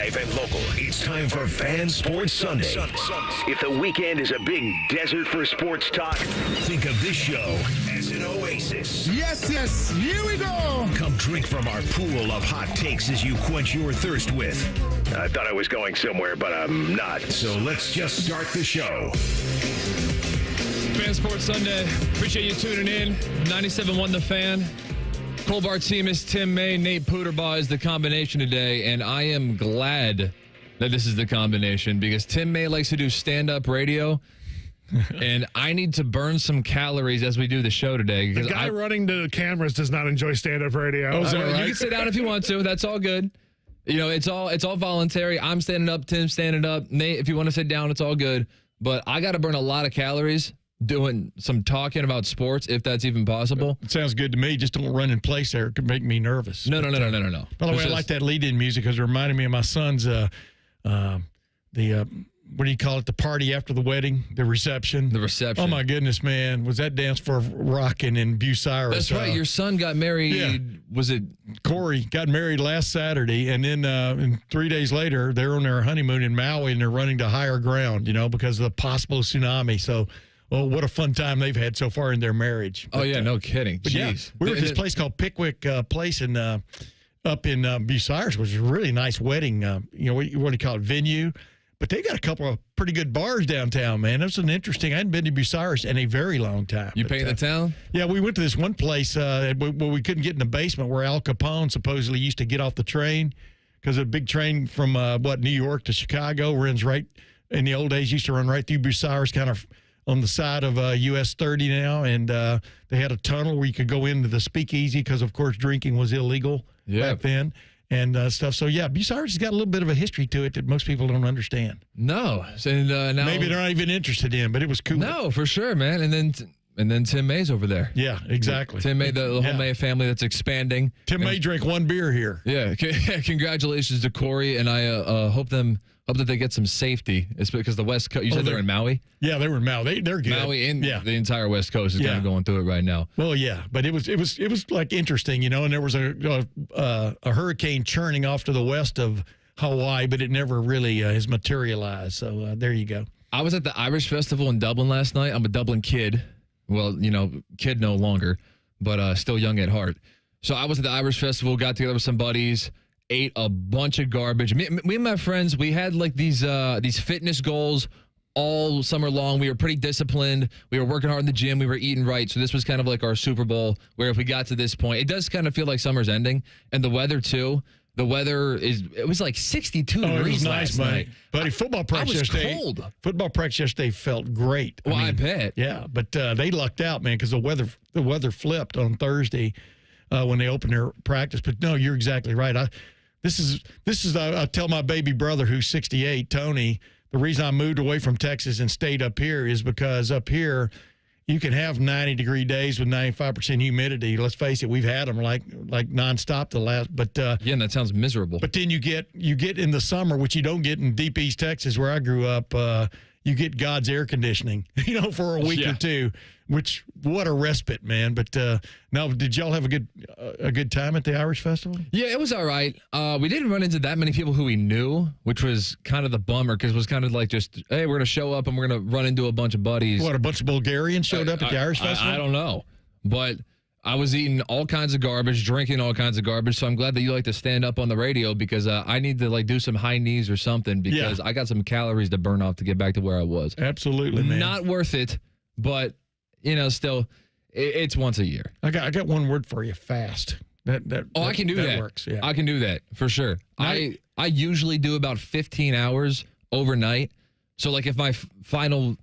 Live and local, it's time for Fan Sports Sunday. If the weekend is a big desert for sports talk, think of this show as an oasis. Yes, here we go. Come drink from our pool of hot takes as you quench your thirst with. I thought I was going somewhere, but I'm not. So let's just start the show. Fan Sports Sunday. Appreciate you tuning in. 97.1 The Fan. Cole Bartemes, Tim May, Nate Puderbaugh is the combination today, and I am glad that this is the combination because Tim May likes to do stand-up radio, and I need to burn some calories as we do the show today. The guy running the cameras does not enjoy stand-up radio. Oh, is that right? You can sit down if you want to. That's all good. You know, it's all voluntary. I'm standing up, Tim's standing up. Nate, if you want to sit down, it's all good. But I got to burn a lot of calories doing some talking about sports, if that's even possible. It sounds good to me. Just don't run in place there. It could make me nervous. No. By the way, I like that lead-in music because it reminded me of my son's, what do you call it, the party after the wedding, the reception. The reception. Oh, my goodness, man. Was that dance for rocking in Bucyrus? That's right. Your son got married, Was it? Corey got married last Saturday, and then and 3 days later, they're on their honeymoon in Maui, and they're running to higher ground, because of the possible tsunami. So, what a fun time they've had so far in their marriage. But, no kidding. But Jeez. We were at this place called Pickwick Place up in Bucyrus, which is a really nice wedding, what do you call it, venue. But they got a couple of pretty good bars downtown, man. It was an interesting. I hadn't been to Bucyrus in a very long time. You painting the town? Yeah, we went to this one place where we couldn't get in the basement where Al Capone supposedly used to get off the train because a big train from, New York to Chicago runs right, in the old days, used to run right through Bucyrus, kind of on the side of US 30 now. And they had a tunnel where you could go into the speakeasy because, of course, drinking was illegal back then. And stuff. So, Bucyrus has got a little bit of a history to it that most people don't understand. No. And, now, maybe they're not even interested in, but it was cool. No, for sure, man. And then Tim May's over there. Yeah, exactly. Tim May, the whole May family that's expanding. Tim May drank one beer here. Yeah. Congratulations to Corey, and I hope that they get some safety. It's because the West Coast, you said they're in Maui? Yeah, they were in Maui. They're good. Maui and the entire West Coast is kind of going through it right now. Well, yeah, but it was like interesting, and there was a hurricane churning off to the west of Hawaii, but it never really has materialized. So there you go. I was at the Irish Festival in Dublin last night. I'm a Dublin kid. Well, kid no longer, but still young at heart. So I was at the Irish Festival, got together with some buddies, ate a bunch of garbage. Me and my friends, we had like these fitness goals all summer long. We were pretty disciplined. We were working hard in the gym. We were eating right. So this was kind of like our Super Bowl, where if we got to this point, it does kind of feel like summer's ending. And the weather too. The weather it was like 62 degrees it was nice, last night. Buddy, football practice yesterday. Cold. Football practice yesterday felt great. Well, I bet. Yeah, but they lucked out, man, because the weather flipped on Thursday when they opened their practice. But no, you're exactly right. This is I tell my baby brother who's 68, Tony, the reason I moved away from Texas and stayed up here is because up here you can have 90-degree days with 95% humidity. Let's face it, we've had them like nonstop the last. But and that sounds miserable. But then you get in the summer, which you don't get in deep East Texas where I grew up. You get God's air conditioning, for a week or two. Which what a respite, man! But now, did y'all have a good time at the Irish Festival? Yeah, it was all right. We didn't run into that many people who we knew, which was kind of the bummer because it was kind of like just, hey, we're gonna show up and we're gonna run into a bunch of buddies. What, a bunch of Bulgarians showed up at the Irish Festival? I don't know, but I was eating all kinds of garbage, drinking all kinds of garbage. So I'm glad that you like to stand up on the radio because I need to do some high knees or something because I got some calories to burn off to get back to where I was. Absolutely, man. Not worth it, but. Still, it's once a year. I got one word for you: fast. I can do that. That works. Yeah, I can do that for sure. Night. I usually do about 15 hours overnight. So, if my final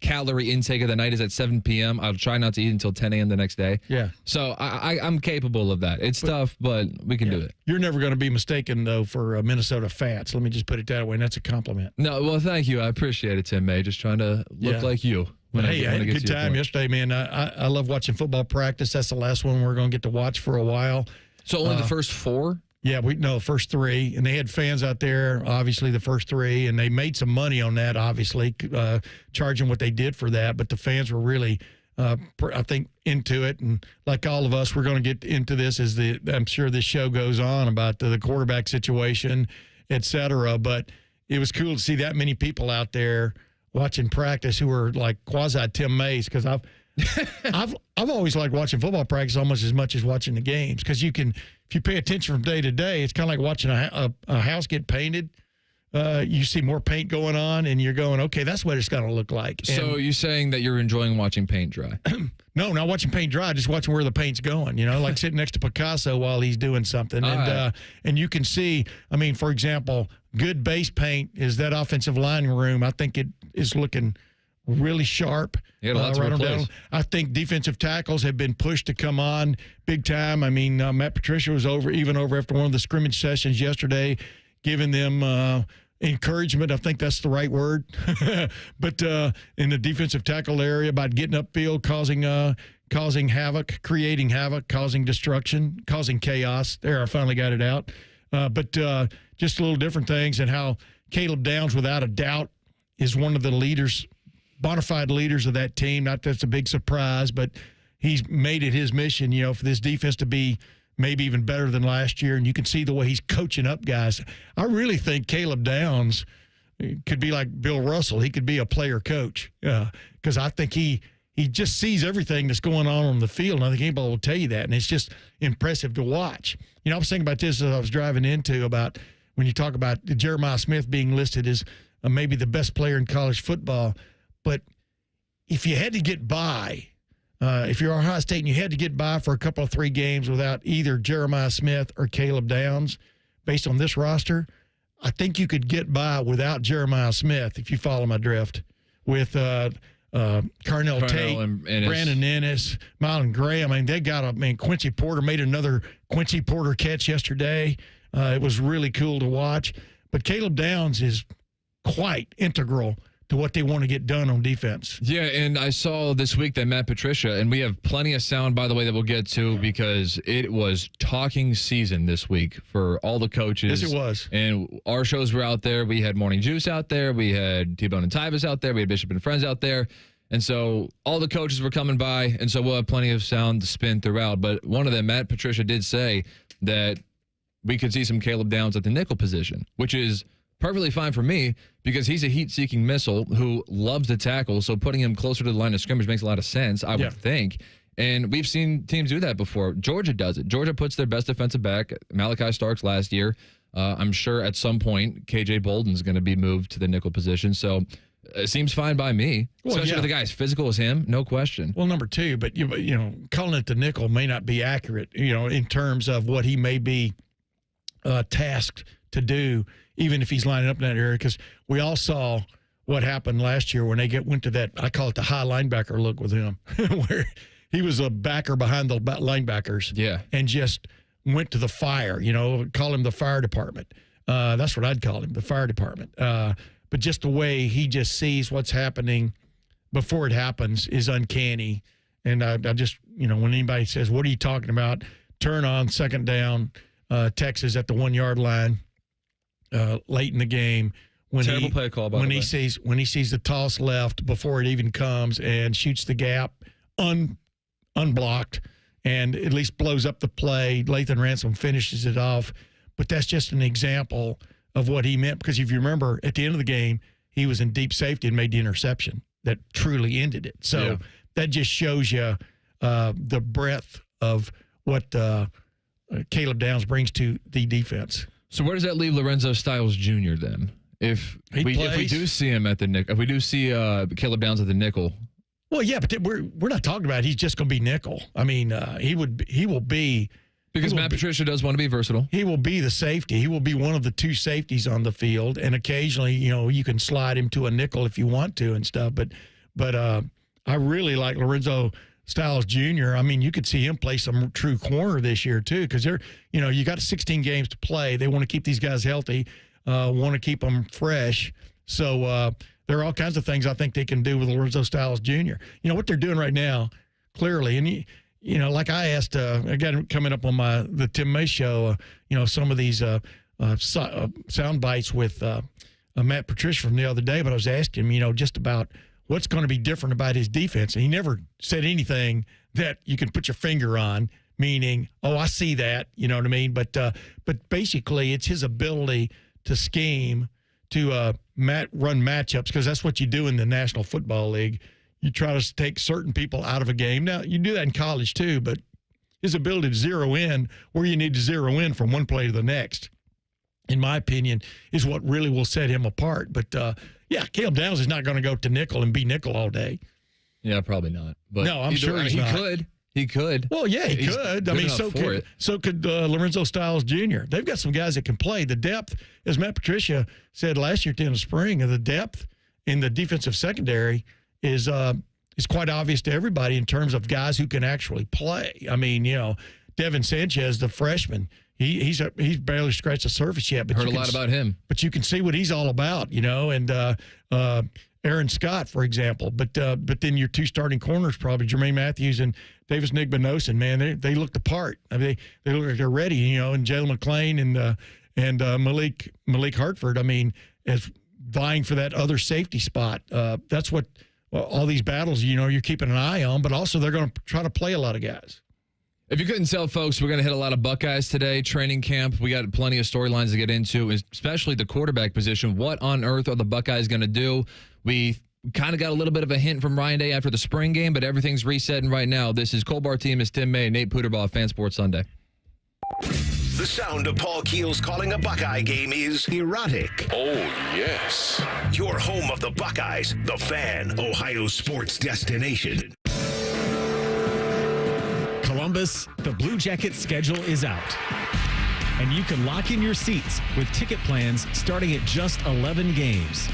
calorie intake of the night is at 7 p.m., I'll try not to eat until 10 a.m. the next day. Yeah. So I'm capable of that. It's tough, but we can do it. You're never going to be mistaken though for Minnesota fats. Let me just put it that way, and that's a compliment. No, well, thank you. I appreciate it, Tim May. Just trying to look like you. I had a good time yesterday, man. I love watching football practice. That's the last one we're going to get to watch for a while. So only the first four? Yeah, first three. And they had fans out there, obviously, the first three. And they made some money on that, obviously, charging what they did for that. But the fans were really, I think, into it. And like all of us, we're going to get into this as I'm sure this show goes on about the quarterback situation et cetera. But it was cool to see that many people out there watching practice who were like quasi Tim Mays, because I've always liked watching football practice almost as much as watching the games, because you can, if you pay attention from day to day, it's kind of like watching a house get painted. You see more paint going on, and you're going, okay, that's what it's going to look like. So you're saying that you're enjoying watching paint dry? No, not watching paint dry, just watching where the paint's going, like sitting next to Picasso while he's doing something. And you can see, I mean, for example, good base paint is that offensive line room. I think it is looking really sharp. Yeah, lots to replace. I think defensive tackles have been pushed to come on big time. I mean, Matt Patricia was over after one of the scrimmage sessions yesterday, giving them encouragement. I think that's the right word. But in the defensive tackle area, about getting upfield, causing havoc, creating havoc, causing destruction, causing chaos. There, I finally got it out. But just little different things, and how Caleb Downs, without a doubt, is one of the leaders, bona fide leaders of that team. Not that's a big surprise, but he's made it his mission, for this defense to be maybe even better than last year. And you can see the way he's coaching up guys. I really think Caleb Downs could be like Bill Russell. He could be a player coach, because I think he just sees everything that's going on the field. And I think anybody will tell you that. And it's just impressive to watch. I was thinking about this as I was driving into about when you talk about Jeremiah Smith being listed as maybe the best player in college football. But if you had to get by, if you're Ohio State and you had to get by for a couple of 3 games without either Jeremiah Smith or Caleb Downs, based on this roster, I think you could get by without Jeremiah Smith, if you follow my drift, with Carnell Tate, and Brandon Ennis, Mylan Graham. I mean, they got Quincy Porter made another Quincy Porter catch yesterday. It was really cool to watch. But Caleb Downs is quite integral to what they want to get done on defense. Yeah, and I saw this week that Matt Patricia, and we have plenty of sound, by the way, that we'll get to, because it was talking season this week for all the coaches. Yes, it was. And our shows were out there. We had Morning Juice out there. We had T-Bone and Tyvis out there. We had Bishop and Friends out there. And so all the coaches were coming by, and so we'll have plenty of sound to spin throughout. But one of them, Matt Patricia, did say that we could see some Caleb Downs at the nickel position, which is perfectly fine for me, because he's a heat-seeking missile who loves to tackle, so putting him closer to the line of scrimmage makes a lot of sense, I would think. And we've seen teams do that before. Georgia does it. Georgia puts their best defensive back, Malachi Starks, last year. I'm sure at some point KJ Bolden's going to be moved to the nickel position, so it seems fine by me, especially with a guy as physical as him, no question. Well, number 2, but calling it the nickel may not be accurate, in terms of what he may be tasked to do, even if he's lining up in that area, because we all saw what happened last year when they went to that, I call it the high linebacker look with him, where he was a backer behind the linebackers, and just went to the fire, call him the fire department. That's what I'd call him, the fire department. But just the way he just sees what's happening before it happens is uncanny. And I just, when anybody says, what are you talking about? Turn on, second down, Texas at the 1-yard line. Late in the game, when terrible play call, by the way. When he sees the toss left before it even comes and shoots the gap unblocked, and at least blows up the play. Lathan Ransom finishes it off, but that's just an example of what he meant, because if you remember at the end of the game, he was in deep safety and made the interception that truly ended it. So that just shows you the breadth of what Caleb Downs brings to the defense. So where does that leave Lorenzo Styles Jr. then? If we do see him at the nickel, if we do see Caleb Downs at the nickel. Well, yeah, but we're not talking about he's just going to be nickel. I mean, he will be, because Matt Patricia does want to be versatile. He will be the safety. He will be one of the 2 safeties on the field, and occasionally, you can slide him to a nickel if you want to and stuff. But I really like Lorenzo Styles Jr. I mean, you could see him play some true corner this year too, because you got 16 games to play. They want to keep these guys healthy, want to keep them fresh. So there are all kinds of things I think they can do with Lorenzo Styles Jr. What they're doing right now, clearly, and like I asked, again, coming up on the Tim May show, some of these sound bites with Matt Patricia from the other day, but I was asking him, just about what's going to be different about his defense. And he never said anything that you can put your finger on, meaning, oh, I see that, you know what I mean? But basically, it's his ability to scheme, to run matchups, because that's what you do in the National Football League. You try to take certain people out of a game. Now, you do that in college too, but his ability to zero in where you need to zero in from one play to the next, in my opinion, is what really will set him apart. But, Caleb Downs is not going to go to nickel and be nickel all day. Yeah, probably not. But no, I'm sure he could. He could. Well, yeah, he could. I mean, so could Lorenzo Styles Jr. They've got some guys that can play. The depth, as Matt Patricia said last year in the spring, the depth in the defensive secondary is quite obvious to everybody in terms of guys who can actually play. I mean, Devin Sanchez, the freshman, he's barely scratched the surface yet. But heard a lot about him. But you can see what he's all about, and Aaron Scott, for example. But then your two starting corners, probably Jermaine Matthews and Davis Nigbanosin, man, they look the part. I mean, they look like they're ready, and Jalen McClain and Malik Hartford, I mean, as vying for that other safety spot. That's what all these battles, you're keeping an eye on, but also they're going to try to play a lot of guys. If you couldn't tell, folks, we're going to hit a lot of Buckeyes today, training camp. We got plenty of storylines to get into, especially the quarterback position. What on earth are the Buckeyes going to do? We kind of got a little bit of a hint from Ryan Day after the spring game, but everything's resetting right now. This is Cole Bartemes, Tim May, Nate Puderbaugh, Fan Sports Sunday. The sound of Paul Keels calling a Buckeye game is erotic. Oh, yes. Your home of the Buckeyes, the Fan, Ohio sports destination. Columbus, the Blue Jackets schedule is out. And you can lock in your seats with ticket plans starting at just 11 games.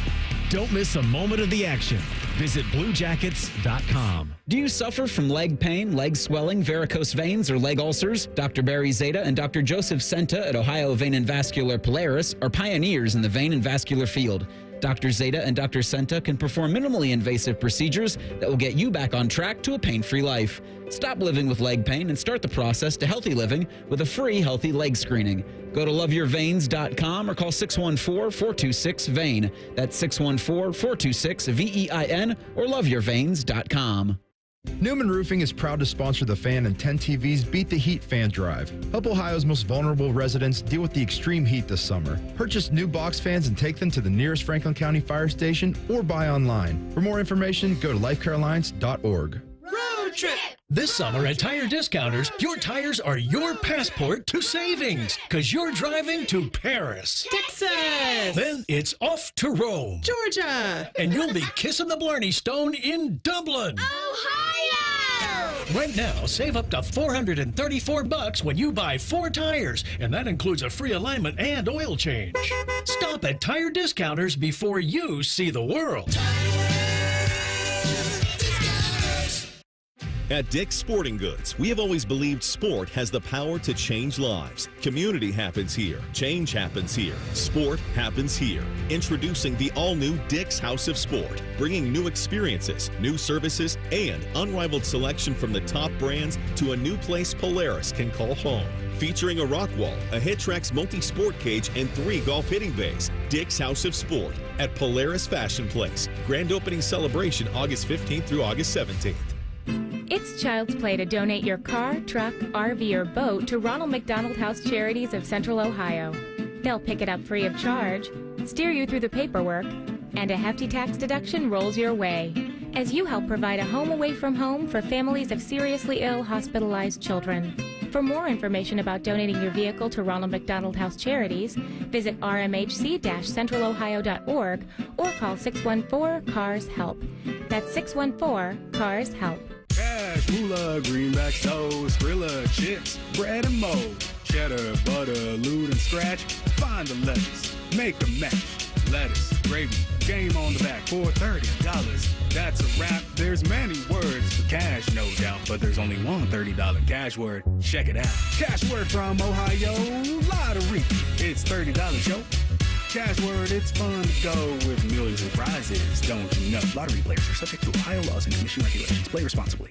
Don't miss a moment of the action. Visit BlueJackets.com. Do you suffer from leg pain, leg swelling, varicose veins, or leg ulcers? Dr. Barry Zeta and Dr. Joseph Senta at Ohio Vein and Vascular Polaris are pioneers in the vein and vascular field. Dr. Zeta and Dr. Senta can perform minimally invasive procedures that will get you back on track to a pain-free life. Stop living with leg pain and start the process to healthy living with a free healthy leg screening. Go to loveyourveins.com or call 614-426-VEIN. That's 614-426-VEIN or loveyourveins.com. Newman Roofing is proud to sponsor the Fan and 10 TV's Beat the Heat fan drive. Help Ohio's most vulnerable residents deal with the extreme heat this summer. Purchase new box fans and take them to the nearest Franklin County Fire Station or buy online. For more information, go to lifecarealliance.org. Road trip! This summer at Tire Discounters, your tires are your passport to savings, because you're driving to Paris, Texas, then it's off to Rome, Georgia, and you'll be kissing the Blarney Stone in Dublin, Ohio. Right now, save up to $434 when you buy 4 tires, and that includes a free alignment and oil change. Stop at Tire Discounters before you see the world. At Dick's Sporting Goods, we have always believed sport has the power to change lives. Community happens here. Change happens here. Sport happens here. Introducing the all-new Dick's House of Sport, bringing new experiences, new services, and unrivaled selection from the top brands to a new place Polaris can call home. Featuring a rock wall, a HitTrax multi-sport cage, and 3 golf hitting bays. Dick's House of Sport at Polaris Fashion Place. Grand opening celebration August 15th through August 17th. It's child's play to donate your car, truck, RV, or boat to Ronald McDonald House Charities of Central Ohio. They'll pick it up free of charge, steer you through the paperwork, and a hefty tax deduction rolls your way as you help provide a home away from home for families of seriously ill, hospitalized children. For more information about donating your vehicle to Ronald McDonald House Charities, visit rmhc-centralohio.org or call 614-CARS-HELP. That's 614-CARS-HELP. Cash, moolah, greenback, toast, Skrilla, chips, bread and mold, cheddar, butter, lewd and scratch. Find the lettuce, make a match. Lettuce, gravy, game on the back for $30. That's a wrap. There's many words for cash, no doubt, but there's only one $30 cash word. Check it out. Cash word from Ohio, lottery. It's $30, yo. Cash word, it's fun to go with millions of prizes, don't you know? Lottery players are subject to Ohio laws and commission regulations. Play responsibly.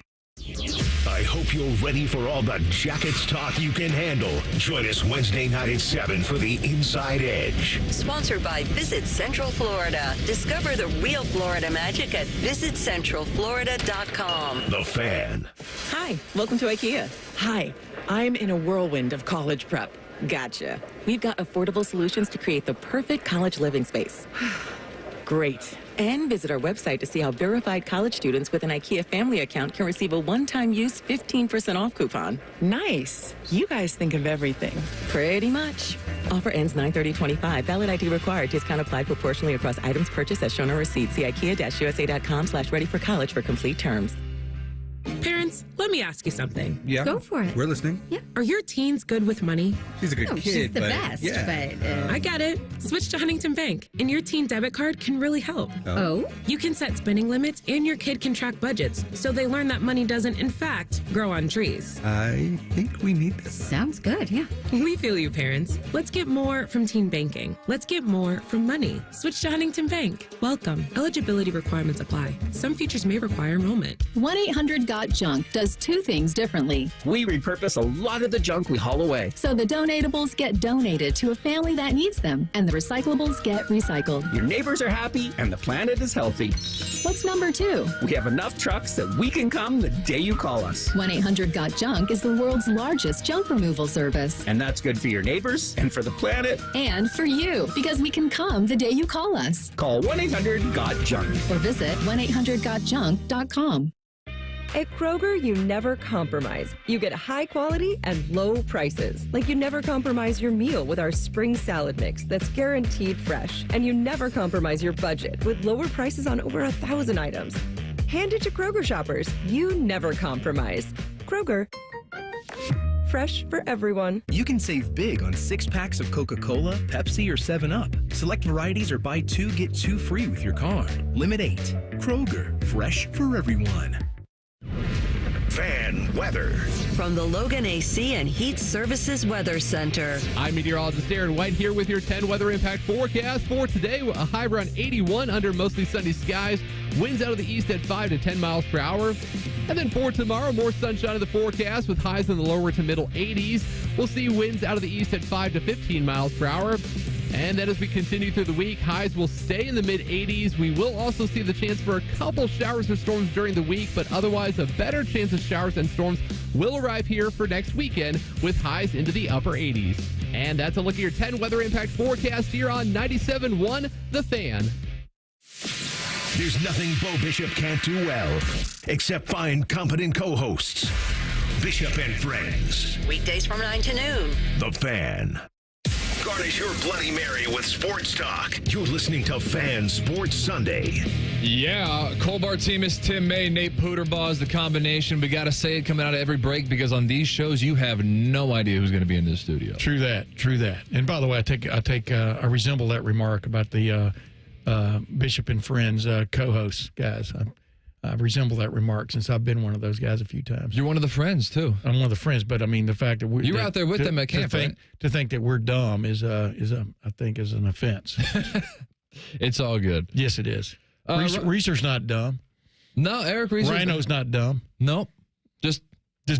I hope you're ready for all the Jackets talk you can handle. Join us Wednesday night at 7 for the Inside Edge. Sponsored by Visit Central Florida. Discover the real Florida magic at visitcentralflorida.com. The Fan. Hi, welcome to IKEA. Hi, I'm in a whirlwind of college prep. Gotcha. We've got affordable solutions to create the perfect college living space. Great. And visit our website to see how verified college students with an IKEA family account can receive a one-time use 15% off coupon. Nice. You guys think of everything. Pretty much. Offer ends 9/30/25. Valid ID required. Discount applied proportionally across items purchased as shown on receipt. See IKEA-USA.com/ready-for-college for complete terms. Parents, let me ask you something. Yeah. Go for it. We're listening. Yeah. Are your teens good with money? She's a good kid. She's the but best, yeah. I get it. Switch to Huntington Bank, and your teen debit card can really help. Oh? You can set spending limits, and your kid can track budgets, so they learn that money doesn't, in fact, grow on trees. I think we need this. Sounds good, yeah. We feel you, parents. Let's get more from teen banking. Let's get more from money. Switch to Huntington Bank. Welcome. Eligibility requirements apply. Some features may require enrollment. 1-800-GOT-JUNK does two things differently. We repurpose a lot of the junk we haul away. So the donatables get donated to a family that needs them, and the recyclables get recycled. Your neighbors are happy, and the planet is healthy. What's number two? We have enough trucks that we can come the day you call us. 1-800-GOT-JUNK is the world's largest junk removal service. And that's good for your neighbors and for the planet. And for you, because we can come the day you call us. Call 1-800-GOT-JUNK. Or visit 1-800-GOT-JUNK.com. At Kroger, you never compromise. You get high quality and low prices. Like you never compromise your meal with our spring salad mix that's guaranteed fresh. And you never compromise your budget with lower prices on over 1,000 items. Hand it to Kroger shoppers. You never compromise. Kroger. Fresh for everyone. You can save big on 6-packs of Coca-Cola, Pepsi, or 7-Up. Select varieties or buy 2, get 2 free with your card. Limit 8. Kroger. Fresh for everyone. Fan weather. From the Logan AC and Heat Services Weather Center. I'm meteorologist Aaron White here with your 10 weather impact forecast for today. A high around 81 under mostly sunny skies. Winds out of the east at 5 to 10 miles per hour. And then for tomorrow, more sunshine in the forecast with highs in the lower to middle 80s. We'll see winds out of the east at 5 to 15 miles per hour. And then as we continue through the week, highs will stay in the mid-80s. We will also see the chance for a couple showers and storms during the week, but otherwise a better chance of showers and storms will arrive here for next weekend with highs into the upper 80s. And that's a look at your 10 weather impact forecast here on 97.1 The Fan. There's nothing Bo Bishop can't do well, except find competent co-hosts. Bishop and Friends. Weekdays from 9 to noon. The Fan. Garnish your Bloody Mary with sports talk. You're listening to Fan Sports Sunday. Yeah, Cole Bartemes, Tim May, Nate Puderbaugh is the combination. We got to say it coming out of every break because on these shows, you have no idea who's going to be in this studio. True that. And by the way, I resemble that remark about the Bishop and Friends co-hosts, guys. I resemble that remark since I've been one of those guys a few times. You're one of the friends, too. I'm one of the friends, but I mean, the fact that you were out there with them at camp, right? To think that we're dumb is an offense. It's all good. Yes, it is. Reeser's not dumb. No, Eric Reeser. Rhino's not dumb. Nope. Just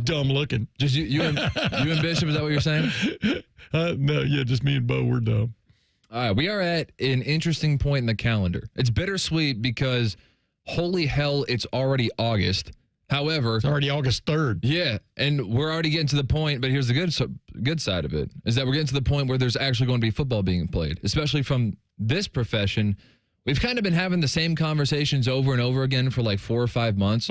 dumb looking. Just you and Bishop, is that what you're saying? No, yeah, just me and Bo, we're dumb. All right, we are at an interesting point in the calendar. It's bittersweet because holy hell, it's already August. However, it's already August 3rd. Yeah, and we're already getting to the point, but here's the good side of it, is that we're getting to the point where there's actually going to be football being played, especially from this profession. We've kind of been having the same conversations over and over again for like 4 or 5 months.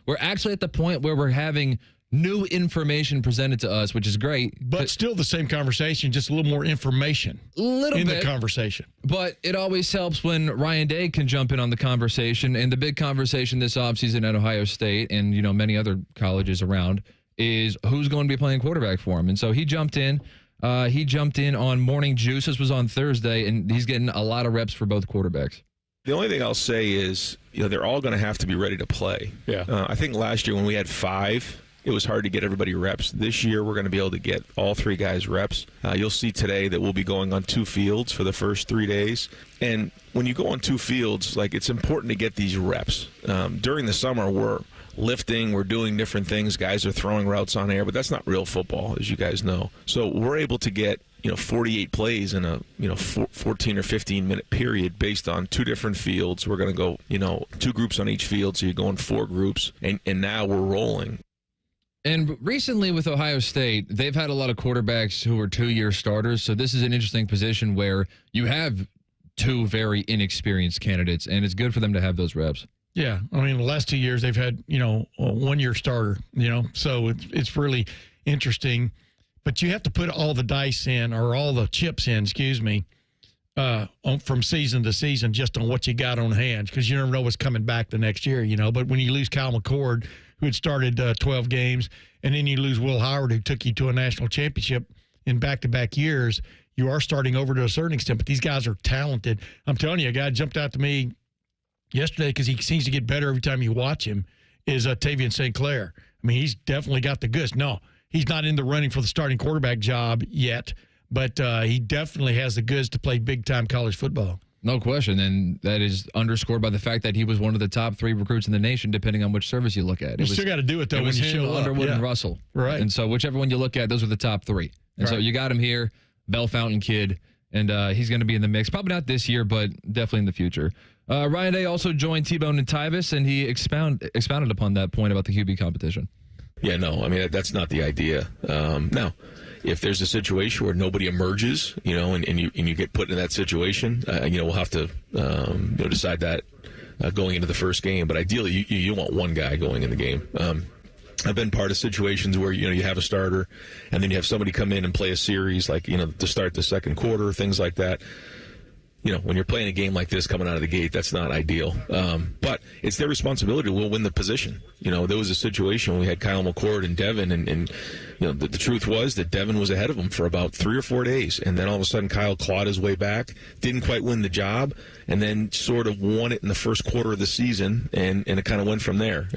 We're actually at the point where we're having new information presented to us, which is great. But still the same conversation, just a little more information in the conversation. But it always helps when Ryan Day can jump in on the conversation. And the big conversation this offseason at Ohio State and, many other colleges around is who's going to be playing quarterback for him. And so he jumped in. He jumped in on Morning Juice. This was on Thursday, and he's getting a lot of reps for both quarterbacks. The only thing I'll say is, they're all going to have to be ready to play. Yeah. I think last year when we had 5, it was hard to get everybody reps. This year, we're going to be able to get all 3 guys reps. You'll see today that we'll be going on 2 fields for the first 3 days. And when you go on 2 fields, it's important to get these reps. During the summer, we're lifting, we're doing different things. Guys are throwing routes on air, but that's not real football, as you guys know. So we're able to get 48 plays in a 14 or 15 minute period based on 2 different fields. We're going to go 2 groups on each field, so you're going 4 groups, and now we're rolling. And recently with Ohio State, they've had a lot of quarterbacks who are 2-year starters. So this is an interesting position where you have two very inexperienced candidates, and it's good for them to have those reps. Yeah. I mean, the last 2 years they've had, a 1-year starter, so it's really interesting. But you have to put all the dice in, or all the chips in, from season to season, just on what you got on hand, because you never know what's coming back the next year, But when you lose Kyle McCord, who had started 12 games, and then you lose Will Howard, who took you to a national championship in back-to-back years, you are starting over to a certain extent. But these guys are talented. I'm telling you, a guy jumped out to me yesterday because he seems to get better every time you watch him, is Tavian St. Clair. I mean, he's definitely got the goods. No, he's not in the running for the starting quarterback job yet, but he definitely has the goods to play big-time college football. No question, and that is underscored by the fact that he was one of the top 3 recruits in the nation, depending on which service you look at. You still got to do it, though, when you show up. Underwood and Russell. Right. And so whichever one you look at, those are the top 3. And so you got him here, Bell Fountain kid, and he's going to be in the mix. Probably not this year, but definitely in the future. Ryan Day also joined T-Bone and Tyvis, and he expounded upon that point about the QB competition. Yeah, no, I mean, that's not the idea. Now, if there's a situation where nobody emerges, and you get put in that situation, we'll have to decide that going into the first game. But ideally, you want one guy going in the game. I've been part of situations where you have a starter, and then you have somebody come in and play a series, like to start the second quarter, things like that. When you're playing a game like this coming out of the gate, that's not ideal. But it's their responsibility to win the position. There was a situation when we had Kyle McCord and Devin, and the truth was that Devin was ahead of him for about 3 or 4 days. And then all of a sudden, Kyle clawed his way back, didn't quite win the job, and then sort of won it in the first quarter of the season, and it kind of went from there.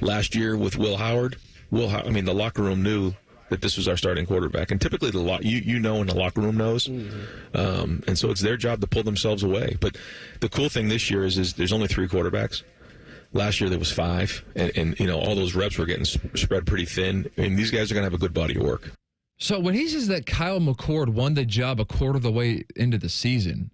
Last year with Will Howard, the locker room knew that this was our starting quarterback. And typically, and the locker room knows. Mm-hmm. And so it's their job to pull themselves away. But the cool thing this year is there's only 3 quarterbacks. Last year there was 5. And all those reps were getting spread pretty thin. I mean, these guys are going to have a good body of work. So when he says that Kyle McCord won the job a quarter of the way into the season,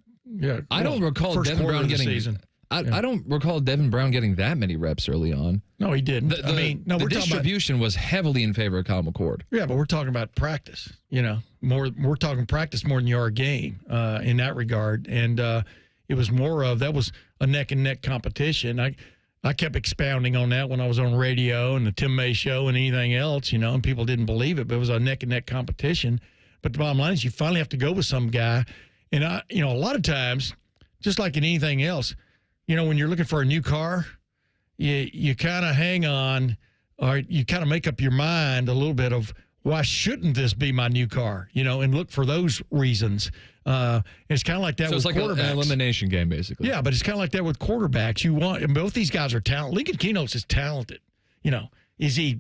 I don't recall Devin Brown getting season. I don't recall Devin Brown getting that many reps early on. No, he didn't. The distribution was heavily in favor of Kyle McCord. Yeah, but we're talking about practice. We're talking practice more than you are game in that regard. And it was more of that was a neck and neck competition. I kept expounding on that when I was on radio and the Tim May show and anything else, and people didn't believe it. But it was a neck and neck competition. But the bottom line is you finally have to go with some guy. And a lot of times, just like in anything else, when you're looking for a new car, you kind of hang on, or you kind of make up your mind a little bit of why shouldn't this be my new car, and look for those reasons. It's kind of like that with quarterbacks. So it's like an elimination game, basically. Yeah, but it's kind of like that with quarterbacks. And both these guys are talented. Lincoln Keno's is talented. Is he,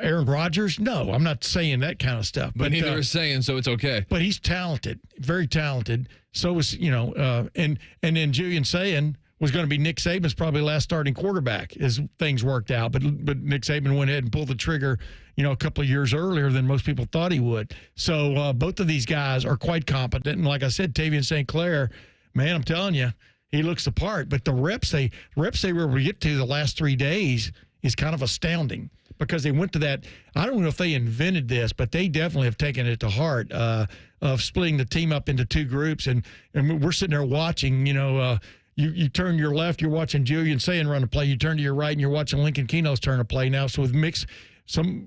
Aaron Rodgers? No, I'm not saying that kind of stuff. But neither is saying, so it's okay. But he's talented, very talented. So was, and then Julian Sayin was going to be Nick Saban's probably last starting quarterback as things worked out. But Nick Saban went ahead and pulled the trigger, a couple of years earlier than most people thought he would. So both of these guys are quite competent. And like I said, Tavian St. Clair, man, I'm telling you, he looks the part. But the reps they were able to get to the last 3 days is kind of astounding. Because they went to that, I don't know if they invented this, but they definitely have taken it to heart of splitting the team up into 2 groups. And we're sitting there watching, you turn to your left, you're watching Julian Sayin run a play. You turn to your right, and you're watching Lincoln Keno's turn a play now. So with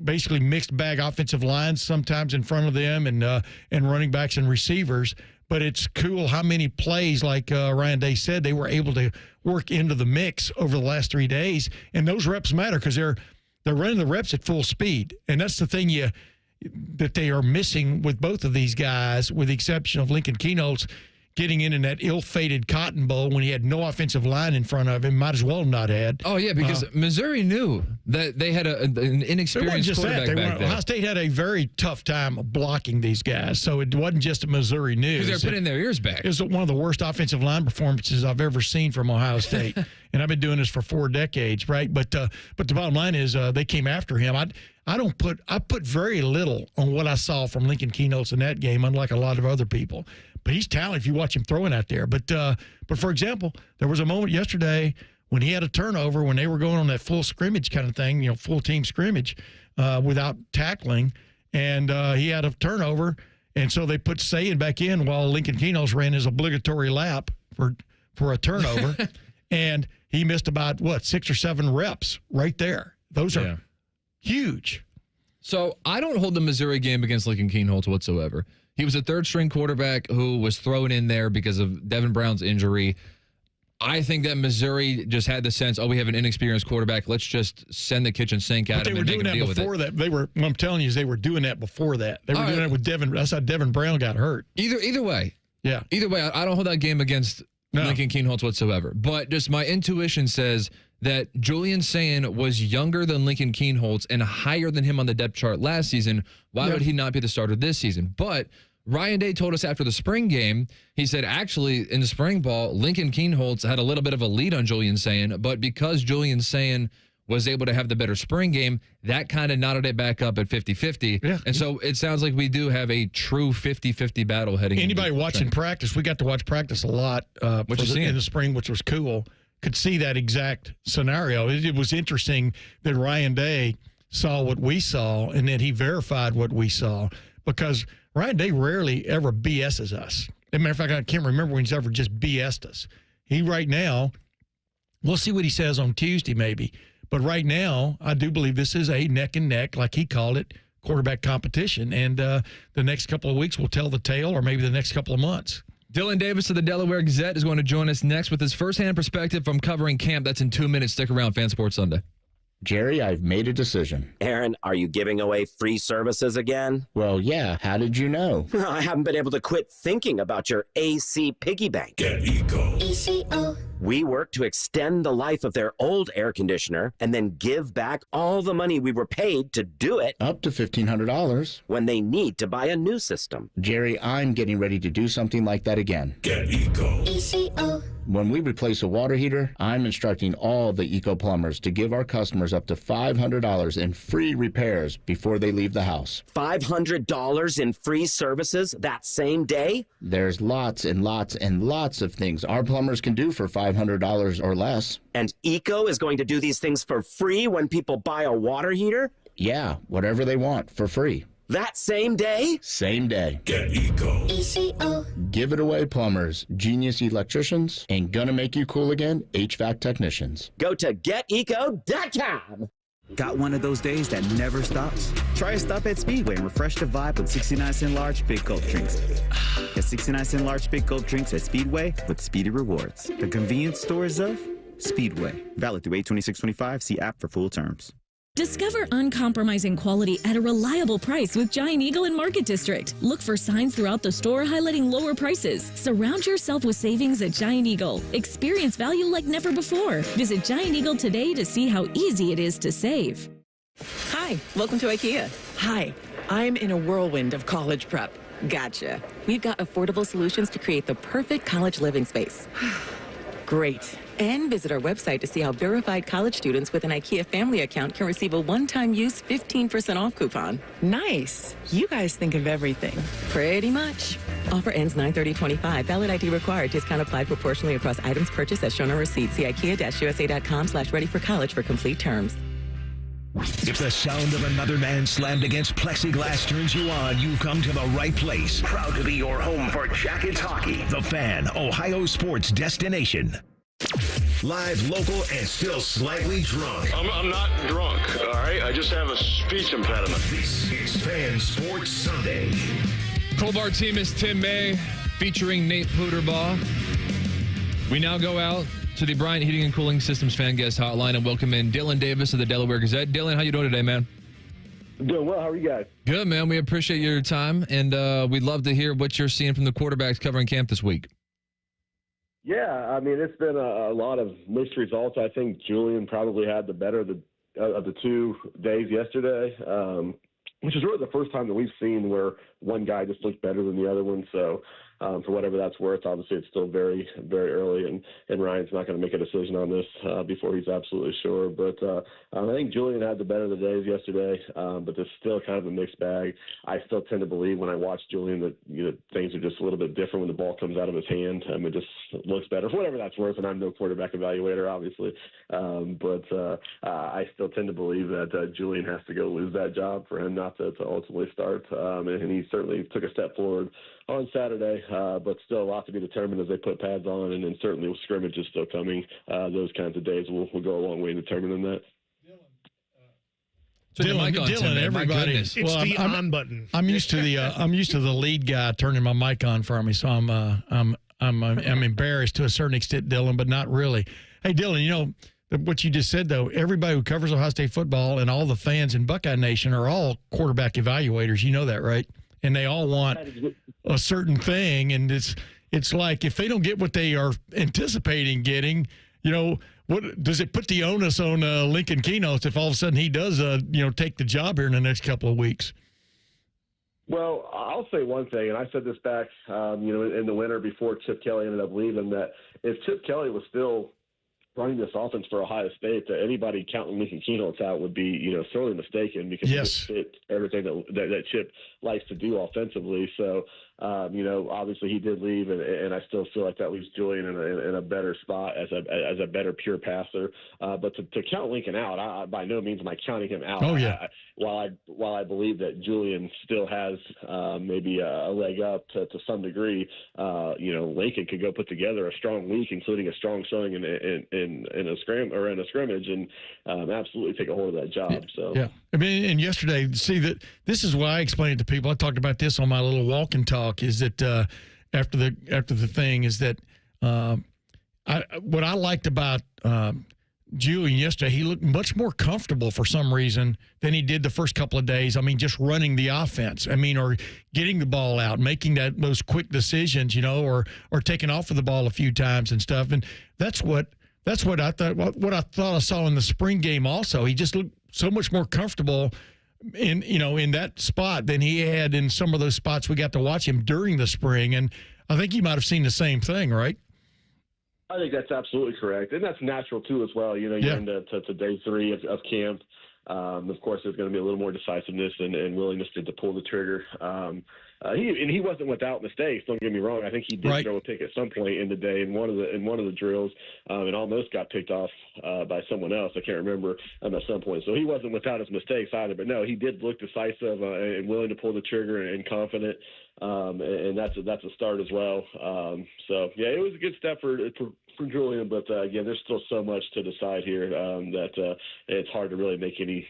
basically mixed bag offensive lines sometimes in front of them and running backs and receivers. But it's cool how many plays, like Ryan Day said, they were able to work into the mix over the last 3 days. And those reps matter because they're running the reps at full speed. And that's the thing that they are missing with both of these guys, with the exception of Lincoln Keno's getting in that ill-fated Cotton Bowl when he had no offensive line in front of him. Might as well not had. Oh, yeah, because Missouri knew that they had an inexperienced quarterback back there. Ohio State had a very tough time blocking these guys, so it wasn't just a Missouri news. Because they're putting their ears back. It was one of the worst offensive line performances I've ever seen from Ohio State, and I've been doing this for 4 decades, right? But the bottom line is they came after him. I put very little on what I saw from Lincoln Keno's in that game, unlike a lot of other people. But he's talented if you watch him throwing out there. But for example, there was a moment yesterday when he had a turnover, when they were going on that full scrimmage kind of thing, full team scrimmage without tackling, and he had a turnover, and so they put Sayin back in while Lincoln Keno's ran his obligatory lap for a turnover, and he missed about, 6 or 7 reps right there. Those are huge. So I don't hold the Missouri game against Lincoln Kienholz whatsoever. He was a third-string quarterback who was thrown in there because of Devin Brown's injury. I think that Missouri just had the sense, we have an inexperienced quarterback. Let's just send the kitchen sink at him and make him deal with it. They were doing that before that. I'm telling you, they were doing that before that. They were doing that with Devin. That's how Devin Brown got hurt. Either way. Yeah. Either way, I don't hold that game against Lincoln Kienholz whatsoever. But just my intuition says that Julian Sayin was younger than Lincoln Kienholz and higher than him on the depth chart last season. Why would he not be the starter this season? But Ryan Day told us after the spring game, he said, actually, in the spring ball, Lincoln Kienholz had a little bit of a lead on Julian Sayin, but because Julian Sayin was able to have the better spring game, that kind of knotted it back up at 50-50. Yeah. And so it sounds like we do have a true 50-50 battle heading into Anybody watching practice, we got to watch practice a lot in the spring, which was cool, could see that exact scenario. It was interesting that Ryan Day saw what we saw and then he verified what we saw, because Ryan Day rarely ever BS's us. As a matter of fact, I can't remember when he's ever just BS'd us. Right now, we'll see what he says on Tuesday maybe. But right now, I do believe this is a neck and neck, like he called it, quarterback competition. And the next couple of weeks will tell the tale, or maybe the next couple of months. Dillon Davis of the Delaware Gazette is going to join us next with his firsthand perspective from covering camp. That's in 2 minutes. Stick around, Fan Sports Sunday. Jerry, I've made a decision. Aaron, are you giving away free services again? Well, yeah. How did you know? I haven't been able to quit thinking about your AC piggy bank. Get Eco. ECO. We work to extend the life of their old air conditioner and then give back all the money we were paid to do it. Up to $1,500. When they need to buy a new system. Jerry, I'm getting ready to do something like that again. Get Eco. ECO. When we replace a water heater, I'm instructing all the Eco plumbers to give our customers up to $500 in free repairs before they leave the house. $500 in free services that same day? There's lots and lots and lots of things our plumbers can do for $500 or less. And Eco is going to do these things for free when people buy a water heater? Yeah, whatever they want for free. That same day? Same day. Get Eco. ECO. Give it away, plumbers, genius electricians, and gonna make you cool again, HVAC technicians. Go to geteco.com. Got one of those days that never stops? Try a stop at Speedway and refresh the vibe with 69-cent large Big Gulp drinks. Get 69-cent large Big Gulp drinks at Speedway with Speedy Rewards. The convenience stores of Speedway. Valid through 8/26/25. See app for full terms. Discover uncompromising quality at a reliable price with Giant Eagle in Market District. Look for signs throughout the store highlighting lower prices. Surround yourself with savings at Giant Eagle. Experience value like never before. Visit Giant Eagle today to see how easy it is to save. Hi, welcome to IKEA. Hi, I'm in a whirlwind of college prep. Gotcha. We've got affordable solutions to create the perfect college living space. Great. And visit our website to see how verified college students with an IKEA family account can receive a one-time use 15% off coupon. Nice. You guys think of everything. Pretty much. Offer ends 9/30/25. Valid ID required. Discount applied proportionally across items purchased as shown on receipt. See IKEA-USA.com/ready-for-college for complete terms. If the sound of another man slammed against plexiglass turns you on, you've come to the right place. Proud to be your home for Jackets Hockey. The Fan, Ohio sports destination. Live, local, and still slightly drunk. I'm not drunk, all right? I just have a speech impediment. This is Fan Sports Sunday. Bartemes and Tim May featuring Nate Puderbaugh. We now go out to the Bryant Heating and Cooling Systems fan guest hotline and welcome in Dillon Davis of the Delaware Gazette. Dillon, how you doing today, man? Doing well. How are you guys? Good, man. We appreciate your time, and we'd love to hear what you're seeing from the quarterbacks covering camp this week. Yeah, I mean, it's been a lot of mixed results. I think Julian probably had the better of the 2 days yesterday, which is really the first time that we've seen where one guy just looked better than the other one. So for whatever that's worth. Obviously, it's still very, very early, and Ryan's not going to make a decision on this before he's absolutely sure. But I think Julian had the better of the days yesterday, but there's still kind of a mixed bag. I still tend to believe when I watch Julian that things are just a little bit different when the ball comes out of his hand. It just looks better for whatever that's worth, and I'm no quarterback evaluator, obviously. But I still tend to believe that Julian has to go lose that job for him not to ultimately start. And he certainly took a step forward on Saturday, but still a lot to be determined as they put pads on, and then certainly with scrimmage is still coming. Those kinds of days will go a long way in determining that. So Dillon, everybody. It's the on button. I'm used to the lead guy turning my mic on for me, so I'm embarrassed to a certain extent, Dillon, but not really. Hey, Dillon, what you just said, though, everybody who covers Ohio State football and all the fans in Buckeye Nation are all quarterback evaluators. You know that, right? And they all want a certain thing, and it's like if they don't get what they are anticipating getting, what does it put the onus on Lincoln Keynotes if all of a sudden he does, take the job here in the next couple of weeks? Well, I'll say one thing, and I said this back, in the winter before Chip Kelly ended up leaving, that if Chip Kelly was still running this offense for Ohio State, that anybody counting Lincoln Keynotes out would be, sorely mistaken, because he just fit everything that Chip likes to do offensively. So, obviously he did leave, and I still feel like that leaves Julian in a better spot as a better pure passer. But to count Lincoln out, I by no means am I counting him out. Oh yeah. While I believe that Julian still has maybe a leg up to some degree, Lincoln could go put together a strong week, including a strong showing in a scrimmage, and absolutely take a hold of that job. So yeah, I mean, and yesterday, see that this is why I explained it to people. I talked about this on my little walk and talk. Is that after the thing is that what I liked about Julian yesterday, he looked much more comfortable for some reason than he did the first couple of days. I mean, just running the offense. I mean, or getting the ball out, making those quick decisions, or taking off of the ball a few times and stuff. And that's what I thought. What I thought I saw in the spring game also. He just looked so much more comfortable in that spot than he had in some of those spots we got to watch him during the spring. And I think you might have seen the same thing, right? I think that's absolutely correct. And that's natural, too, as well. You're into day 3 of camp. Of course, there's going to be a little more decisiveness and willingness to pull the trigger. He wasn't without mistakes. Don't get me wrong. I think he did throw a pick at some point in the day in one of the drills, and almost got picked off by someone else. I can't remember at some point. So he wasn't without his mistakes either. But no, he did look decisive and willing to pull the trigger and confident. And that's a start as well. So yeah, it was a good step for Julian, but again, there's still so much to decide here that it's hard to really make any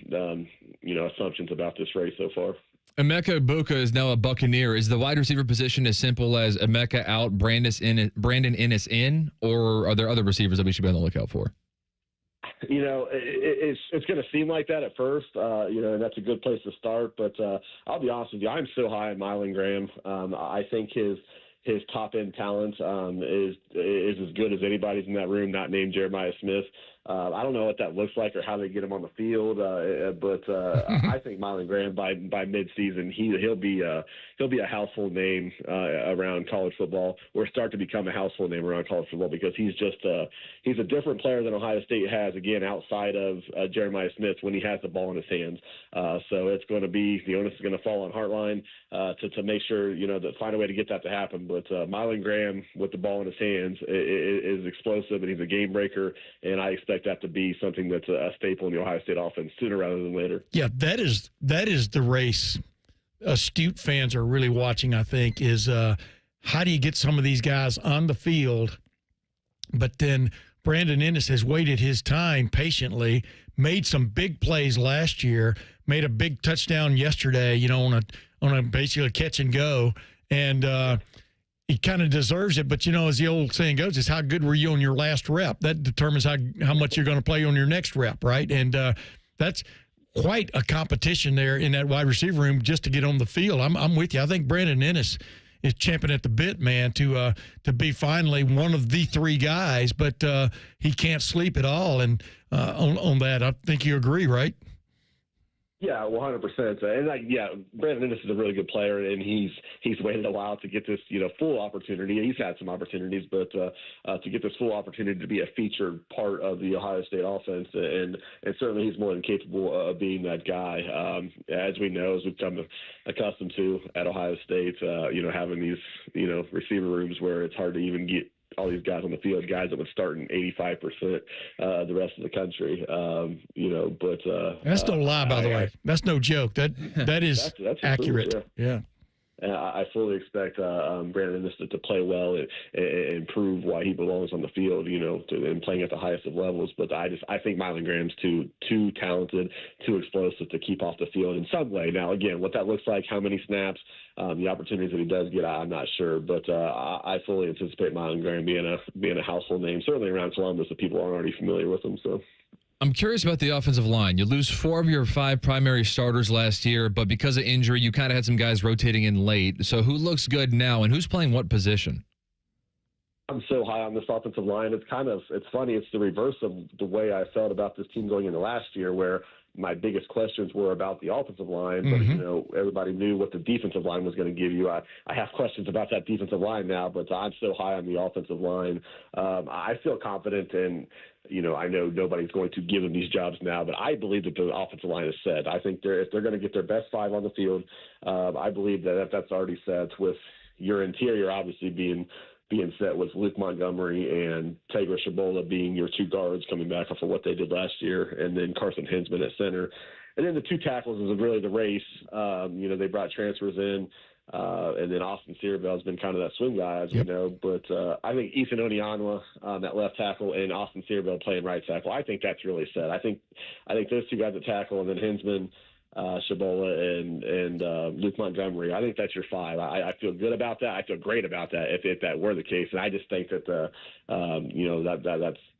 assumptions about this race so far. Emeka Egbuka is now a Buccaneer. Is the wide receiver position as simple as Emeka out, Brandon Inniss in, or are there other receivers that we should be on the lookout for? It's going to seem like that at first, and that's a good place to start. But I'll be honest with you, I'm so high on Mylan Graham. I think his top end talent is as good as anybody's in that room, not named Jeremiah Smith. I don't know what that looks like or how they get him on the field, but I think Mylan Graham by midseason he'll be a household name around college football, or start to become a household name around college football, because he's a different player than Ohio State has, again, outside of Jeremiah Smith when he has the ball in his hands. So it's going to be, the onus is going to fall on Hartline to make sure to find a way to get that to happen. But Mylan Graham with the ball in his hands is explosive, and he's a game breaker, and I expect that to be something that's a staple in the Ohio State offense sooner rather than later. Yeah, that is the race astute fans are really watching, I think, is how do you get some of these guys on the field? But then Brandon Inniss has waited his time patiently, made some big plays last year, made a big touchdown yesterday, on a basically catch and go, and he kind of deserves it. But, as the old saying goes, is how good were you on your last rep? That determines how much you're going to play on your next rep, right? And that's quite a competition there in that wide receiver room just to get on the field. I'm with you. I think Brandon Inniss is champing at the bit, man, to be finally one of the 3 guys, but he can't sleep at all. And on that, I think you agree, right? Yeah, 100%. And Brandon Ennis is a really good player, and he's waited a while to get this, full opportunity. He's had some opportunities, but to get this full opportunity to be a featured part of the Ohio State offense, and certainly he's more than capable of being that guy. As we know, as we've come accustomed to at Ohio State, having these, receiver rooms where it's hard to even get all these guys on the field, guys that would start in 85% the rest of the country, but that's no lie, by the way. That's no joke. That is that's accurate. True, yeah. I fully expect Brandon Ennis to play well and prove why he belongs on the field, and playing at the highest of levels. But I think Mylan Graham's too talented, too explosive to keep off the field in some way. Now, again, what that looks like, how many snaps, the opportunities that he does get, I'm not sure. But I fully anticipate Mylan Graham being a household name, certainly around Columbus, if people aren't already familiar with him. So. I'm curious about the offensive line. You lose 4 of your 5 primary starters last year, but because of injury, you kind of had some guys rotating in late. So who looks good now, and who's playing what position? I'm so high on this offensive line. It's funny. It's the reverse of the way I felt about this team going into last year, where my biggest questions were about the offensive line, but everybody knew what the defensive line was going to give you. I have questions about that defensive line now, but I'm so high on the offensive line. I feel confident in. I know nobody's going to give them these jobs now, but I believe that the offensive line is set. I think if they're going to get their best 5 on the field, I believe that's already set, with your interior obviously being set with Luke Montgomery and Tegra Shabola being your 2 guards coming back off of what they did last year, and then Carson Hinsman at center. And then the 2 tackles is really the race. They brought transfers in. And then Austin Searville has been kind of that swing guy, as we know. But I think Ethan Onianwa at left tackle and Austin Searville playing right tackle, I think that's really set. I think those 2 guys at tackle, and then Hinsman, Shabola, and Luke Montgomery, I think that's your 5. I feel good about that. I feel great about that if that were the case. And I just think that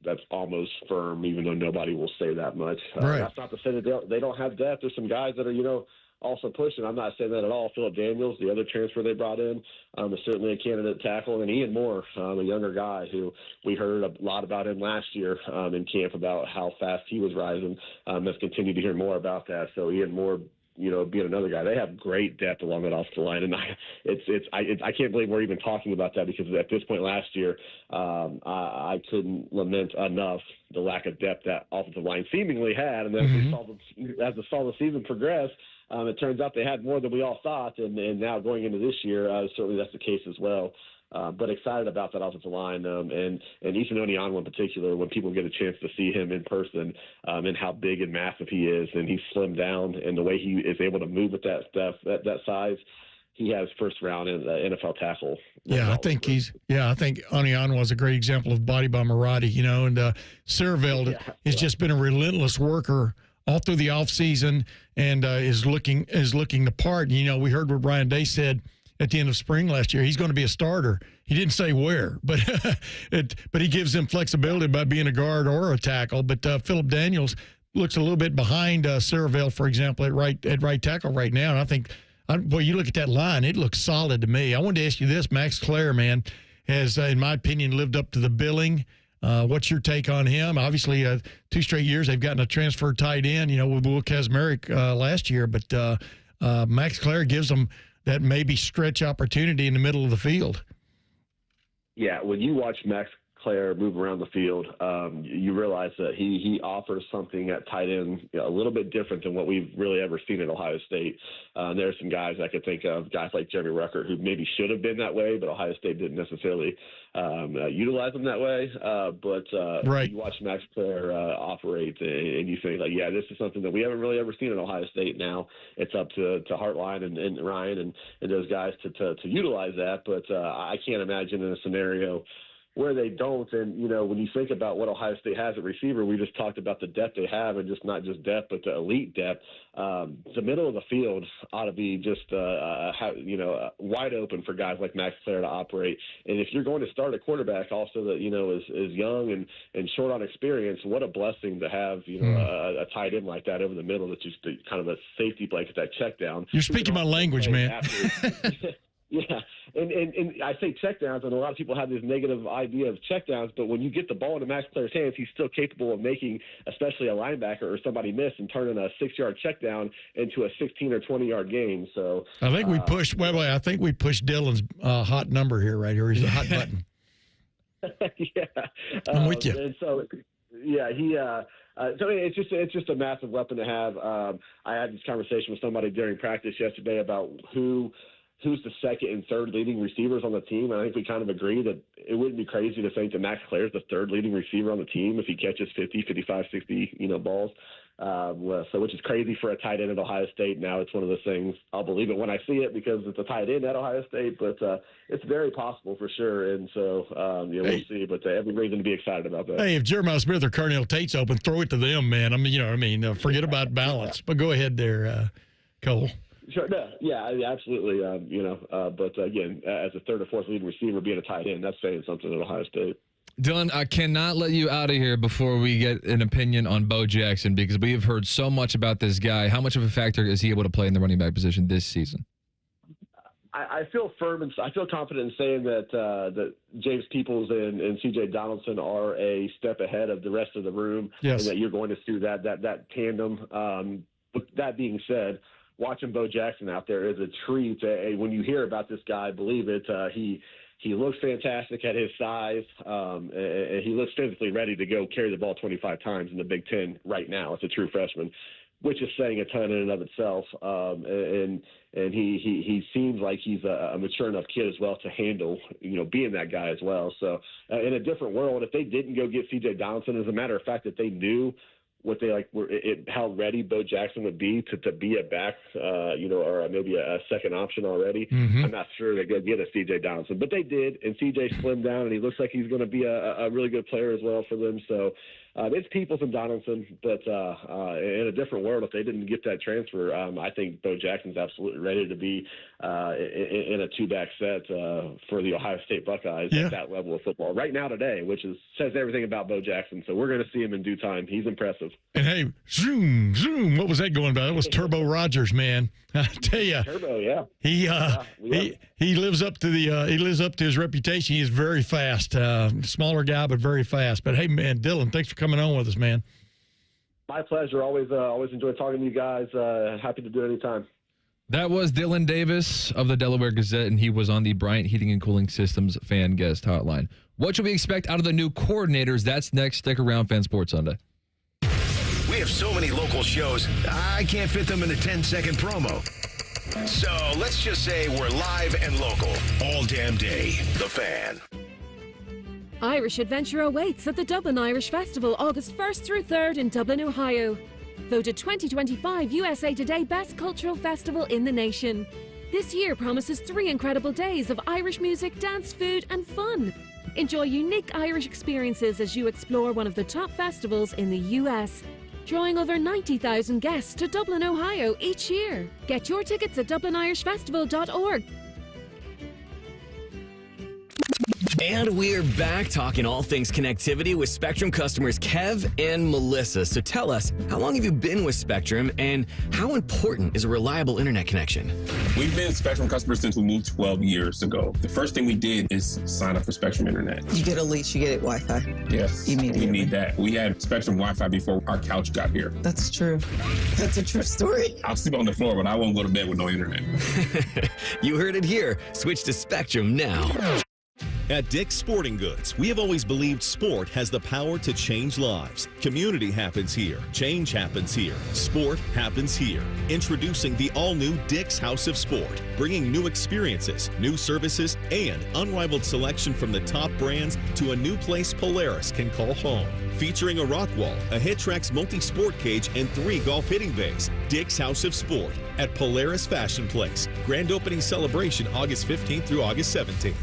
that's almost firm, even though nobody will say that much. Right. That's not to say that they don't have depth. There's some guys that are also pushing. I'm not saying that at all. Philip Daniels, the other transfer they brought in, is certainly a candidate tackle. And Ian Moore, a younger guy who we heard a lot about him last year in camp about how fast he was rising. Has continued to hear more about that. So Ian Moore, being another guy, they have great depth along that offensive line, and I can't believe we're even talking about that, because at this point last year, I couldn't lament enough the lack of depth that offensive line seemingly had, and then as the season progressed. It turns out they had more than we all thought, and now going into this year, certainly that's the case as well. But excited about that offensive line, and Ethan Onianwa in particular, when people get a chance to see him in person, and how big and massive he is, and he's slimmed down, and the way he is able to move with that size. He has first round in the NFL tackle. Yeah, I think Onianwa was a great example of body by Maradi, and Searville has just been a relentless worker all through the offseason, and is looking the part. We heard what Ryan Day said at the end of spring last year. He's going to be a starter. He didn't say where, but he gives them flexibility by being a guard or a tackle. But Philip Daniels looks a little bit behind Searville, for example, at right tackle right now. And I think, you look at that line, it looks solid to me. I wanted to ask you this. Max Clare, man, has, in my opinion, lived up to the billing. What's your take on him? Obviously, 2 straight years they've gotten a transfer tight end, with Will Kazmarek last year. But Max Clare gives them that maybe stretch opportunity in the middle of the field. Yeah, when you watch Max Clare move around the field, you realize that he offers something at tight end a little bit different than what we've really ever seen at Ohio State. There are some guys I could think of, guys like Jeremy Ruckert, who maybe should have been that way, but Ohio State didn't necessarily utilize them that way. But you watch Max Clare operate, and you think, like, yeah, this is something that we haven't really ever seen at Ohio State. Now it's up to Hartline and Ryan and those guys to utilize that. But I can't imagine in a scenario where they don't. And, when you think about what Ohio State has at receiver, we just talked about the depth they have, and just not just depth, but the elite depth. The middle of the field ought to be just, wide open for guys like Max Clare to operate. And if you're going to start a quarterback also that, is young and short on experience, what a blessing to have, a tight end like that over the middle that's just kind of a safety blanket, that check down. You're speaking my language, man. Yeah, and I say checkdowns, and a lot of people have this negative idea of checkdowns, but when you get the ball in a Max player's hands, he's still capable of making, especially a linebacker or somebody miss, and turning a 6-yard checkdown into a 16 or 20-yard game. So I think we pushed. I think we pushed Dillon's hot number here, right here. He's a hot button. Yeah, I'm with you. And so, yeah, so it's just a massive weapon to have. I had this conversation with somebody during practice yesterday about who's the second and third leading receivers on the team. And I think we kind of agree that it wouldn't be crazy to think that Max Clair is the third leading receiver on the team if he catches 50, 55, 60, balls. Which is crazy for a tight end at Ohio State. Now it's one of those things, I'll believe it when I see it because it's a tight end at Ohio State, but it's very possible for sure. And so, we'll see, but every reason to be excited about that. Hey, if Jeremiah Smith or Carnell Tate's open, throw it to them, man. Forget about balance. But go ahead there, Cole. Sure. No, yeah, absolutely. But again, as a third or fourth leading receiver, being a tight end, that's saying something at Ohio State. Dillon, I cannot let you out of here before we get an opinion on Bo Jackson because we have heard so much about this guy. How much of a factor is he able to play in the running back position this season? I feel firm and I feel confident in saying that James Peoples and C.J. Donaldson are a step ahead of the rest of the room, yes, and that you're going to see that tandem. With that being said, watching Bo Jackson out there is a treat. When you hear about this guy, believe it, he looks fantastic at his size. And he looks physically ready to go carry the ball 25 times in the Big Ten right now as a true freshman, which is saying a ton in and of itself. And he seems like he's a mature enough kid as well to handle, being that guy as well. So in a different world, if they didn't go get C.J. Donaldson, as a matter of fact, that they knew what they how ready Bo Jackson would be to be a back, or maybe a second option already. Mm-hmm. I'm not sure they're going to get a C.J. Donaldson, but they did, and C.J. slimmed down, and he looks like he's going to be a really good player as well for them. So it's Peoples and Donaldson, but in a different world, if they didn't get that transfer, I think Bo Jackson's absolutely ready to be in a two-back set for the Ohio State Buckeyes at that level of football right now today, which says everything about Bo Jackson. So we're going to see him in due time. He's impressive. And hey, zoom, zoom. What was that going about? That was Turbo Rogers, man. I tell you, Turbo, yeah. He lives up to his reputation. He is very fast, smaller guy, but very fast. But hey, man, Dillon, thanks for coming on with us, man. My pleasure. Always enjoy talking to you guys. Happy to do it anytime. That was Dillon Davis of the Delaware Gazette, and he was on the Bryant Heating and Cooling Systems fan guest hotline. What should we expect out of the new coordinators? That's next. Stick around, Fan Sports Sunday. We have so many local shows, I can't fit them in a 10-second promo. So let's just say we're live and local all damn day. The Fan. Irish Adventure awaits at the Dublin Irish Festival August 1st through 3rd in Dublin, Ohio. Voted 2025 USA Today Best Cultural Festival in the nation. This year promises 3 incredible days of Irish music, dance, food, and fun. Enjoy unique Irish experiences as you explore one of the top festivals in the U.S., drawing over 90,000 guests to Dublin, Ohio each year. Get your tickets at dublinirishfestival.org. And we're back talking all things connectivity with Spectrum customers Kev and Melissa. So tell us, how long have you been with Spectrum and how important is a reliable internet connection? We've been Spectrum customers since we moved 12 years ago. The first thing we did is sign up for Spectrum Internet. You get a lease, you get it Wi-Fi. Yes, immediately. We need that. We had Spectrum Wi-Fi before our couch got here. That's true. That's a true story. I'll sleep on the floor, but I won't go to bed with no internet. You heard it here. Switch to Spectrum now. At Dick's Sporting Goods, we have always believed sport has the power to change lives. Community happens here. Change happens here. Sport happens here. Introducing the all-new Dick's House of Sport, bringing new experiences, new services, and unrivaled selection from the top brands to a new place Polaris can call home. Featuring a rock wall, a HitTrax multi-sport cage, and 3 golf hitting bays. Dick's House of Sport at Polaris Fashion Place. Grand opening celebration August 15th through August 17th.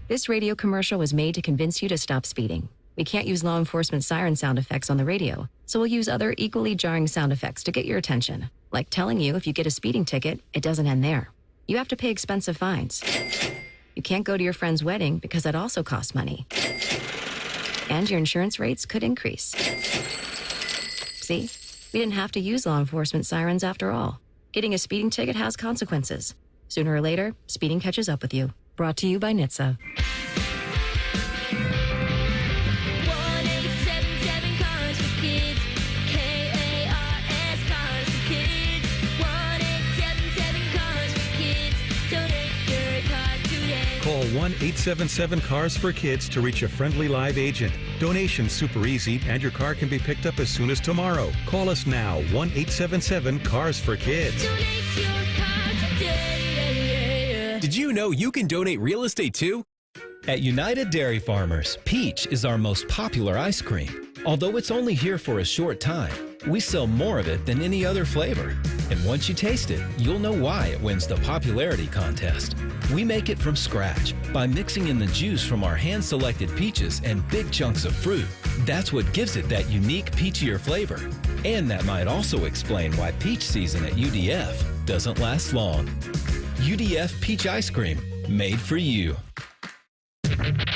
This radio commercial was made to convince you to stop speeding. We can't use law enforcement siren sound effects on the radio, so we'll use other equally jarring sound effects to get your attention, like telling you if you get a speeding ticket, it doesn't end there. You have to pay expensive fines. You can't go to your friend's wedding because that also costs money. And your insurance rates could increase. See? We didn't have to use law enforcement sirens after all. Getting a speeding ticket has consequences. Sooner or later, speeding catches up with you. Brought to you by NHTSA. 1-877 Cars for Kids. K-A-R-S Cars for Kids. 1-877 Cars for Kids. Donate your car today. Call 1-877-CARS for Kids to reach a friendly live agent. Donation's super easy, and your car can be picked up as soon as tomorrow. Call us now, 1-877-CARS for Kids. Donate your car today. Did you know you can donate real estate too? At United Dairy Farmers, Peach is our most popular ice cream. Although it's only here for a short time, we sell more of it than any other flavor. And once you taste it, you'll know why it wins the popularity contest. We make it from scratch by mixing in the juice from our hand-selected peaches and big chunks of fruit. That's what gives it that unique peachier flavor. And that might also explain why peach season at UDF doesn't last long. UDF Peach Ice Cream, made for you.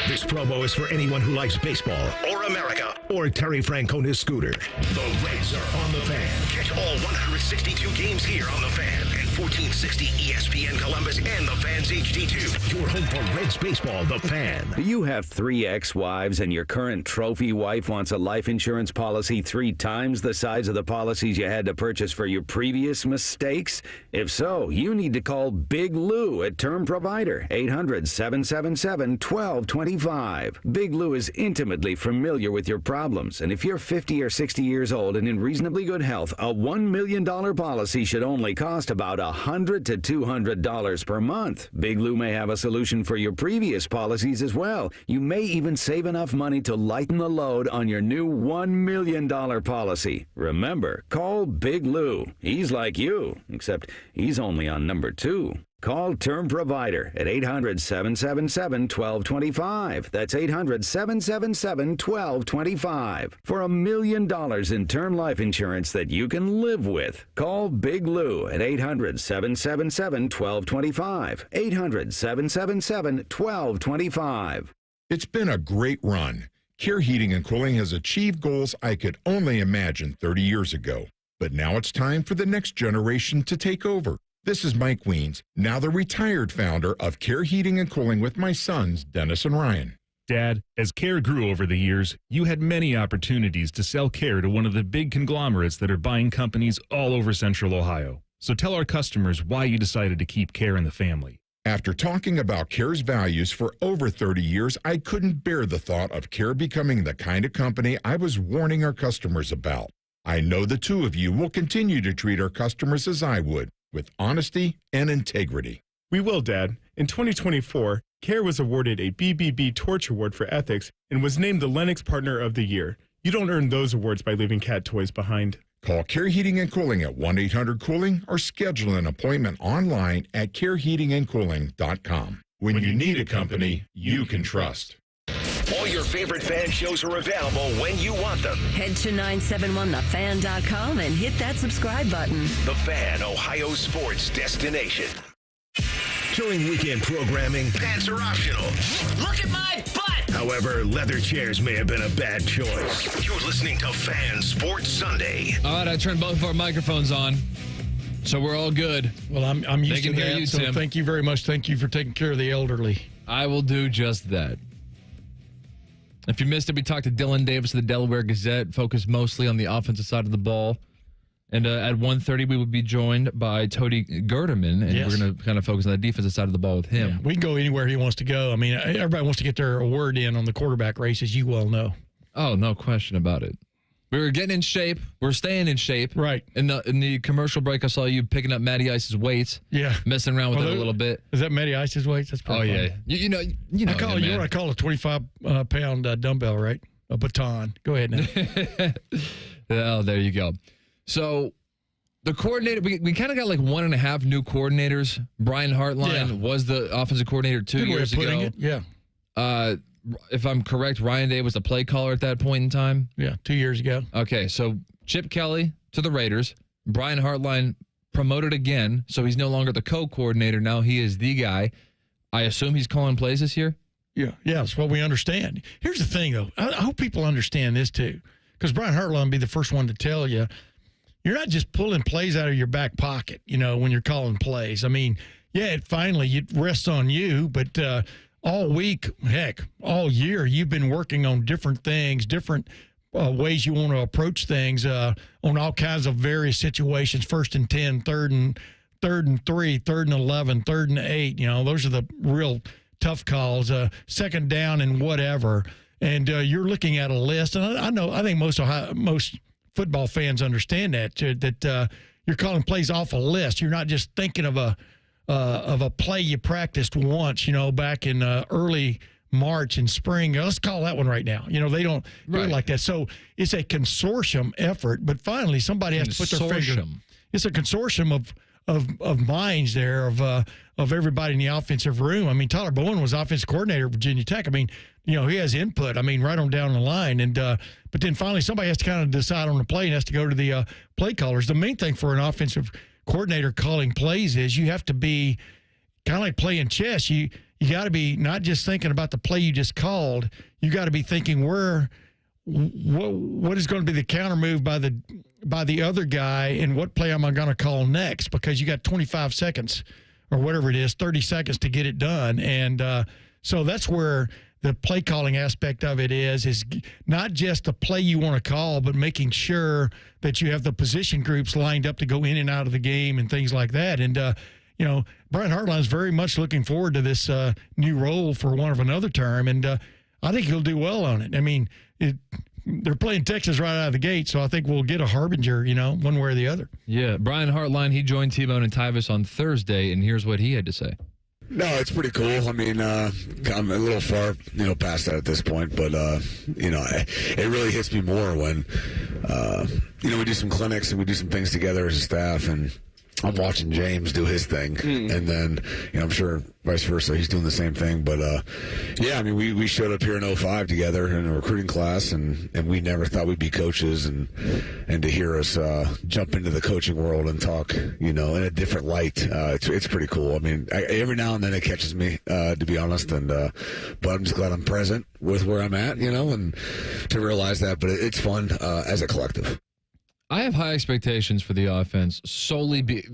This promo is for anyone who likes baseball or America or Terry Francona's scooter. The Reds are on the Fan. Catch all 162 games here on the Fan and 1460 ESPN Columbus and the Fan's HD2. Your home for Reds baseball, the Fan. Do you have 3 ex-wives and your current trophy wife wants a life insurance policy 3 times the size of the policies you had to purchase for your previous mistakes? If so, you need to call Big Lou at Term Provider, 800-777-1225. Big Lou is intimately familiar with your problems, and if you're 50 or 60 years old and in reasonably good health, a $1 million policy should only cost about $100 to $200 per month. Big Lou may have a solution for your previous policies as well. You may even save enough money to lighten the load on your new $1 million policy. Remember, call Big Lou. He's like you, except he's only on number 2. Call Term Provider at 800-777-1225. That's 800-777-1225. For $1 million in term life insurance that you can live with. Call Big Lou at 800-777-1225. 800-777-1225. It's been a great run. Care Heating and Cooling has achieved goals I could only imagine 30 years ago. But now it's time for the next generation to take over. This is Mike Weens, now the retired founder of Care Heating and Cooling with my sons, Dennis and Ryan. Dad, as Care grew over the years, you had many opportunities to sell Care to one of the big conglomerates that are buying companies all over Central Ohio. So tell our customers why you decided to keep Care in the family. After talking about Care's values for over 30 years, I couldn't bear the thought of Care becoming the kind of company I was warning our customers about. I know the two of you will continue to treat our customers as I would, with honesty and integrity. We will, Dad. In 2024, Care was awarded a BBB Torch Award for Ethics and was named the Lennox Partner of the Year. You don't earn those awards by leaving cat toys behind. Call Care Heating and Cooling at 1-800-COOLING or schedule an appointment online at careheatingandcooling.com. When you need a company you can trust. All your favorite Fan shows are available when you want them. Head to 971thefan.com and hit that subscribe button. The Fan, Ohio sports destination. During weekend programming, pants are optional. Look at my butt! However, leather chairs may have been a bad choice. You're listening to Fan Sports Sunday. All right, I turned both of our microphones on, so we're all good. Well, I'm used to that, so Tim. Thank you very much. Thank you for taking care of the elderly. I will do just that. If you missed it, we talked to Dillon Davis of the Delaware Gazette, focused mostly on the offensive side of the ball. And at 1:30, we would be joined by Tony Gerdeman, and we're going to kind of focus on the defensive side of the ball with him. Yeah, we can go anywhere he wants to go. I mean, everybody wants to get their word in on the quarterback race, as you well know. Oh, no question about it. We were getting in shape. We're staying in shape. Right. In the commercial break, I saw you picking up Matty Ice's weights. Yeah. Messing around with it a little bit. Is that Matty Ice's weights? That's pretty funny. Yeah. You know I call him, it, I call a 25-pound dumbbell, right? A baton. Go ahead now. Oh, there you go. So the coordinator, we kind of got like 1.5 new coordinators. Brian Hartline was the offensive coordinator 2 years ago. Yeah. If I'm correct, Ryan Day was the play caller at that point in time. Yeah, 2 years ago. Okay, so Chip Kelly to the Raiders. Brian Hartline promoted again, so he's no longer the co-coordinator. Now he is the guy. I assume he's calling plays this year? Yeah, that's what we understand. Here's the thing, though. I hope people understand this, too, because Brian Hartline will be the first one to tell you, you're not just pulling plays out of your back pocket, when you're calling plays. I mean, it finally it rests on you. But all week, heck, all year, you've been working on different things, different ways you want to approach things on all kinds of various situations. 1st and 10, 3rd and 3, 3rd and 11, 3rd and 8. Those are the real tough calls. 2nd down and whatever. And you're looking at a list. And I think most football fans understand that you're calling plays off a list. You're not just thinking of a play you practiced once, back in early March and spring. Let's call that one right now. They don't do it like that. So it's a consortium effort, but finally somebody has to put their finger. It's a consortium of minds there, of everybody in the offensive room. I mean, Tyler Bowen was offensive coordinator at Virginia Tech. I mean, he has input. I mean, right on down the line. And but then finally somebody has to kind of decide on the play and has to go to the play callers. The main thing for an offensive coordinator calling plays is you have to be kind of like playing chess. You got to be not just thinking about the play you just called. You got to be thinking what is going to be the counter move by the other guy, and what play am I going to call next? Because you got 25 seconds or whatever it is, 30 seconds to get it done. And so that's where the play calling aspect of it is not just the play you want to call, but making sure that you have the position groups lined up to go in and out of the game and things like that. And Brian Hartline's very much looking forward to this new role for one of another term, and I think he'll do well on it. I mean, they're playing Texas right out of the gate, so I think we'll get a harbinger, one way or the other. Yeah, Brian Hartline, he joined T-Bone and Tyvis on Thursday, and here's what he had to say. No, it's pretty cool. I mean, I'm a little far, past that at this point, but, it really hits me more when, we do some clinics and we do some things together as a staff, and I'm watching James do his thing, and then I'm sure vice versa, he's doing the same thing. But I mean, we showed up here in 2005 together in a recruiting class, and we never thought we'd be coaches, and to hear us jump into the coaching world and talk, in a different light, it's pretty cool. I mean, every now and then it catches me, to be honest, and but I'm just glad I'm present with where I'm at, and to realize that. But it's fun as a collective. I have high expectations for the offense,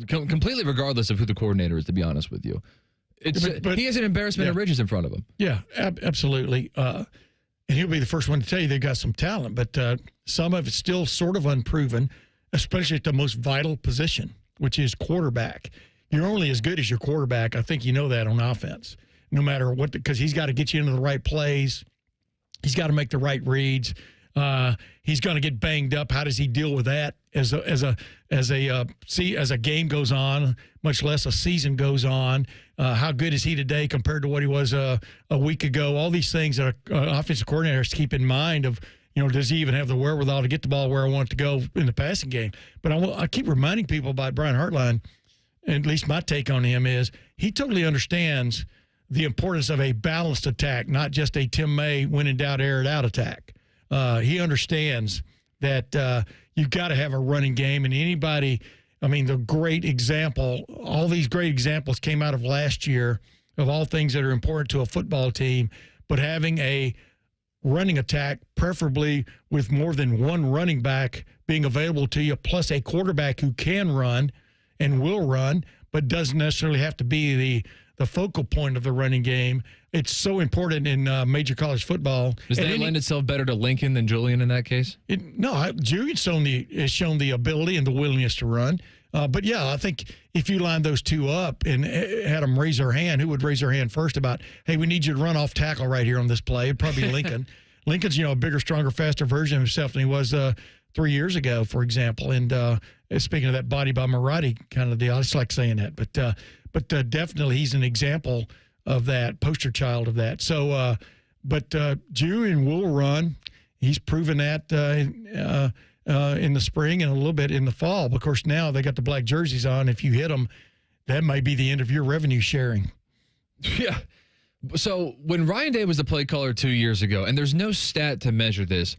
completely regardless of who the coordinator is, to be honest with you. But he has an embarrassment of riches in front of him. Yeah, absolutely. And he'll be the first one to tell you they've got some talent, but some of it's still sort of unproven, especially at the most vital position, which is quarterback. You're only as good as your quarterback. I think you know that on offense, no matter what, because he's got to get you into the right plays. He's got to make the right reads. He's going to get banged up. How does he deal with that as a game goes on, much less a season goes on? How good is he today compared to what he was a week ago? All these things that offensive coordinators keep in mind of, does he even have the wherewithal to get the ball where I want it to go in the passing game? But I keep reminding people about Brian Hartline, and at least my take on him is he totally understands the importance of a balanced attack, not just a Tim May when in doubt, air it out attack. He understands that you've got to have a running game, and anybody, the great example, all these great examples came out of last year of all things that are important to a football team, but having a running attack, preferably with more than one running back being available to you, plus a quarterback who can run and will run, but doesn't necessarily have to be the focal point of the running game. It's so important in major college football. Does that lend itself better to Lincoln than Julian in that case? Julian's has shown the ability and the willingness to run. But, yeah, I think if you line those two up and had them raise their hand, who would raise their hand first about, hey, we need you to run off tackle right here on this play? It'd probably be Lincoln. Lincoln's, a bigger, stronger, faster version of himself than he was 3 years ago, for example. And speaking of that body by Marotti kind of deal, I just like saying that. But definitely he's an example of that, poster child of that. So, but Julian will run. He's proven that in the spring and a little bit in the fall. Of course, now they got the black jerseys on. If you hit them, that might be the end of your revenue sharing. Yeah. So when Ryan Day was the play caller 2 years ago, and there's no stat to measure this,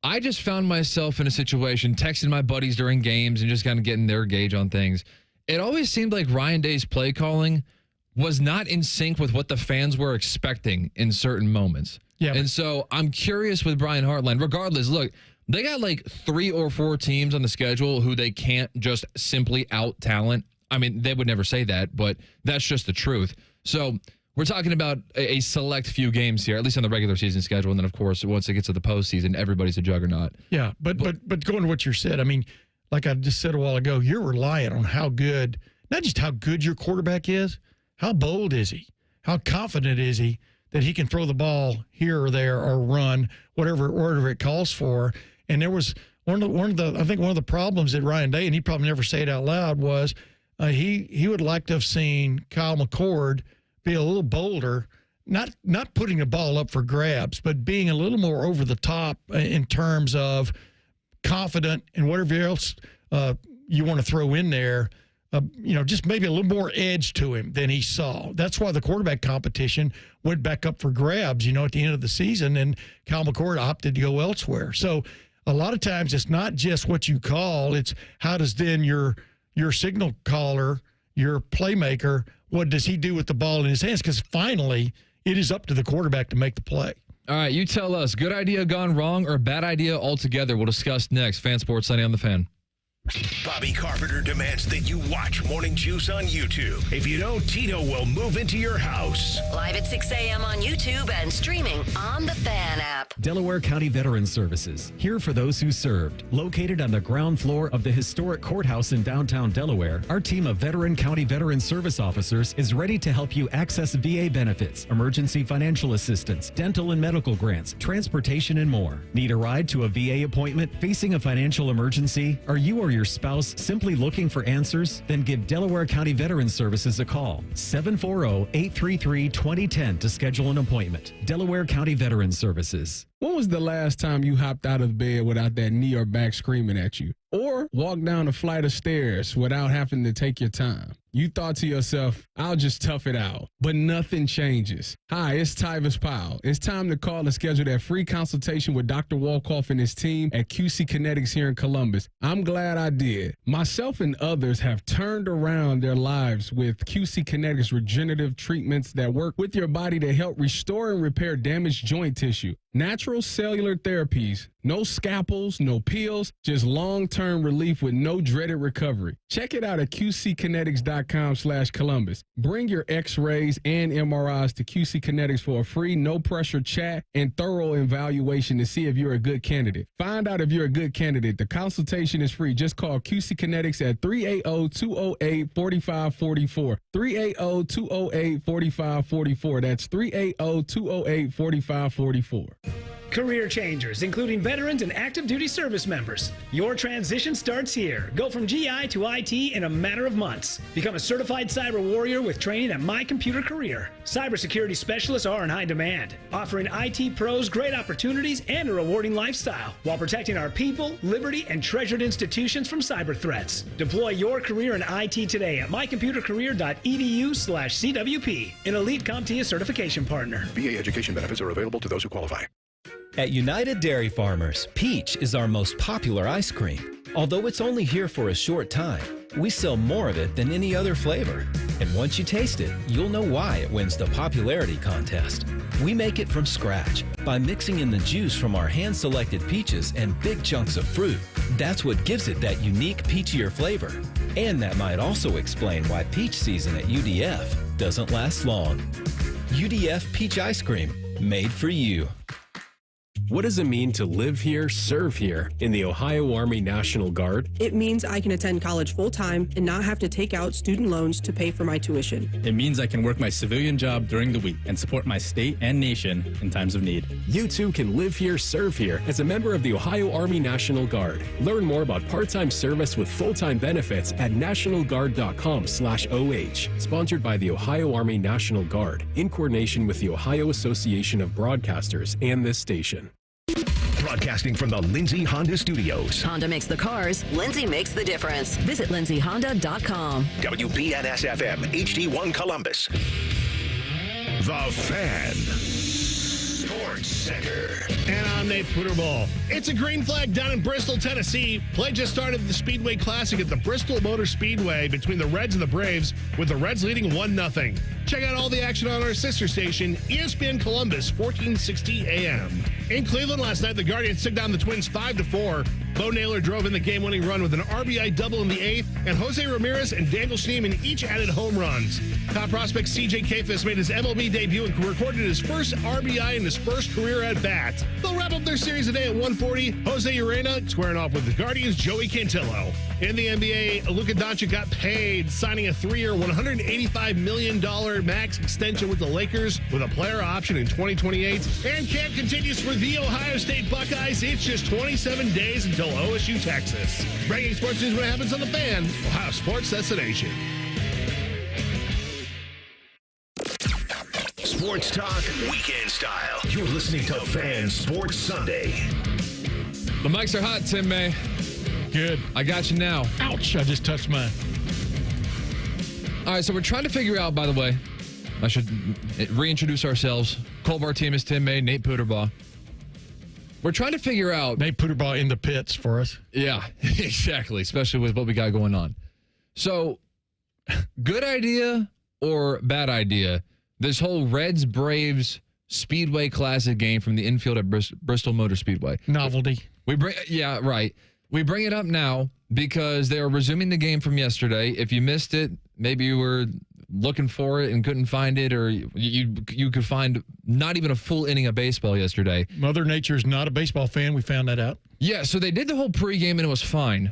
I just found myself in a situation texting my buddies during games and just kind of getting their gauge on things. It always seemed like Ryan Day's play calling was not in sync with what the fans were expecting in certain moments. Yeah. And so I'm curious with Brian Hartline. Regardless, look, they got like 3 or 4 teams on the schedule who they can't just simply out-talent I mean, they would never say that, but that's just the truth. So we're talking about a select few games here, at least on the regular season schedule. And then, of course, once it gets to the postseason, everybody's a juggernaut. Yeah, but going to what you said, I mean, like I just said a while ago, you're relying on how good, not just how good your quarterback is, how bold is he? How confident is he that he can throw the ball here or there or run, whatever it calls for? And there was one of the problems that Ryan Day, and he probably never say it out loud, was he would like to have seen Kyle McCord be a little bolder, not putting the ball up for grabs, but being a little more over the top in terms of confident and whatever else you want to throw in there. Just maybe a little more edge to him than he saw. That's why the quarterback competition went back up for grabs, at the end of the season, and Kyle McCord opted to go elsewhere. So a lot of times it's not just what you call, it's how does then your signal caller, your playmaker, what does he do with the ball in his hands? Because finally, it is up to the quarterback to make the play. All right, you tell us, good idea gone wrong or bad idea altogether? We'll discuss next. Fan Sports Sunday on the Fan. Bobby Carpenter demands that you watch Morning Juice on YouTube. If you don't, Tito will move into your house. Live at 6 a.m. on YouTube and streaming on the Fan app. Delaware County Veterans Services, here for those who served. Located on the ground floor of the historic courthouse in downtown Delaware, our team of veteran county veteran service officers is ready to help you access VA benefits, emergency financial assistance, dental and medical grants, transportation, and more. Need a ride to a VA appointment? Facing a financial emergency? Are you or your spouse simply looking for answers? Then give Delaware County Veterans Services a call. 740-833-2010 to schedule an appointment. Delaware County Veterans Services. When was the last time you hopped out of bed without that knee or back screaming at you? Or walked down a flight of stairs without having to take your time? You thought to yourself, I'll just tough it out. But nothing changes. Hi, it's Tyvis Powell. It's time to call and schedule that free consultation with Dr. Walkoff and his team at QC Kinetics here in Columbus. I'm glad I did. Myself and others have turned around their lives with QC Kinetics regenerative treatments that work with your body to help restore and repair damaged joint tissue. Natural cellular therapies, no scalpels, no pills, just long-term relief with no dreaded recovery. Check it out at qckinetics.com/Columbus. Bring your x-rays and MRIs to QC Kinetics for a free, no-pressure chat and thorough evaluation to see if you're a good candidate. Find out if you're a good candidate. The consultation is free. Just call QC Kinetics at 380-208-4544. 380-208-4544. That's 380-208-4544. Career changers, including veterans and active duty service members. Your transition starts here. Go from GI to IT in a matter of months. Become a certified cyber warrior with training at My Computer Career. Cybersecurity specialists are in high demand, offering IT pros great opportunities and a rewarding lifestyle while protecting our people, liberty, and treasured institutions from cyber threats. Deploy your career in IT today at mycomputercareer.edu/CWP, an elite CompTIA certification partner. VA education benefits are available to those who qualify. At United Dairy Farmers, Peach is our most popular ice cream. Although it's only here for a short time, we sell more of it than any other flavor. And once you taste it, you'll know why it wins the popularity contest. We make it from scratch by mixing in the juice from our hand-selected peaches and big chunks of fruit. That's what gives it that unique peachier flavor. And that might also explain why peach season at UDF doesn't last long. UDF Peach Ice Cream, made for you. What does it mean to live here, serve here in the Ohio Army National Guard? It means I can attend college full-time and not have to take out student loans to pay for my tuition. It means I can work my civilian job during the week and support my state and nation in times of need. You too can live here, serve here as a member of the Ohio Army National Guard. Learn more about part-time service with full-time benefits at nationalguard.com/OH. Sponsored by the Ohio Army National Guard in coordination with the Ohio Association of Broadcasters and this station. Broadcasting from the Lindsay Honda Studios. Honda makes the cars. Lindsay makes the difference. Visit lindsayhonda.com. WBNS-FM, HD1 Columbus. The Fan. Sports Center. And I'm Nate Putterball. It's a green flag down in Bristol, Tennessee. Play just started at the Speedway Classic at the Bristol Motor Speedway between the Reds and the Braves, with the Reds leading 1-0. Check out all the action on our sister station, ESPN Columbus, 1460 AM. In Cleveland last night, the Guardians took down the Twins 5-4. Bo Naylor drove in the game-winning run with an RBI double in the 8th, and Jose Ramirez and Daniel Schneemann each added home runs. Top prospect C.J. Kayfus made his MLB debut and recorded his first RBI in his first career at-bat. They'll wrap up their series today at 1:40. Jose Urena squaring off with the Guardians' Joey Cantillo. In the NBA, Luka Doncic got paid, signing a 3-year, $185 million max extension with the Lakers with a player option in 2028. And camp continues for the Ohio State Buckeyes. It's just 27 days until OSU, Texas. Breaking sports news when it happens on The Fan, Ohio Sports Destination. Sports Talk Weekend Style. You're listening to Fan Sports Sunday. The mics are hot, Tim May. Good. I got you now. Ouch, I just touched mine. All right, so we're trying to figure out, by the way, I should reintroduce ourselves. Cole Bartemes, Tim May, Nate Puderbaugh. We're trying to figure out... Nate Puderbaugh in the pits for us. Yeah, exactly, especially with what we got going on. So, good idea or bad idea? This whole Reds-Braves Speedway Classic game from the infield at Bristol Motor Speedway. Novelty. Yeah, right. We bring it up now because they are resuming the game from yesterday. If you missed it, maybe you were looking for it and couldn't find it, or you could find not even a full inning of baseball yesterday. Mother Nature's not a baseball fan. We found that out. Yeah, so they did the whole pregame and it was fine.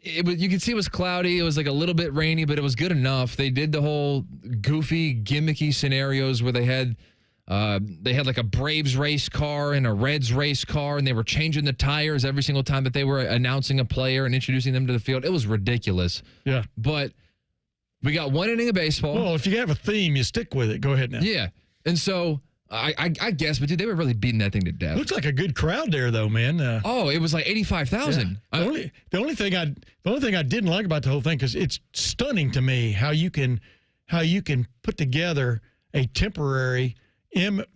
You could see it was cloudy. It was like a little bit rainy, but it was good enough. They did the whole goofy, gimmicky scenarios where they had like a Braves race car and a Reds race car, and they were changing the tires every single time that they were announcing a player and introducing them to the field. It was ridiculous. Yeah. But we got one inning of baseball. Well, if you have a theme, you stick with it. Go ahead now. Yeah. And so I guess, but dude, they were really beating that thing to death. Looks like a good crowd there, though, man. It was like 85,000. Yeah. The only thing I didn't like about the whole thing, because it's stunning to me how you can put together a temporary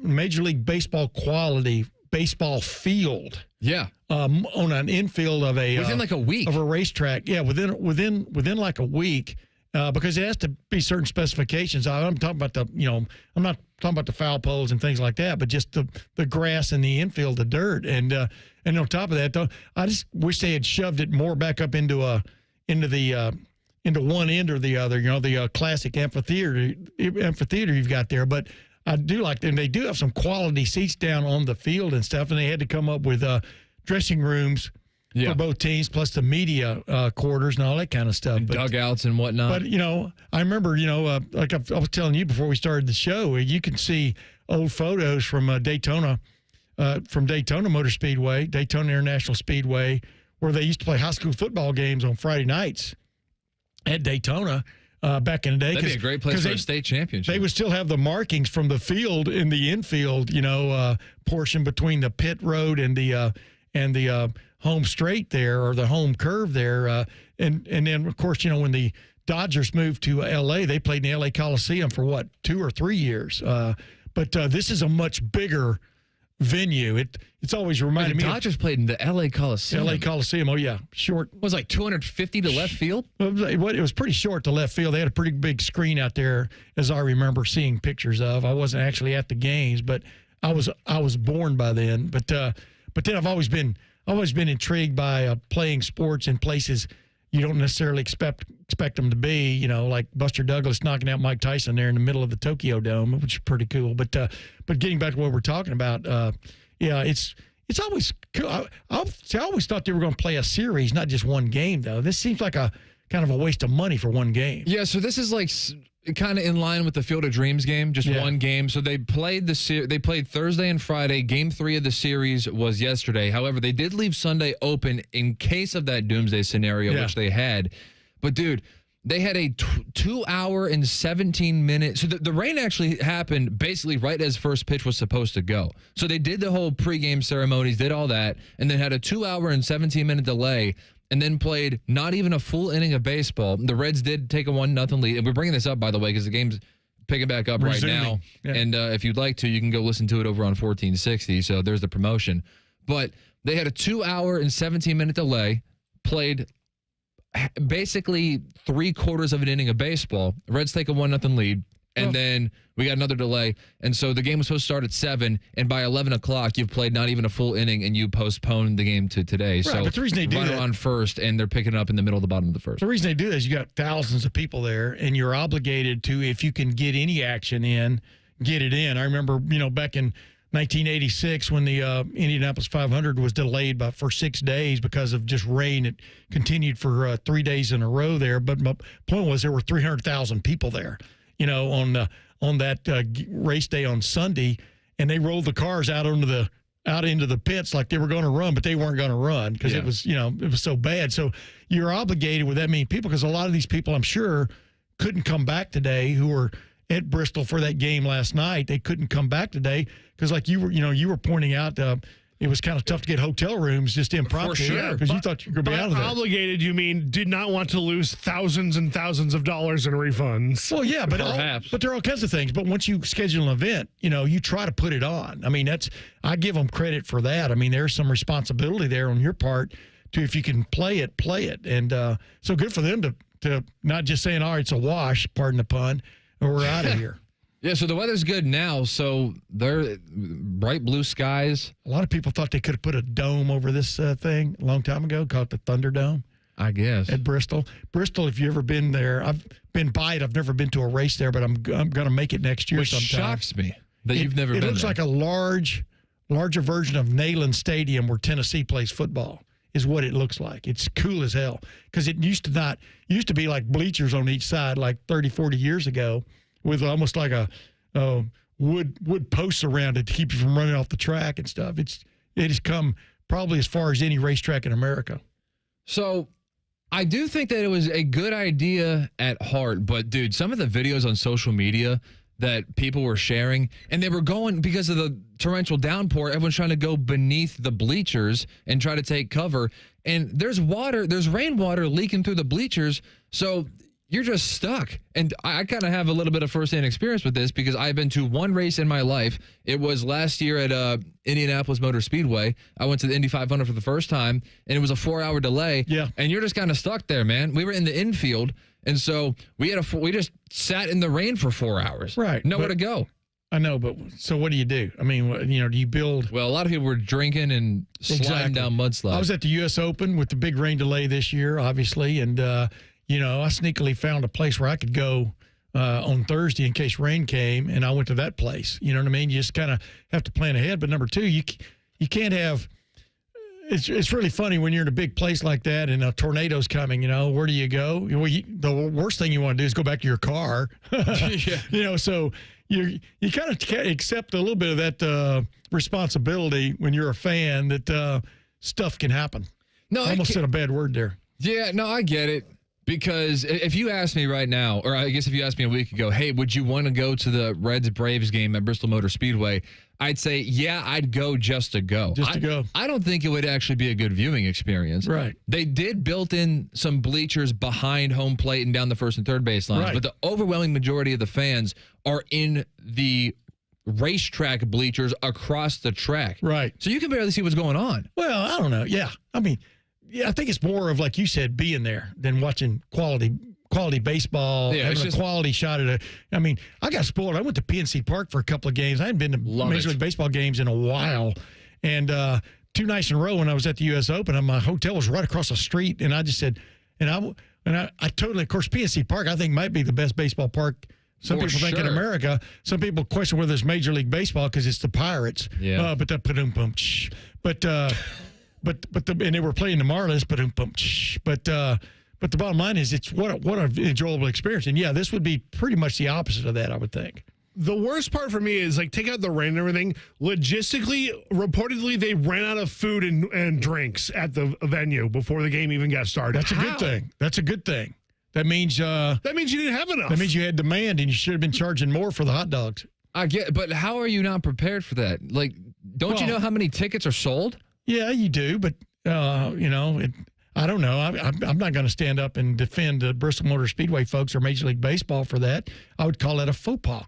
Major League Baseball quality baseball field. Yeah. On an infield of within like a week of a racetrack. Yeah, within like a week. Because it has to be certain specifications. I'm talking about I'm not talking about the foul poles and things like that, but just the grass and the infield, the dirt, and on top of that, though, I just wish they had shoved it more back up into one end or the other. The classic amphitheater you've got there, but I do like them. They do have some quality seats down on the field and stuff, and they had to come up with dressing rooms. Yeah. For both teams, plus the media quarters and all that kind of stuff. And dugouts and whatnot. But, I remember, like I was telling you before we started the show, you can see old photos from Daytona Motor Speedway, Daytona International Speedway, where they used to play high school football games on Friday nights at Daytona back in the day. That'd be a great place for a state championship. They would still have the markings from the field in the infield, portion between the pit road and the home straight there, or the home curve there. And then, of course, when the Dodgers moved to L.A., they played in the L.A. Coliseum for, 2 or 3 years. But this is a much bigger venue. It's always reminded me. The Dodgers played in the L.A. Coliseum. L.A. Coliseum, oh, yeah. Short. It was like 250 to left field? It was pretty short to left field. They had a pretty big screen out there, as I remember seeing pictures of. I wasn't actually at the games, but I was born by then. But then I've always been intrigued by playing sports in places you don't necessarily expect them to be, like Buster Douglas knocking out Mike Tyson there in the middle of the Tokyo Dome, which is pretty cool. But getting back to what we're talking about, it's always cool. I always thought they were going to play a series, not just one game, though. This seems like a kind of a waste of money for one game. Yeah, so this is like kind of in line with the Field of Dreams game, just one game. So they played they played Thursday and Friday. Game 3 of the series was yesterday. However, they did leave Sunday open in case of that doomsday scenario, which they had. But dude, they had a 2 hour and 17 minute. So the rain actually happened basically right as first pitch was supposed to go. So they did the whole pregame ceremonies, did all that, and then had a 2 hour and 17 minute delay. And then played not even a full inning of baseball. The Reds did take a 1-0 lead. And we're bringing this up, by the way, because the game's picking back up right now. Yeah. And if you'd like to, you can go listen to it over on 1460. So there's the promotion. But they had a 2 hour and 17 minute delay, played basically 3/4 of an inning of baseball. Reds take a 1-0 lead. And then we got another delay. And so the game was supposed to start at 7, and by 11 o'clock, you've played not even a full inning, and you postponed the game to today. Right, so but the reason they do that on first, and they're picking it up in the middle of the bottom of the first. The reason they do that is you got thousands of people there, and you're obligated to, if you can get any action in, get it in. I remember, back in 1986 when the Indianapolis 500 was delayed for 6 days because of just rain. It continued for 3 days in a row there. But my point was there were 300,000 people there, on that race day on Sunday, and they rolled the cars out into the pits like they were going to run, but they weren't going to run because it was so bad. So you're obligated with that many people, because a lot of these people, I'm sure, couldn't come back today who were at Bristol for that game last night. They couldn't come back today because, like you were pointing out, it was kind of tough to get hotel rooms just impromptu. For sure. Because you thought you were going to be out of there. Obligated, you mean did not want to lose thousands and thousands of dollars in refunds. Well, yeah, but there are all kinds of things. But once you schedule an event, you try to put it on. I mean, I give them credit for that. I mean, there's some responsibility there on your part to, if you can play it. And so good for them to not just saying, all right, it's a wash, pardon the pun, or we're out of here. Yeah, so the weather's good now, so they're bright blue skies. A lot of people thought they could have put a dome over this thing a long time ago, called the Thunderdome. I guess. At Bristol. Bristol, if you've ever been there, I've been by it. I've never been to a race there, but I'm going to make it next year sometime. Which shocks me that you've never been there. It looks like a larger version of Neyland Stadium where Tennessee plays football is what it looks like. It's cool as hell, because it used to be like bleachers on each side like 30, 40 years ago, with almost like a wood posts around it to keep you from running off the track and stuff. It has come probably as far as any racetrack in America. So I do think that it was a good idea at heart, but dude, some of the videos on social media that people were sharing, and they were going, because of the torrential downpour, everyone's trying to go beneath the bleachers and try to take cover. And there's rainwater leaking through the bleachers. So you're just stuck. And I kind of have a little bit of firsthand experience with this, because I've been to one race in my life. It was last year at Indianapolis Motor Speedway. I went to the Indy 500 for the first time, and it was a 4-hour delay. Yeah. And you're just kind of stuck there, man. We were in the infield, and so we just sat in the rain for 4 hours. Right. Nowhere to go. I know, but so what do? I mean, do you build? Well, a lot of people were drinking and sliding down mudslides. I was at the U.S. Open with the big rain delay this year, obviously, and I sneakily found a place where I could go on Thursday in case rain came, and I went to that place. You know what I mean? You just kind of have to plan ahead. But number two, you can't have. It's really funny when you're in a big place like that and a tornado's coming. Where do you go? Well, the worst thing you want to do is go back to your car. Yeah. So you kind of accept a little bit of that responsibility when you're a fan that stuff can happen. No, I almost said a bad word there. Yeah, no, I get it. Because if you ask me right now, or I guess if you asked me a week ago, hey, would you want to go to the Reds-Braves game at Bristol Motor Speedway? I'd say, yeah, I'd go just to go. I don't think it would actually be a good viewing experience. Right. They did built in some bleachers behind home plate and down the first and third base lines, but the overwhelming majority of the fans are in the racetrack bleachers across the track. Right. So you can barely see what's going on. Well, I don't know. Yeah. I mean, I think it's more of, like you said, being there than watching quality baseball, having a quality shot at I mean, I got spoiled. I went to PNC Park for a couple of games. I hadn't been to Major League Baseball games in a while. And 2 nights in a row when I was at the U.S. Open, and my hotel was right across the street. And I just said, I totally, of course, PNC Park, I think, might be the best baseball park. Some people think in America. Some people question whether it's Major League Baseball because it's the Pirates. Yeah. But that and they were playing the Marlins, but the bottom line is it's what an enjoyable experience. And yeah, this would be pretty much the opposite of that, I would think. The worst part for me is, like, take out the rain and everything. Logistically, reportedly, they ran out of food and drinks at the venue before the game even got started. That's a good thing. That's a good thing. That means you didn't have enough. That means you had demand, and you should have been charging more for the hot dogs. I get, but how are you not prepared for that? Like, don't you know how many tickets are sold? Yeah, you do, but I don't know. I'm not going to stand up and defend the Bristol Motor Speedway folks or Major League Baseball for that. I would call that a faux pas.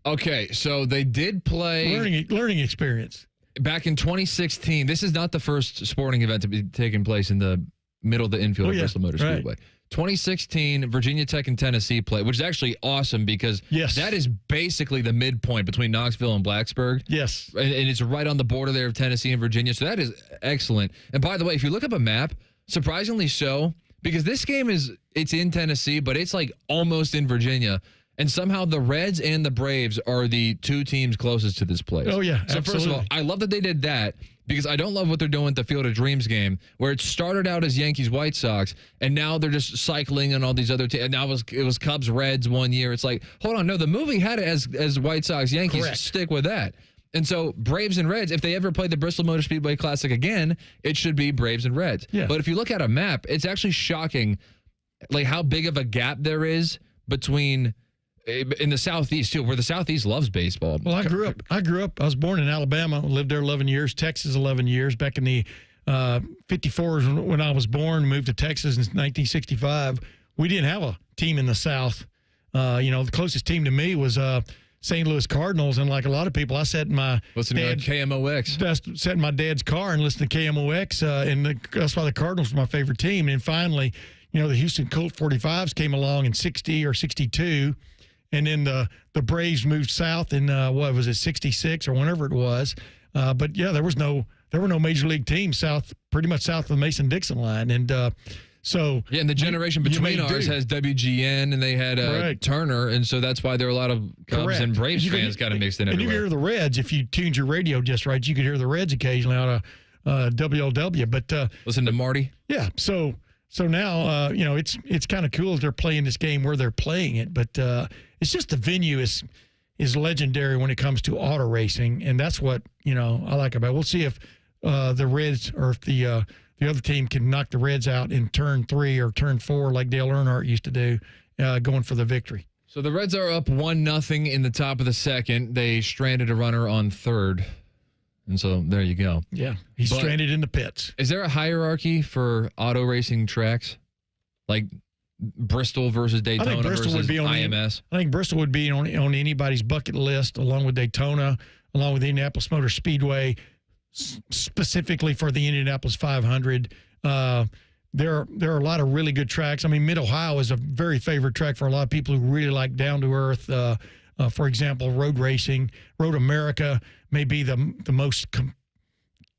Okay, so they did play learning experience back in 2016. This is not the first sporting event to be taking place in the middle of the infield of Bristol Motor Speedway. 2016, Virginia Tech and Tennessee play, which is actually awesome because that is basically the midpoint between Knoxville and Blacksburg. Yes. And it's right on the border there of Tennessee and Virginia. So that is excellent. And by the way, if you look up a map, surprisingly so, because this game it's in Tennessee, but it's like almost in Virginia. And somehow the Reds and the Braves are the two teams closest to this place. Oh, yeah, So absolutely. first of all, I love that they did that because I don't love what they're doing at the Field of Dreams game where it started out as Yankees-White Sox, and now they're just cycling on all these other teams. And now it was Cubs-Reds one year. It's like, hold on, no, the movie had it as White Sox-Yankees. Correct. Stick with that. And so Braves and Reds, if they ever play the Bristol Motor Speedway Classic again, it should be Braves and Reds. Yeah. But if you look at a map, it's actually shocking like how big of a gap there is between in the Southeast too, where the Southeast loves baseball. Well, I grew up. I was born in Alabama. Lived there 11 years. Texas 11 years. Back in the 54s when I was born. Moved to Texas in 1965. We didn't have a team in the South. The closest team to me was St. Louis Cardinals, and like a lot of people, I sat in my KMOX. Sat in my dad's car and listened to KMOX, and that's why the Cardinals were my favorite team. And finally, the Houston Colt 45s came along in 60 or 62. And then the Braves moved south in what was it, 66 or whenever it was. But yeah, there were no major league teams pretty much south of the Mason-Dixon line, and so yeah, and the generation between ours has WGN, and they had Turner, and so that's why there are a lot of Cubs and Braves fans kind of mixed in everywhere. And you hear the Reds if you tuned your radio just right. You could hear the Reds occasionally out of WLW. But listen to Marty. Yeah, so now it's kind of cool that they're playing this game where they're playing it, but it's just the venue is legendary when it comes to auto racing, and that's what I like about it. We'll see if the Reds or if the other team can knock the Reds out in turn 3 or turn 4 like Dale Earnhardt used to do, going for the victory. So the Reds are up 1-0 in the top of the second. They stranded a runner on third. And so there you go. Yeah, he's stranded in the pits. Is there a hierarchy for auto racing tracks? Like Bristol versus Daytona versus IMS? I think Bristol would be on anybody's bucket list, along with Daytona, along with the Indianapolis Motor Speedway, specifically for the Indianapolis 500. There are a lot of really good tracks. I mean, Mid-Ohio is a very favorite track for a lot of people who really like down-to-earth, for example, road racing. Road America may be the most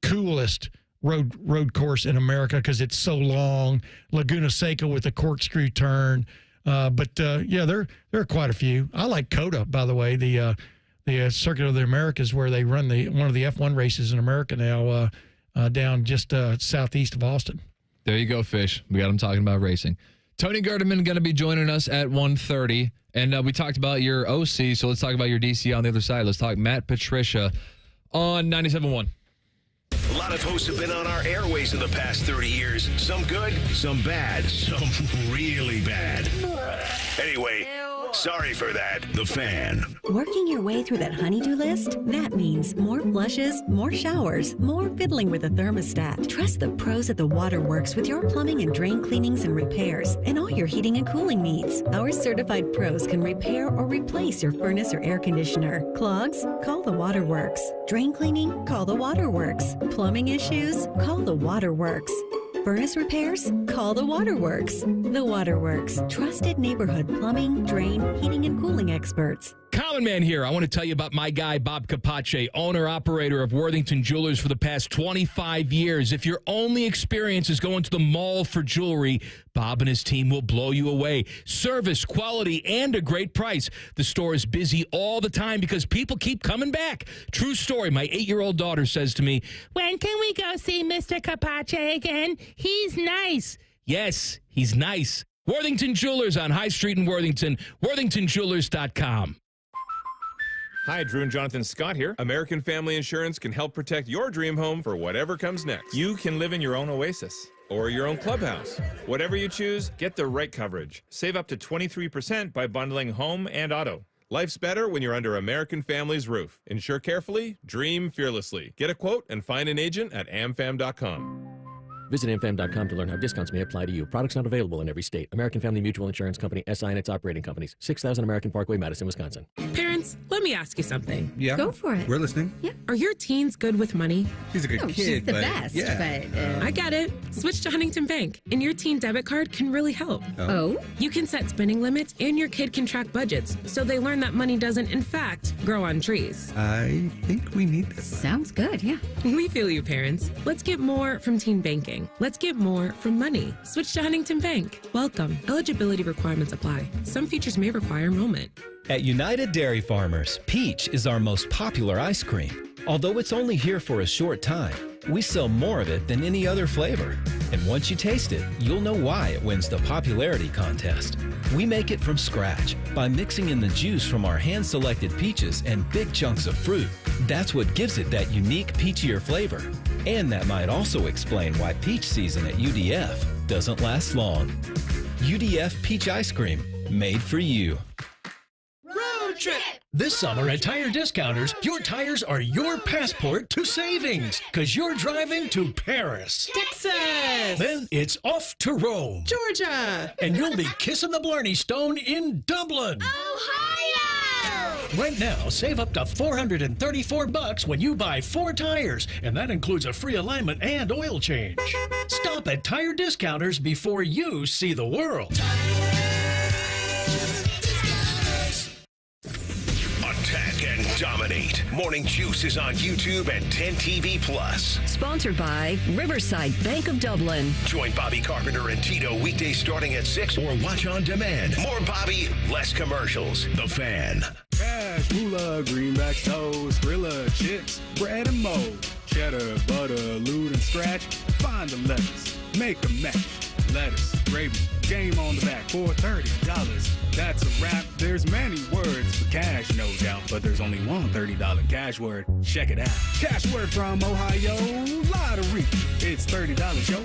coolest road course in America because it's so long. Laguna Seca with the corkscrew turn. But there are quite a few. I like COTA, by the way, the Circuit of the Americas, where they run one of the F1 races in America now, down just southeast of Austin. There you go, Fish. We got him talking about racing. Tony Gerdeman going to be joining us at 1:30, and we talked about your OC, so let's talk about your DC on the other side. Let's talk Matt Patricia on 97.1. A lot of hosts have been on our airways in the past 30 years. Some good, some bad, some really bad. Anyway, sorry for that. The Fan. Working your way through that honey-do list? That means more flushes, more showers, more fiddling with the thermostat. Trust the pros at the Waterworks with your plumbing and drain cleanings and repairs and all your heating and cooling needs. Our certified pros can repair or replace your furnace or air conditioner. Clogs? Call the Waterworks. Drain cleaning? Call the Waterworks. Plumbing issues? Call the Waterworks. Furnace repairs? Call the Waterworks. The Waterworks, trusted neighborhood plumbing, drain, heating, and cooling experts. Common Man here. I want to tell you about my guy, Bob Capace, owner-operator of Worthington Jewelers for the past 25 years. If your only experience is going to the mall for jewelry, Bob and his team will blow you away. Service, quality, and a great price. The store is busy all the time because people keep coming back. True story. My 8-year-old daughter says to me, "When can we go see Mr. Capace again? He's nice." Yes, he's nice. Worthington Jewelers on High Street in Worthington. WorthingtonJewelers.com. Hi, Drew and Jonathan Scott here. American Family Insurance can help protect your dream home for whatever comes next. You can live in your own oasis or your own clubhouse. Whatever you choose, get the right coverage. Save up to 23% by bundling home and auto. Life's better when you're under American Family's roof. Insure carefully, dream fearlessly. Get a quote and find an agent at amfam.com. Visit amfam.com to learn how discounts may apply to you. Products not available in every state. American Family Mutual Insurance Company, SI and its operating companies. 6000 American Parkway, Madison, Wisconsin. Parents, let me ask you something. Yeah. Go for it. We're listening. Yeah. Are your teens good with money? She's a good kid. She's the but best, yeah. I get it. Switch to Huntington Bank, and your teen debit card can really help. Oh? You can set spending limits, and your kid can track budgets, so they learn that money doesn't, in fact, grow on trees. I think we need this. Sounds good, yeah. We feel you, parents. Let's get more from teen banking. Let's get more from money. Switch to Huntington Bank. Welcome. Eligibility requirements apply. Some features may require enrollment. At United Dairy Farmers, Peach is our most popular ice cream. Although it's only here for a short time, we sell more of it than any other flavor. And once you taste it, you'll know why it wins the popularity contest. We make it from scratch by mixing in the juice from our hand-selected peaches and big chunks of fruit. That's what gives it that unique peachier flavor. And that might also explain why peach season at UDF doesn't last long. UDF Peach Ice Cream, made for you. Road trip! This summer at Tire Discounters, your tires are your passport to savings, because you're driving to Paris, Texas! Then it's off to Rome, Georgia! And you'll be kissing the Blarney Stone in Dublin, Ohio! Right now, save up to $434 when you buy 4 tires, and that includes a free alignment and oil change. Stop at Tire Discounters before you see the world. Attack and dominate. Morning Juice is on YouTube and 10 TV Plus. Sponsored by Riverside Bank of Dublin. Join Bobby Carpenter and Tito weekdays starting at 6 or watch on demand. More Bobby, less commercials. The Fan. Cash, moolah, greenbacks, toast, grilla, chips, bread and mold, cheddar, butter, lewd and scratch. Find the lettuce, make a match. Lettuce, gravy, game on the back for $30. That's a wrap. There's many words for cash, no doubt, but there's only one $30 cash word. Check it out. Cash word from Ohio, lottery. It's $30, yo.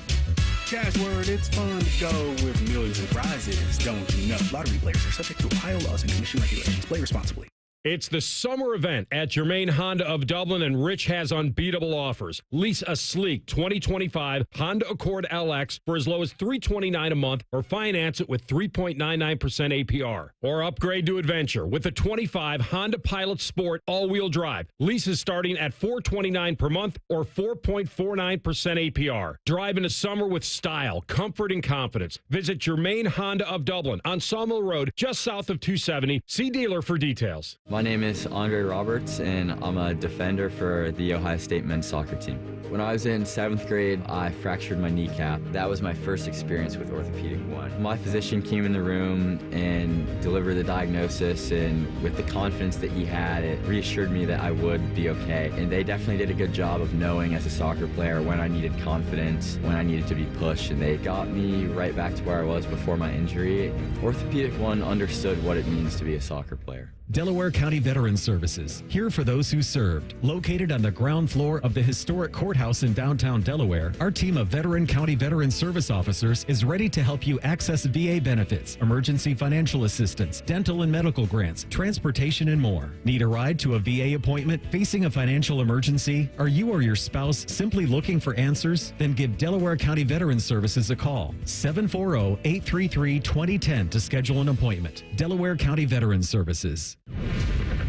Cash word, it's fun to go with millions of prizes, don't you know? Lottery players are subject to Ohio laws and commission regulations. Play responsibly. It's the summer event at Germain Honda of Dublin, and Rich has unbeatable offers. Lease a sleek 2025 Honda Accord LX for as low as $329 a month, or finance it with 3.99% APR. Or upgrade to Adventure with the 25 Honda Pilot Sport all-wheel drive. Leases starting at $429 per month or 4.49% APR. Drive into summer with style, comfort, and confidence. Visit Germain Honda of Dublin on Sawmill Road, just south of 270. See dealer for details. My name is Andre Roberts, and I'm a defender for the Ohio State men's soccer team. When I was in 7th grade, I fractured my kneecap. That was my first experience with Orthopedic One. My physician came in the room and delivered the diagnosis, and with the confidence that he had, it reassured me that I would be okay. And they definitely did a good job of knowing as a soccer player when I needed confidence, when I needed to be pushed, and they got me right back to where I was before my injury. Orthopedic One understood what it means to be a soccer player. Delaware County Veterans Services, here for those who served. Located on the ground floor of the historic courthouse in downtown Delaware, our team of veteran county veteran service officers is ready to help you access VA benefits, emergency financial assistance, dental and medical grants, transportation, and more. Need a ride to a VA appointment? Facing a financial emergency? Are you or your spouse simply looking for answers? Then give Delaware County Veterans Services a call. 740-833-2010 to schedule an appointment. Delaware County Veterans Services.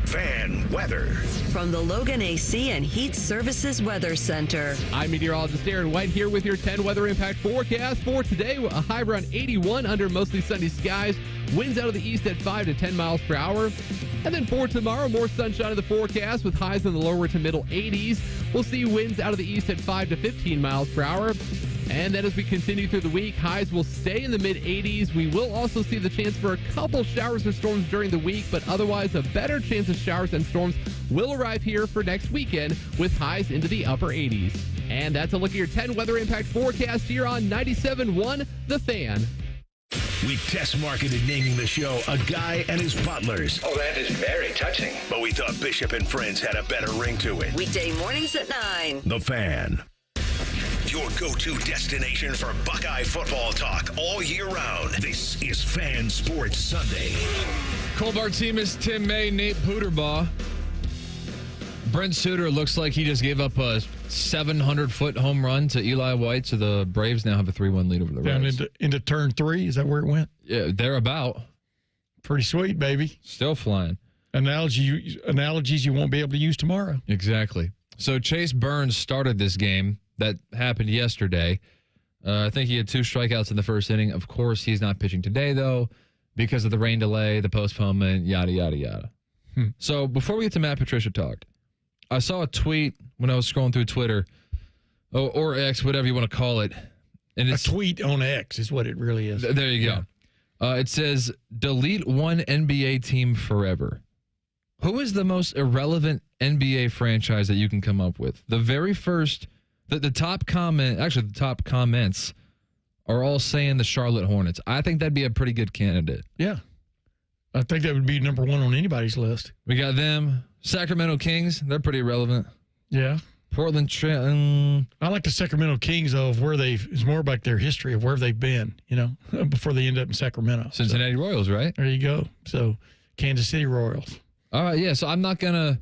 Fan weather. From the Logan AC and Heat Services Weather Center. I'm meteorologist Aaron White here with your 10 weather impact forecast for today. A high around 81 under mostly sunny skies. Winds out of the east at 5 to 10 miles per hour. And then for tomorrow, more sunshine in the forecast with highs in the lower to middle 80s. We'll see winds out of the east at 5 to 15 miles per hour. And then as we continue through the week, highs will stay in the mid-80s. We will also see the chance for a couple showers or storms during the week, but otherwise a better chance of showers and storms will arrive here for next weekend with highs into the upper 80s. And that's a look at your 10 weather impact forecast here on 97.1 The Fan. We test marketed naming the show A Guy and His Butlers. Oh, that is very touching. But we thought Bishop and Friends had a better ring to it. Weekday mornings at 9. The Fan. Your go-to destination for Buckeye football talk all year round. This is Fan Sports Sunday. Bartemes, Tim May, Nate Puderbaugh. Brent Suter looks like he just gave up a 700-foot home run to Eli White, so the Braves now have a 3-1 lead over the Down Reds. into turn 3, is that where it went? Yeah, they're about. Pretty sweet, baby. Still flying. Analogies you won't be able to use tomorrow. Exactly. So Chase Burns started this game. That happened yesterday. I think he had 2 strikeouts in the first inning. Of course, he's not pitching today, though, because of the rain delay, the postponement, yada, yada, yada. So before we get to Matt Patricia talk, I saw a tweet when I was scrolling through Twitter, or X, whatever you want to call it. And A it's, tweet on X is what it really is. there you go. It says, delete one NBA team forever. Who is the most irrelevant NBA franchise that you can come up with? The very first, the top comments are all saying the Charlotte Hornets. I think that'd be a pretty good candidate. Yeah. I think that would be number 1 on anybody's list. We got them. Sacramento Kings, they're pretty irrelevant. Yeah. Portland I like the Sacramento Kings, though, of where it's more about their history of where they've been, before they end up in Sacramento. Cincinnati Royals, right? There you go. So Kansas City Royals. All right, yeah. So I'm not gonna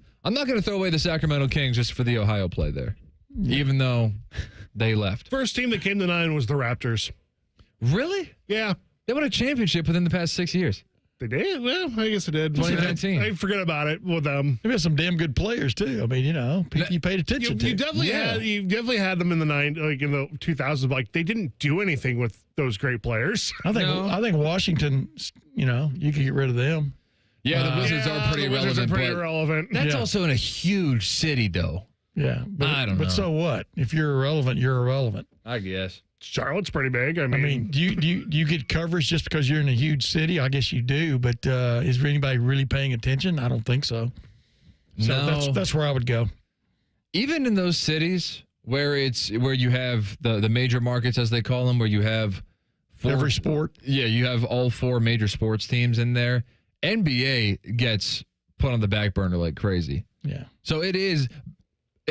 throw away the Sacramento Kings just for the Ohio play there, even though they left. First team that came to 9 was the Raptors. Really? Yeah. They won a championship within the past 6 years. They did? Well, I guess it did. 2019. I forget about it with them. They've got some damn good players, too. I mean, people you paid attention to. You definitely had them in the 2000s. Like, they didn't do anything with those great players. I think Washington, you could get rid of them. Yeah, the Wizards are pretty irrelevant. That's also in a huge city, though. Yeah, but I don't know. But so what? If you're irrelevant, you're irrelevant. I guess. Charlotte's pretty big. I mean, do you get coverage just because you're in a huge city? I guess you do, but is anybody really paying attention? I don't think so. So no. that's where I would go. Even in those cities where you have the major markets, as they call them, where you have every sport. Yeah, you have all 4 major sports teams in there. NBA gets put on the back burner like crazy. Yeah. So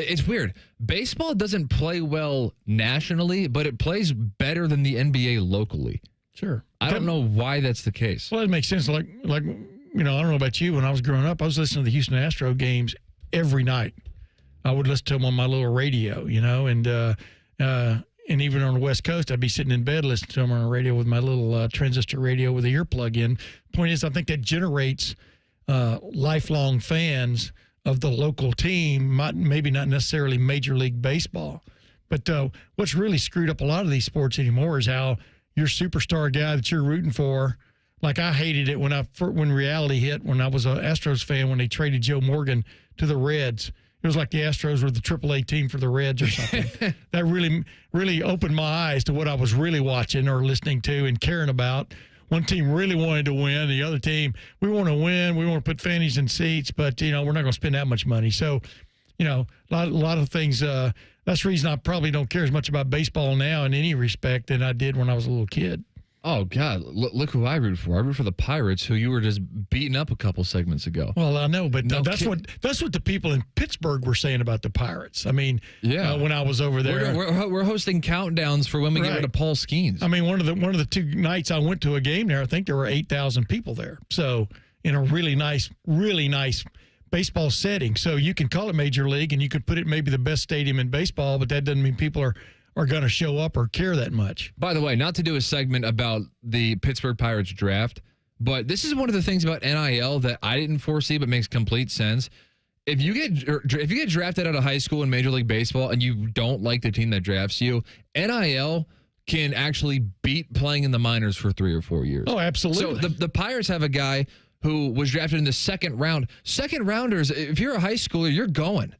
it's weird. Baseball doesn't play well nationally, but it plays better than the NBA locally. Sure. I don't know why that's the case. Well, it makes sense. Like I don't know about you. When I was growing up, I was listening to the Houston Astro games every night. I would listen to them on my little radio, and even on the West Coast, I'd be sitting in bed listening to them on the radio with my little transistor radio with the earplug in. Point is, I think that generates lifelong fans of the local team, maybe not necessarily Major League Baseball. But what's really screwed up a lot of these sports anymore is how your superstar guy that you're rooting for, like I hated it when reality hit, when I was an Astros fan, when they traded Joe Morgan to the Reds. It was like the Astros were the AAA team for the Reds or something. That really, really opened my eyes to what I was really watching or listening to and caring about. One team really wanted to win. The other team, we want to win. We want to put fannies in seats, but, we're not going to spend that much money. So, a lot of things, that's the reason I probably don't care as much about baseball now in any respect than I did when I was a little kid. Oh, God. Look who I root for. I root for the Pirates, who you were just beating up a couple segments ago. Well, I know, but that's what the people in Pittsburgh were saying about the Pirates. I mean, when I was over there. We're hosting countdowns for when we get rid of Paul Skeens. I mean, one of the 2 nights I went to a game there, I think there were 8,000 people there. So, in a really nice baseball setting. So, you can call it Major League, and you could put it maybe the best stadium in baseball, but that doesn't mean people are going to show up or care that much. By the way, not to do a segment about the Pittsburgh Pirates draft, but this is one of the things about NIL that I didn't foresee but makes complete sense. If you get drafted out of high school in Major League Baseball and you don't like the team that drafts you, NIL can actually beat playing in the minors for 3 or 4 years. Oh, absolutely. So the Pirates have a guy who was drafted in the second round. Second rounders, if you're a high schooler, you're going.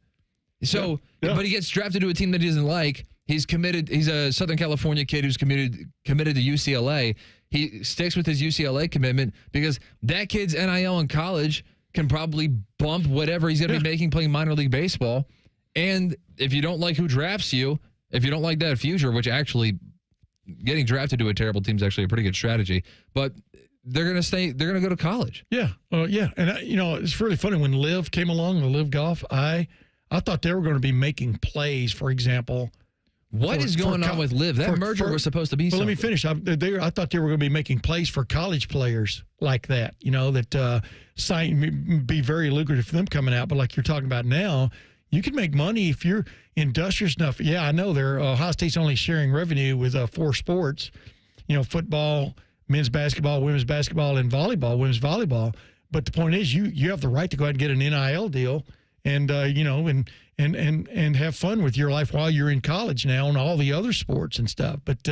So, but he gets drafted to a team that he doesn't like. He's committed. He's a Southern California kid who's committed to UCLA. He sticks with his UCLA commitment because that kid's NIL in college can probably bump whatever he's going to be making playing minor league baseball. And if you don't like who drafts you, if you don't like that future, which actually getting drafted to a terrible team is actually a pretty good strategy, but they're going to stay. They're going to go to college. Yeah, yeah. And it's really funny when Liv came along, the Liv Golf. I thought they were going to be making plays, for example. What is going on with Liv? That merger was supposed to be something. Let me finish. I thought they were going to be making plays for college players like that, that be very lucrative for them coming out. But like you're talking about now, you can make money if you're industrious enough. Yeah, I know Ohio State's only sharing revenue with 4 sports, football, men's basketball, women's basketball, and volleyball, women's volleyball. But the point is, you have the right to go ahead and get an NIL deal, and and have fun with your life while you're in college now and all the other sports and stuff. But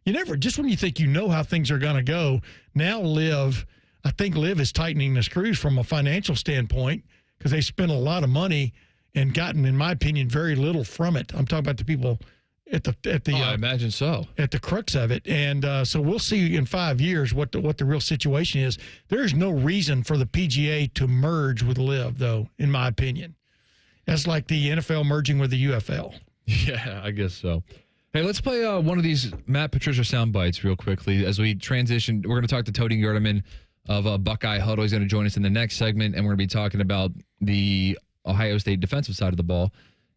you never, just when you think you know how things are going to go, now I think Liv is tightening the screws from a financial standpoint because they spent a lot of money and gotten, in my opinion, very little from it. I'm talking about the people at the I imagine so. At the crux of it. And so we'll see in 5 years what the real situation is. There's no reason for the PGA to merge with Liv, though, in my opinion. That's like the NFL merging with the UFL. Yeah, I guess so. Hey, let's play one of these Matt Patricia sound bites real quickly as we transition. We're going to talk to Tony Gerdeman of Buckeye Huddle. He's going to join us in the next segment, and we're going to be talking about the Ohio State defensive side of the ball.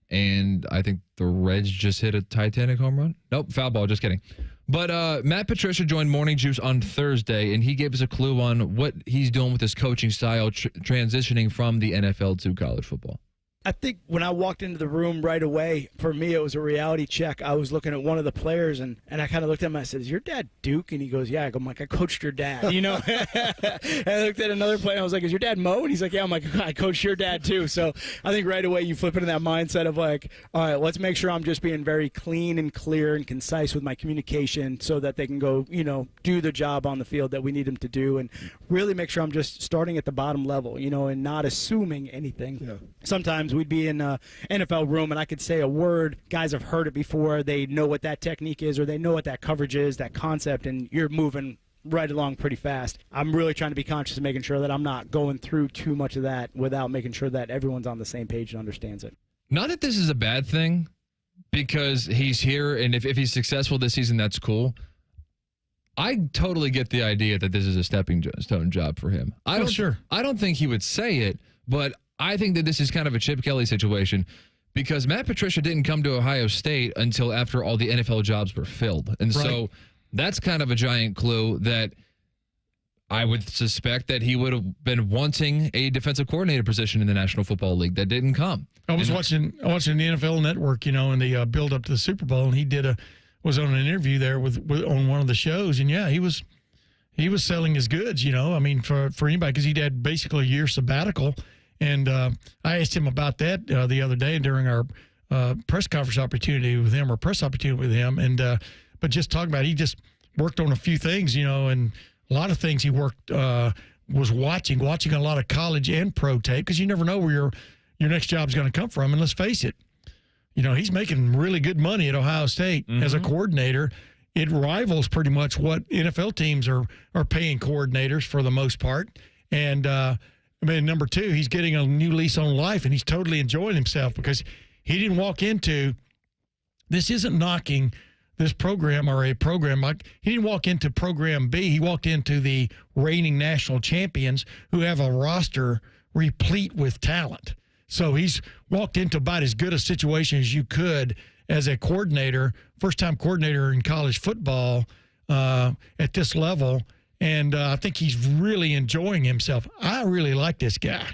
And I think the Reds just hit a Titanic home run. Nope, foul ball, just kidding. But Matt Patricia joined Morning Juice on Thursday, and he gave us a clue on what he's doing with his coaching style, transitioning from the NFL to college football. I think when I walked into the room right away, for me, it was a reality check. I was looking at one of the players, and I kind of looked at him. I said, "Is your dad Duke?" And he goes, "Yeah." I go, "I'm like, I coached your dad." And I looked at another player, and I was like, "Is your dad Mo?" And he's like, "Yeah." I'm like, "I coached your dad, too." So I think right away you flip into that mindset of like, all right, let's make sure I'm just being very clean and clear and concise with my communication so that they can go, do the job on the field that we need them to do, and really make sure I'm just starting at the bottom level, and not assuming anything. Yeah. Sometimes we'd be in NFL room, and I could say a word, guys have heard it before, they know what that technique is, or they know what that coverage is, that concept, and you're moving right along pretty fast. I'm really trying to be conscious of making sure that I'm not going through too much of that without making sure that everyone's on the same page and understands it. Not that this is a bad thing, because he's here, and if he's successful this season, that's cool. I totally get the idea that this is a stepping stone job for him. I don't think he would say it, but I think that this is kind of a Chip Kelly situation, because Matt Patricia didn't come to Ohio State until after all the NFL jobs were filled. And so that's kind of a giant clue that I would suspect that he would have been wanting a defensive coordinator position in the National Football League. That didn't come. I was watching the NFL Network, in the build up to the Super Bowl, and he was on an interview there with on one of the shows, and yeah, he was selling his goods, for anybody, because he'd had basically a year sabbatical. And I asked him about that the other day during our press opportunity with him. And but just talking about, he just worked on a few things, and a lot of things he worked was watching a lot of college and pro tape, because you never know where your next job is going to come from. And let's face it, he's making really good money at Ohio State as a coordinator. It rivals pretty much what NFL teams are paying coordinators for the most part. And number two, he's getting a new lease on life, and he's totally enjoying himself, because he didn't walk into – this isn't knocking this program or a program. He didn't walk into Program B. He walked into the reigning national champions who have a roster replete with talent. So he's walked into about as good a situation as you could as a coordinator, first-time coordinator in college football at this level. And I think he's really enjoying himself. I really like this guy.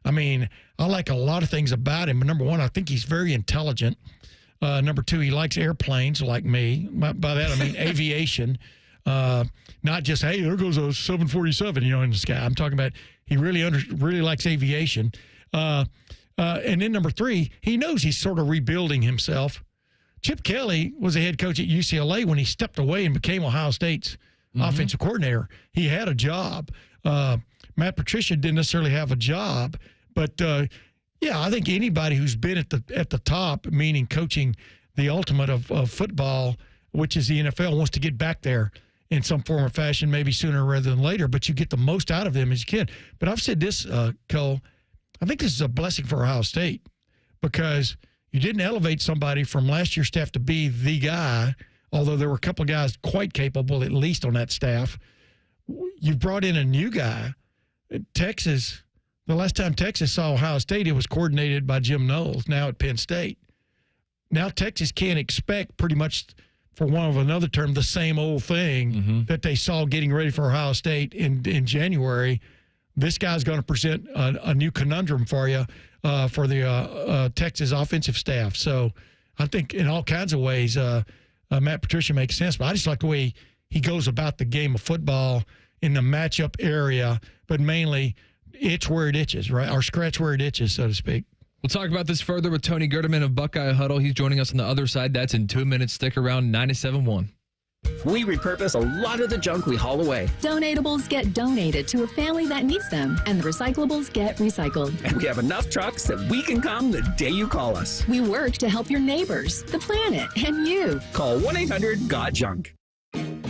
I like a lot of things about him. But number one, I think he's very intelligent. Number two, he likes airplanes like me. By that, I mean aviation. Not just, hey, there goes a 747, in the sky. I'm talking about he really likes aviation. And then number three, he knows he's sort of rebuilding himself. Chip Kelly was a head coach at UCLA when he stepped away and became Ohio State's offensive coordinator. He had a job. Matt Patricia didn't necessarily have a job, but I think anybody who's been at the top, meaning coaching the ultimate of football, which is the NFL, wants to get back there in some form or fashion, maybe sooner rather than later, but you get the most out of them as you can. But I've said this, Cole, I think this is a blessing for Ohio State, because you didn't elevate somebody from last year's staff to be the guy, although there were a couple of guys quite capable, at least on that staff. You've brought in a new guy. Texas, the last time Texas saw Ohio State, it was coordinated by Jim Knowles, now at Penn State. Now Texas can't expect, pretty much, for want of another term, the same old thing that they saw getting ready for Ohio State in January this guy's going to present a new conundrum for you for the Texas offensive staff. So I think in all kinds of ways, Matt Patricia makes sense. But I just like the way he goes about the game of football in the matchup area, but mainly itch where it itches, right? Or scratch where it itches, so to speak. We'll talk about this further with Tony Gerdeman of Buckeye Huddle. He's joining us on the other side. That's in 2 minutes. Stick around. 97.1. We repurpose a lot of the junk we haul away. Donatables get donated to a family that needs them, and the recyclables get recycled. And we have enough trucks that we can come the day you call us. We work to help your neighbors, the planet, and you. Call 1-800-GOT-JUNK.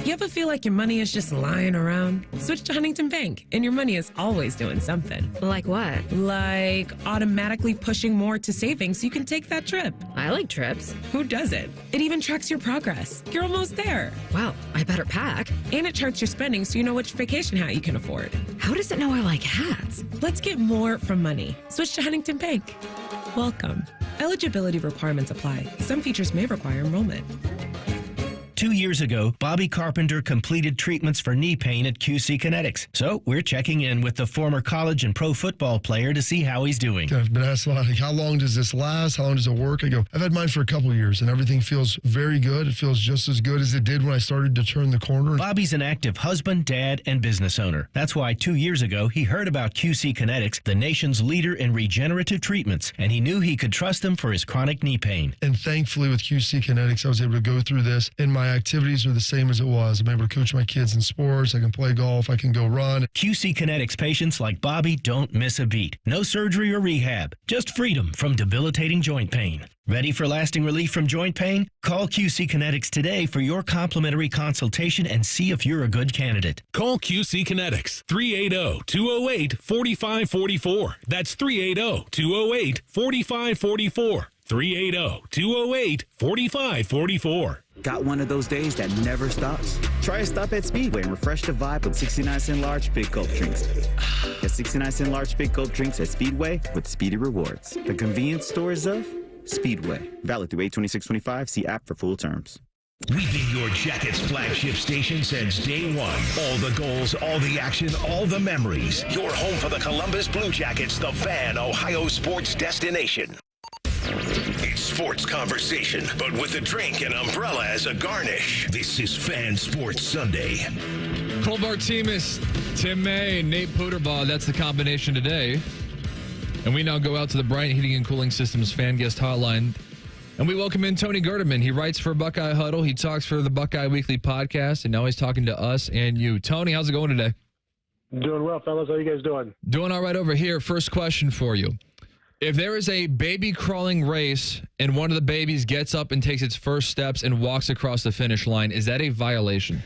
You ever feel like your money is just lying around? Switch to Huntington Bank, and your money is always doing something. Like what? Like automatically pushing more to savings so you can take that trip. I like trips. Who doesn't? It even tracks your progress. You're almost there. Wow, I better pack. And it charts your spending so you know which vacation hat you can afford. How does it know I like hats? Let's get more from money. Switch to Huntington Bank. Welcome. Eligibility requirements apply. Some features may require enrollment. 2 years ago, Bobby Carpenter completed treatments for knee pain at QC Kinetics. So we're checking in with the former college and pro football player to see how he's doing. I've been asked a lot, like, how long does this last? How long does it work? I go, I've had mine for a couple of years, and everything feels very good. It feels just as good as it did when I started to turn the corner. Bobby's an active husband, dad, and business owner. That's why 2 years ago, he heard about QC Kinetics, the nation's leader in regenerative treatments, and he knew he could trust them for his chronic knee pain. And thankfully, with QC Kinetics, I was able to go through this, and my activities are the same as it was. I'm able to coach my kids in sports. I can play golf. I can go run. QC Kinetics patients like Bobby don't miss a beat. No surgery or rehab. Just freedom from debilitating joint pain. Ready for lasting relief from joint pain? Call QC Kinetics today for your complimentary consultation and see if you're a good candidate. Call QC Kinetics, 380-208-4544. That's 380-208-4544. 380-208-4544. Got one of those days that never stops? Try a stop at Speedway and refresh the vibe with 69-cent large big gulp drinks. Get 69-cent large big gulp drinks at Speedway with Speedy Rewards. The convenience stores of Speedway. Valid through 8/26/25. See app for full terms. We've been your Jackets flagship station since day one. All the goals, all the action, all the memories. Your home for the Columbus Blue Jackets, the Fan, Ohio sports destination. It's sports conversation, but with a drink and umbrella as a garnish. This is Fan Sports Sunday. Cole Bartemes, Tim May, Nate Puderbaugh, that's the combination today. And we now go out to the Bryant Heating and Cooling Systems fan guest hotline. And we welcome in Tony Gerdeman. He writes for Buckeye Huddle. He talks for the Buckeye Weekly podcast, and now he's talking to us and you. Tony, how's it going today? Doing well, fellas. How you guys doing? Doing all right over here. First question for you. If there is a baby crawling race and one of the babies gets up and takes its first steps and walks across the finish line, is that a violation?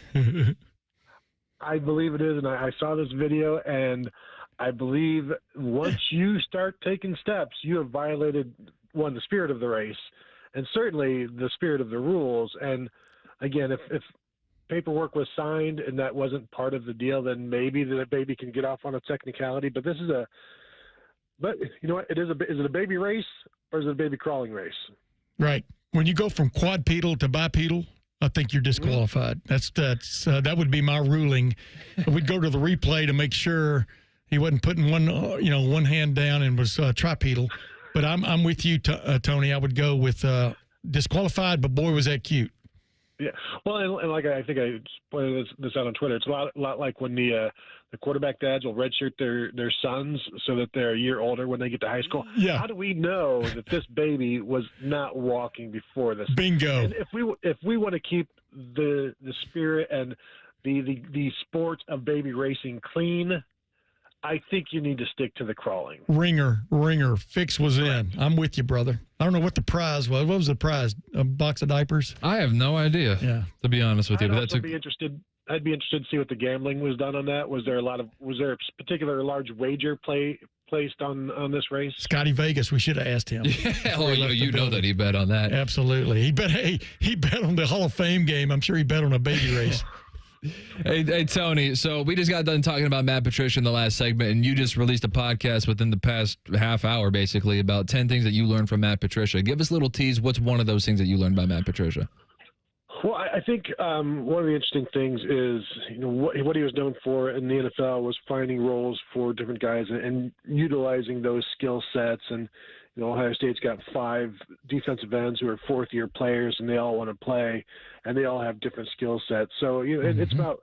I believe it is, and I saw this video, and I believe once you start taking steps, you have violated, one, the spirit of the race, and certainly the spirit of the rules. And again, if paperwork was signed and that wasn't part of the deal, then maybe the baby can get off on a technicality. But this is But you know what? Is it a baby race or is it a baby crawling race? Right. When you go from quadrupedal to bipedal, I think you're disqualified. That would be my ruling. We'd go to the replay to make sure he wasn't putting one hand down and was tripedal. But I'm with you, Tony. I would go with disqualified. But boy, was that cute. Yeah. Well, and like I think I pointed this out on Twitter. It's a lot like when the quarterback dads will redshirt their sons so that they're a year older when they get to high school. Yeah. How do we know that this baby was not walking before this? Bingo. And if we want to keep the spirit and the sport of baby racing clean, I think you need to stick to the crawling. Ringer. Fix was in. I'm with you, brother. I don't know what the prize was. What was the prize? A box of diapers? I have no idea. Yeah. To be honest with you, I'd be interested to see what the gambling was done on that. Was there a particular large wager placed on this race? Scotty Vegas. We should have asked him. Yeah. You know that he bet on that. Absolutely. He bet on the Hall of Fame game. I'm sure he bet on a baby race. Hey, Tony, so we just got done talking about Matt Patricia in the last segment, and you just released a podcast within the past half hour, basically, about 10 things that you learned from Matt Patricia. Give us a little tease. What's one of those things that you learned by Matt Patricia? Well, I think one of the interesting things is, what he was known for in the NFL was finding roles for different guys and utilizing those skill sets. And Ohio State's got 5 defensive ends who are fourth-year players, and they all want to play, and they all have different skill sets. So it's about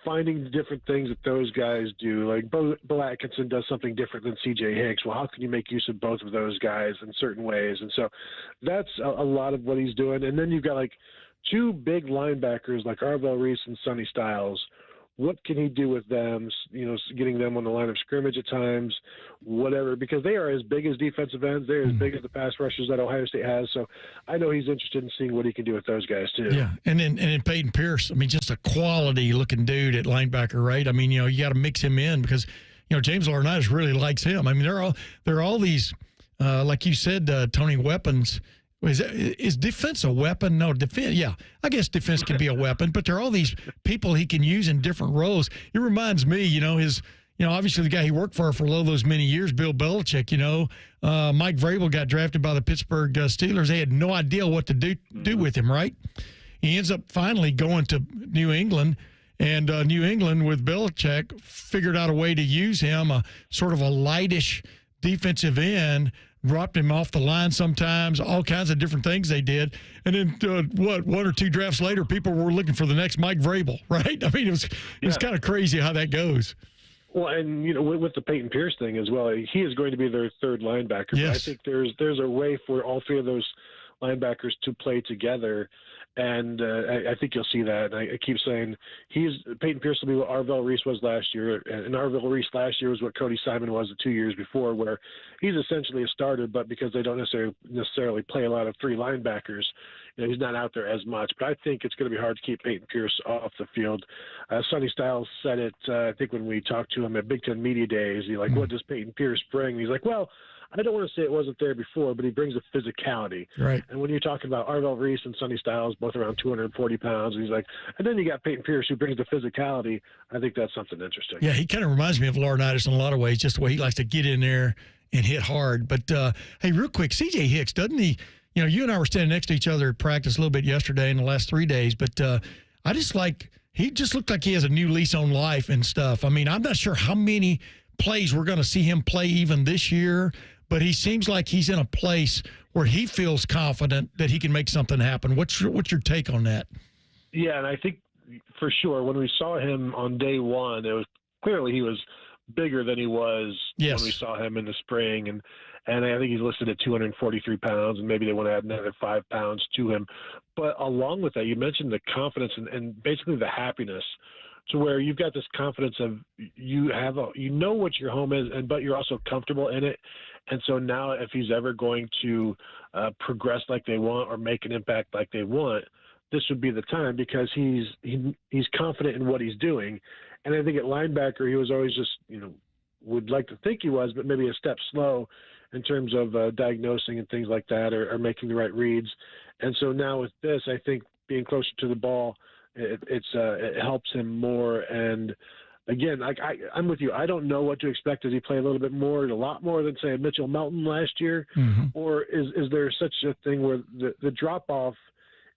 finding different things that those guys do. Like Bo Atkinson does something different than C.J. Hicks. Well, how can you make use of both of those guys in certain ways? And so that's a lot of what he's doing. And then you've got like 2 big linebackers like Arvell Reese and Sonny Styles. What can he do with them, getting them on the line of scrimmage at times, whatever, because they are as big as defensive ends. They're as big as the pass rushers that Ohio State has. So I know he's interested in seeing what he can do with those guys too. Yeah, and then Peyton Pierce, just a quality-looking dude at linebacker, right? you got to mix him in because, James Laurinaitis really likes him. There are all these, like you said, Tony, weapons. Is defense a weapon? No, defense. Yeah, I guess defense can be a weapon, but there are all these people he can use in different roles. It reminds me, obviously the guy he worked for all those many years, Bill Belichick. Mike Vrabel got drafted by the Pittsburgh Steelers. They had no idea what to do with him. Right? He ends up finally going to New England. And New England with Belichick figured out a way to use him, a sort of a lightish defensive end, dropped him off the line sometimes, all kinds of different things they did. And then, 1 or 2 drafts later, people were looking for the next Mike Vrabel, right? It was kind of crazy how that goes. Well, and, with the Peyton Pierce thing as well, he is going to be their third linebacker. Yes. I think there's a way for all 3 of those linebackers to play together. And I think you'll see that. And I keep saying Peyton Pierce will be what Arvell Reese was last year. And Arvell Reese last year was what Cody Simon was the 2 years before, where he's essentially a starter, but because they don't necessarily play a lot of 3 linebackers, he's not out there as much. But I think it's going to be hard to keep Peyton Pierce off the field. Sonny Styles said it, I think, when we talked to him at Big Ten Media Days. He's like, what does Peyton Pierce bring? And he's like, well, I don't want to say it wasn't there before, but he brings a physicality. Right. And when you're talking about Arvell Reese and Sonny Styles, both around 240 pounds, and he's like, and then you got Peyton Pierce who brings the physicality. I think that's something interesting. Yeah, he kind of reminds me of Laurinaitis in a lot of ways, just the way he likes to get in there and hit hard. But, hey, real quick, C.J. Hicks, doesn't he, you and I were standing next to each other at practice a little bit yesterday in the last 3 days, but he just looked like he has a new lease on life and stuff. I'm not sure how many plays we're going to see him play even this year, but he seems like he's in a place where he feels confident that he can make something happen. What's your take on that? Yeah, and I think for sure when we saw him on day one, it was clearly he was bigger than he was when we saw him in the spring. And I think he's listed at 243 pounds, and maybe they want to add another 5 pounds to him. But along with that, you mentioned the confidence and basically the happiness, to where you've got this confidence of you know what your home is, but you're also comfortable in it. And so now if he's ever going to progress like they want or make an impact like they want, this would be the time, because he's confident in what he's doing. And I think at linebacker, he was always just, would like to think he was, but maybe a step slow in terms of diagnosing and things like that, or making the right reads. And so now with this, I think being closer to the ball, it helps him more. And again, I'm with you. I don't know what to expect. Does he play a lot more than, say, Mitchell Melton last year? Mm-hmm. Or is there such a thing where the drop-off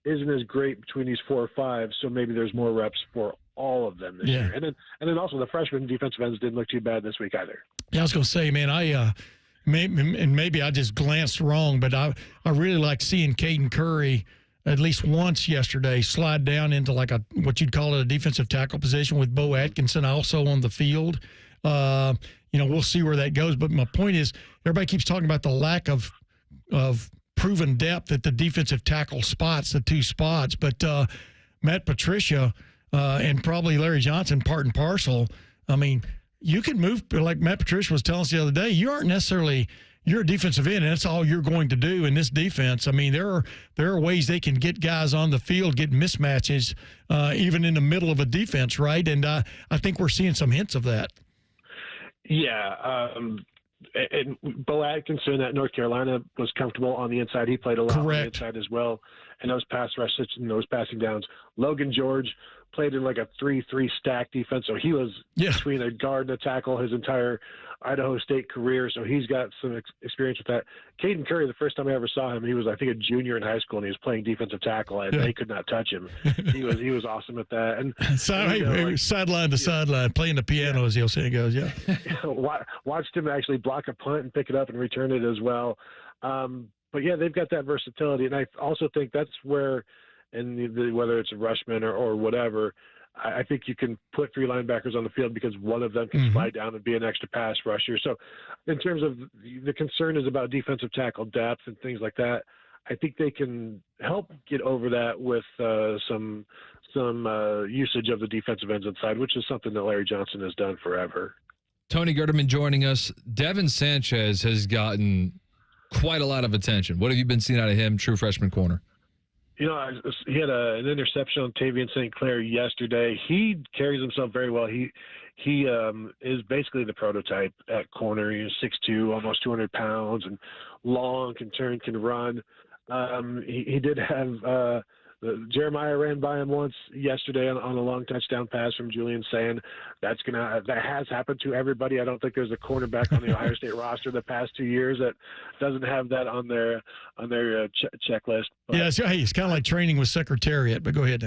isn't as great between these 4 or 5, so maybe there's more reps for all of them this year? And then also the freshman defensive ends didn't look too bad this week either. Yeah, I was going to say, man, maybe I just glanced wrong, but I really like seeing Caden Curry at least once yesterday slide down into like what you'd call it a defensive tackle position with Bo Atkinson also on the field. We'll see where that goes. But my point is, everybody keeps talking about the lack of proven depth at the defensive tackle spots, the 2 spots. But Matt Patricia and probably Larry Johnson, part and parcel. You can move, like Matt Patricia was telling us the other day, you're a defensive end, and that's all you're going to do in this defense. There are ways they can get guys on the field, get mismatches, even in the middle of a defense, right? And I think we're seeing some hints of that. Yeah. And Bo Atkinson at North Carolina was comfortable on the inside. He played a lot on the inside as well and those pass rushes and those passing downs. Logan George played in like a 3-3 stack defense, so he was between a guard and a tackle his entire Idaho State career, so he's got some experience with that. Caden Curry, the first time I ever saw him, he was, I think, a junior in high school, and he was playing defensive tackle, and they could not touch him. He was awesome at that. And sideline to sideline, playing the piano, as he'll say it goes. Watched him actually block a punt and pick it up and return it as well. But yeah, they've got that versatility, and I also think that's where, whether it's a rushman or whatever, I think you can put 3 linebackers on the field because one of them can slide down and be an extra pass rusher. So in terms of the concern is about defensive tackle depth and things like that, I think they can help get over that with some usage of the defensive ends inside, which is something that Larry Johnson has done forever. Tony Gerdeman joining us. Devin Sanchez has gotten quite a lot of attention. What have you been seeing out of him, true freshman corner? He had an interception on Tavian St. Clair yesterday. He carries himself very well. He is basically the prototype at corner. He's 6'2", almost 200 pounds, and long, can turn, can run. He did have Jeremiah ran by him once yesterday on a long touchdown pass from Julian Sand. That has happened to everybody. I don't think there's a cornerback on the Ohio State roster the past 2 years that doesn't have that on their checklist. But, it's kind of like training with Secretariat, but go ahead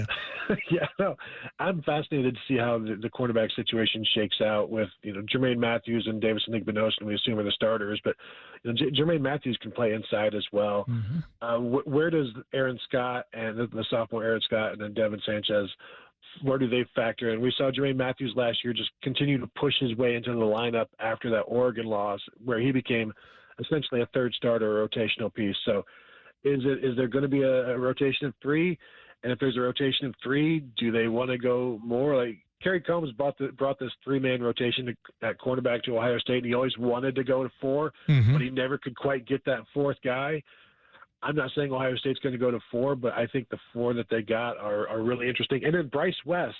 now. I'm fascinated to see how the cornerback situation shakes out with Jermaine Matthews and Davis Igbenogany, we assume are the starters, but Jermaine Matthews can play inside as well. Where does Aaron Scott and the sophomore Aaron Scott and then Devin Sanchez, where do they factor in? We saw Jermaine Matthews last year just continue to push his way into the lineup after that Oregon loss, where he became essentially a third starter, a rotational piece. So is there going to be a rotation of 3? And if there's a rotation of 3, do they want to go more? Like Kerry Combs brought this 3-man rotation at cornerback to Ohio State, and he always wanted to go to 4, but he never could quite get that 4th guy. I'm not saying Ohio State's going to go to 4, but I think the 4 that they got are really interesting. And then Bryce West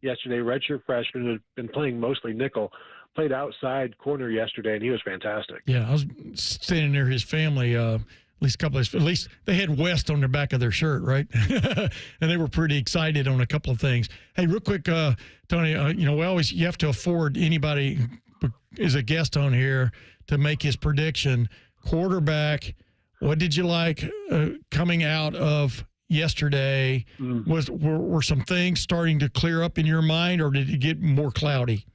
yesterday, redshirt freshman, who had been playing mostly nickel, played outside corner yesterday, and he was fantastic. Yeah, I was standing near his family. At least they had West on their back of their shirt, right? And they were pretty excited on a couple of things. Hey, real quick, Tony, you have to afford anybody who is a guest on here to make his prediction. Quarterback. What did you like coming out of yesterday? Were some things starting to clear up in your mind, or did it get more cloudy?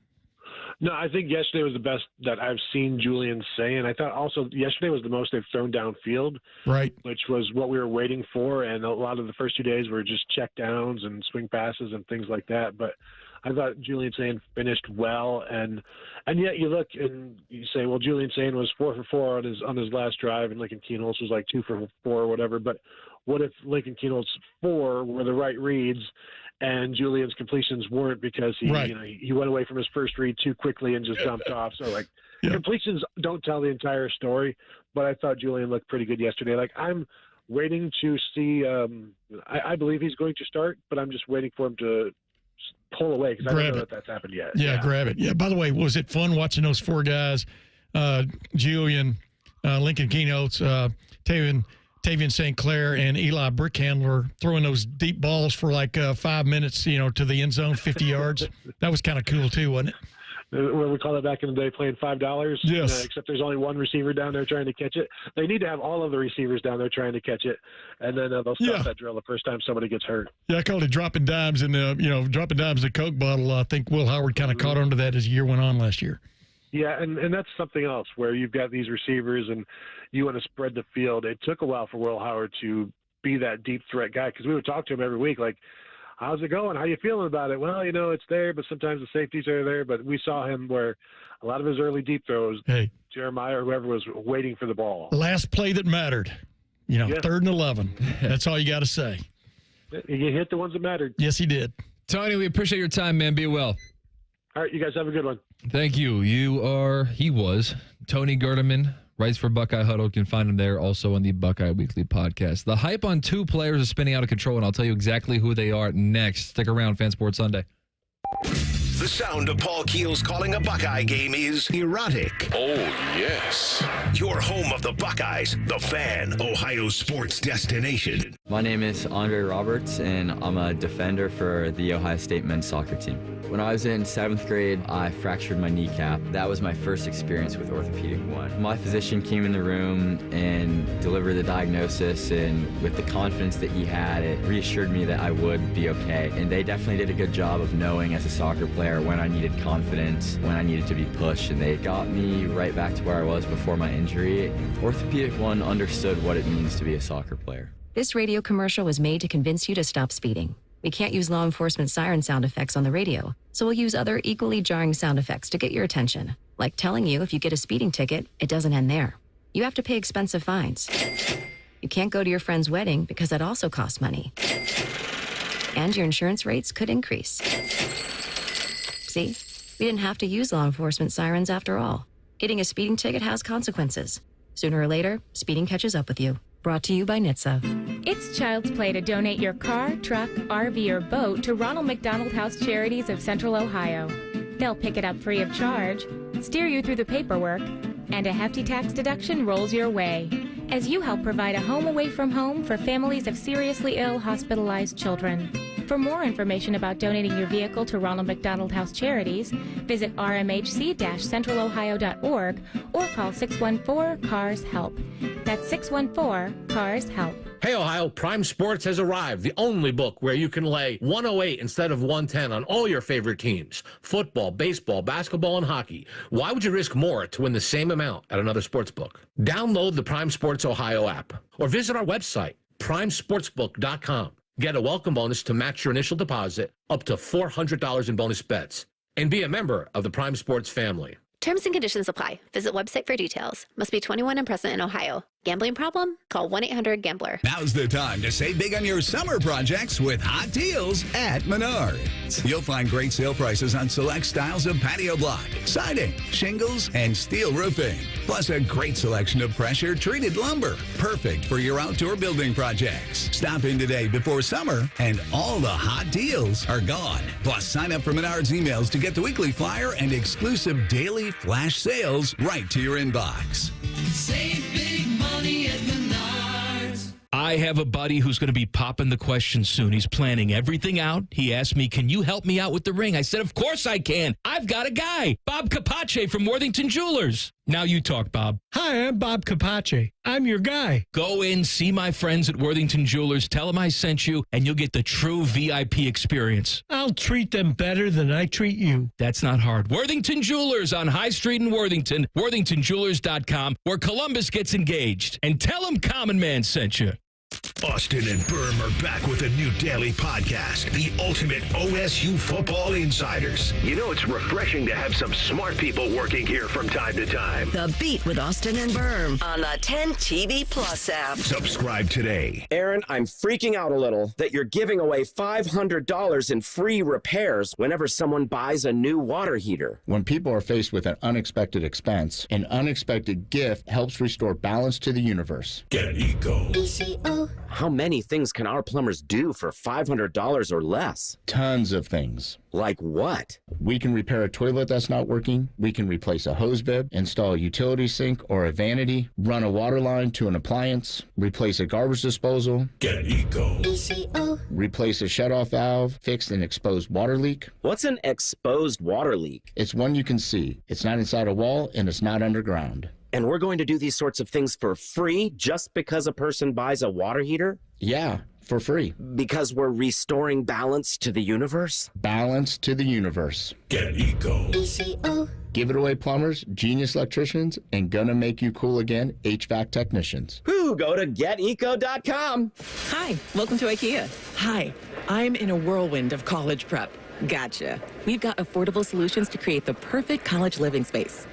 No, I think yesterday was the best that I've seen Julian say, and I thought also yesterday was the most they've thrown downfield, right? Which was what we were waiting for, and a lot of the first 2 days were just check downs and swing passes and things like that. But I thought Julian Sand finished well, and yet you look and you say, well, Julian Sand was 4 for 4 on his last drive, and Lincoln Kienholz was like 2 for 4 or whatever. But what if Lincoln Kienholz's 4 were the right reads, and Julian's completions weren't because he went away from his first read too quickly and just dumped off? So completions don't tell the entire story, but I thought Julian looked pretty good yesterday. Like, I'm waiting to see. I believe he's going to start, but I'm just waiting for him to pull away because I don't know that that's happened yet. Yeah, grab it. Yeah. By the way, was it fun watching those 4 guys, Julian, Lincoln Kienholz, Tavian St. Clair, and Eli Brickhandler throwing those deep balls for like 5 minutes, to the end zone, 50 yards? That was kind of cool too, wasn't it? What we call that back in the day, playing $5. Yes. Except there's only one receiver down there trying to catch it. They need to have all of the receivers down there trying to catch it, and then they'll stop that drill the first time somebody gets hurt. Yeah, I called it dropping dimes in the Coke bottle. I think Will Howard kind of caught on to that as the year went on last year. Yeah, and that's something else where you've got these receivers and you want to spread the field. It took a while for Will Howard to be that deep threat guy because we would talk to him every week like, how's it going? How you feeling about it? Well, it's there, but sometimes the safeties are there. But we saw him where a lot of his early deep throws, Jeremiah or whoever was waiting for the ball. Last play that mattered, 3rd and 11. That's all you got to say. He hit the ones that mattered. Yes, he did. Tony, we appreciate your time, man. Be well. All right, you guys have a good one. Thank you. He was Tony Gerdeman, writes for Buckeye Huddle. You can find him there also on the Buckeye Weekly podcast. The hype on 2 players is spinning out of control, and I'll tell you exactly who they are next. Stick around, Fan Sports Sunday. The sound of Paul Keels calling a Buckeye game is erotic. Oh, yes. Your home of the Buckeyes, the Fan, Ohio sports destination. My name is Andre Roberts, and I'm a defender for the Ohio State men's soccer team. When I was in 7th grade, I fractured my kneecap. That was my first experience with Orthopedic One. My physician came in the room and delivered the diagnosis, and with the confidence that he had, it reassured me that I would be okay. And they definitely did a good job of knowing as a soccer player when I needed confidence, when I needed to be pushed, and they got me right back to where I was before my injury. Orthopedic One understood what it means to be a soccer player. This radio commercial was made to convince you to stop speeding. We can't use law enforcement siren sound effects on the radio, so we'll use other equally jarring sound effects to get your attention, like telling you if you get a speeding ticket, it doesn't end there. You have to pay expensive fines. You can't go to your friend's wedding because that also costs money. And your insurance rates could increase. See, we didn't have to use law enforcement sirens after all. Getting a speeding ticket has consequences. Sooner or later, speeding catches up with you. Brought to you by NHTSA. It's child's play to donate your car, truck, RV, or boat to Ronald McDonald House Charities of Central Ohio. They'll pick it up free of charge, steer you through the paperwork, and a hefty tax deduction rolls your way as you help provide a home away from home for families of seriously ill hospitalized children. For more information about donating your vehicle to Ronald McDonald House Charities, visit rmhc-centralohio.org or call 614-CARS-HELP. That's 614-CARS-HELP. Hey, Ohio, Prime Sports has arrived, the only book where you can lay 108 instead of 110 on all your favorite teams. Football, baseball, basketball, and hockey. Why would you risk more to win the same amount at another sports book? Download the Prime Sports Ohio app or visit our website, primesportsbook.com. Get a welcome bonus to match your initial deposit up to $400 in bonus bets. And be a member of the Prime Sports family. Terms and conditions apply. Visit website for details. Must be 21 and present in Ohio. Gambling problem? Call 1-800-GAMBLER. Now's the time to save big on your summer projects with hot deals at Menards. You'll find great sale prices on select styles of patio block, siding, shingles, and steel roofing. Plus a great selection of pressure-treated lumber. Perfect for your outdoor building projects. Stop in today before summer, and all the hot deals are gone. Plus, sign up for Menards emails to get the weekly flyer and exclusive daily flash sales right to your inbox. Save big money at Menards. I have a buddy who's going to be popping the question soon. He's planning everything out. He asked me, can you help me out with the ring? I said, of course I can. I've got a guy, Bob Capace from Worthington Jewelers. Now you talk, Bob. Hi, I'm Bob Capace. I'm your guy. Go in, see my friends at Worthington Jewelers. Tell them I sent you, and you'll get the true VIP experience. I'll treat them better than I treat you. That's not hard. Worthington Jewelers on High Street in Worthington. WorthingtonJewelers.com, where Columbus gets engaged. And tell them Common Man sent you. Austin and Berm are back with a new daily podcast, the ultimate OSU football insiders. You know, it's refreshing to have some smart people working here from time to time. The Beat with Austin and Berm on the 10 TV Plus app. Subscribe today. Aaron, I'm freaking out a little that you're giving away $500 in free repairs whenever someone buys a new water heater. When people are faced with an unexpected expense, an unexpected gift helps restore balance to the universe. Get Eco. ECO. How many things can our plumbers do for $500 or less? Tons of things. Like what? We can repair a toilet that's not working. We can replace a hose bib, install a utility sink or a vanity, run a water line to an appliance, replace a garbage disposal. Get Eco. ECO. Replace a shutoff valve, fix an exposed water leak. What's an exposed water leak? It's one you can see. It's not inside a wall and it's not underground. And we're going to do these sorts of things for free just because a person buys a water heater? Yeah, for free. Because we're restoring balance to the universe? Balance to the universe. Get Eco. ECO. Give it away, plumbers, genius electricians, and gonna make you cool again, HVAC technicians. Who? Go to geteco.com. Hi, welcome to IKEA. Hi, I'm in a whirlwind of college prep. Gotcha. We've got affordable solutions to create the perfect college living space.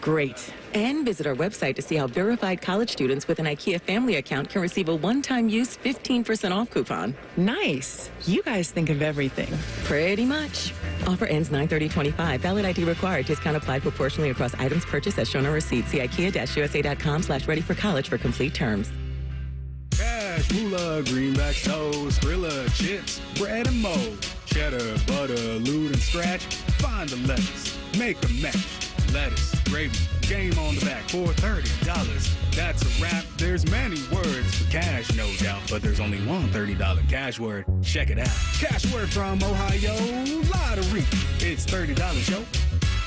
Great. And visit our website to see how verified college students with an IKEA family account can receive a one-time use 15% off coupon. Nice. You guys think of everything. Pretty much. Offer ends 9/30/25. Valid ID required. Discount applied proportionally across items purchased as shown on receipt. See IKEA-USA.com/ready-for-college for complete terms. Cash, moolah, greenback toast, Skrilla, chips, bread and mold. cheddar, butter, lewd, and scratch. Find the lettuce, make a match. Lettuce, gravy, game on the back for $30. That's a wrap. There's many words for cash, no doubt, but there's only one $30 cash word. Check it out. Cash word from Ohio Lottery. It's $30, yo.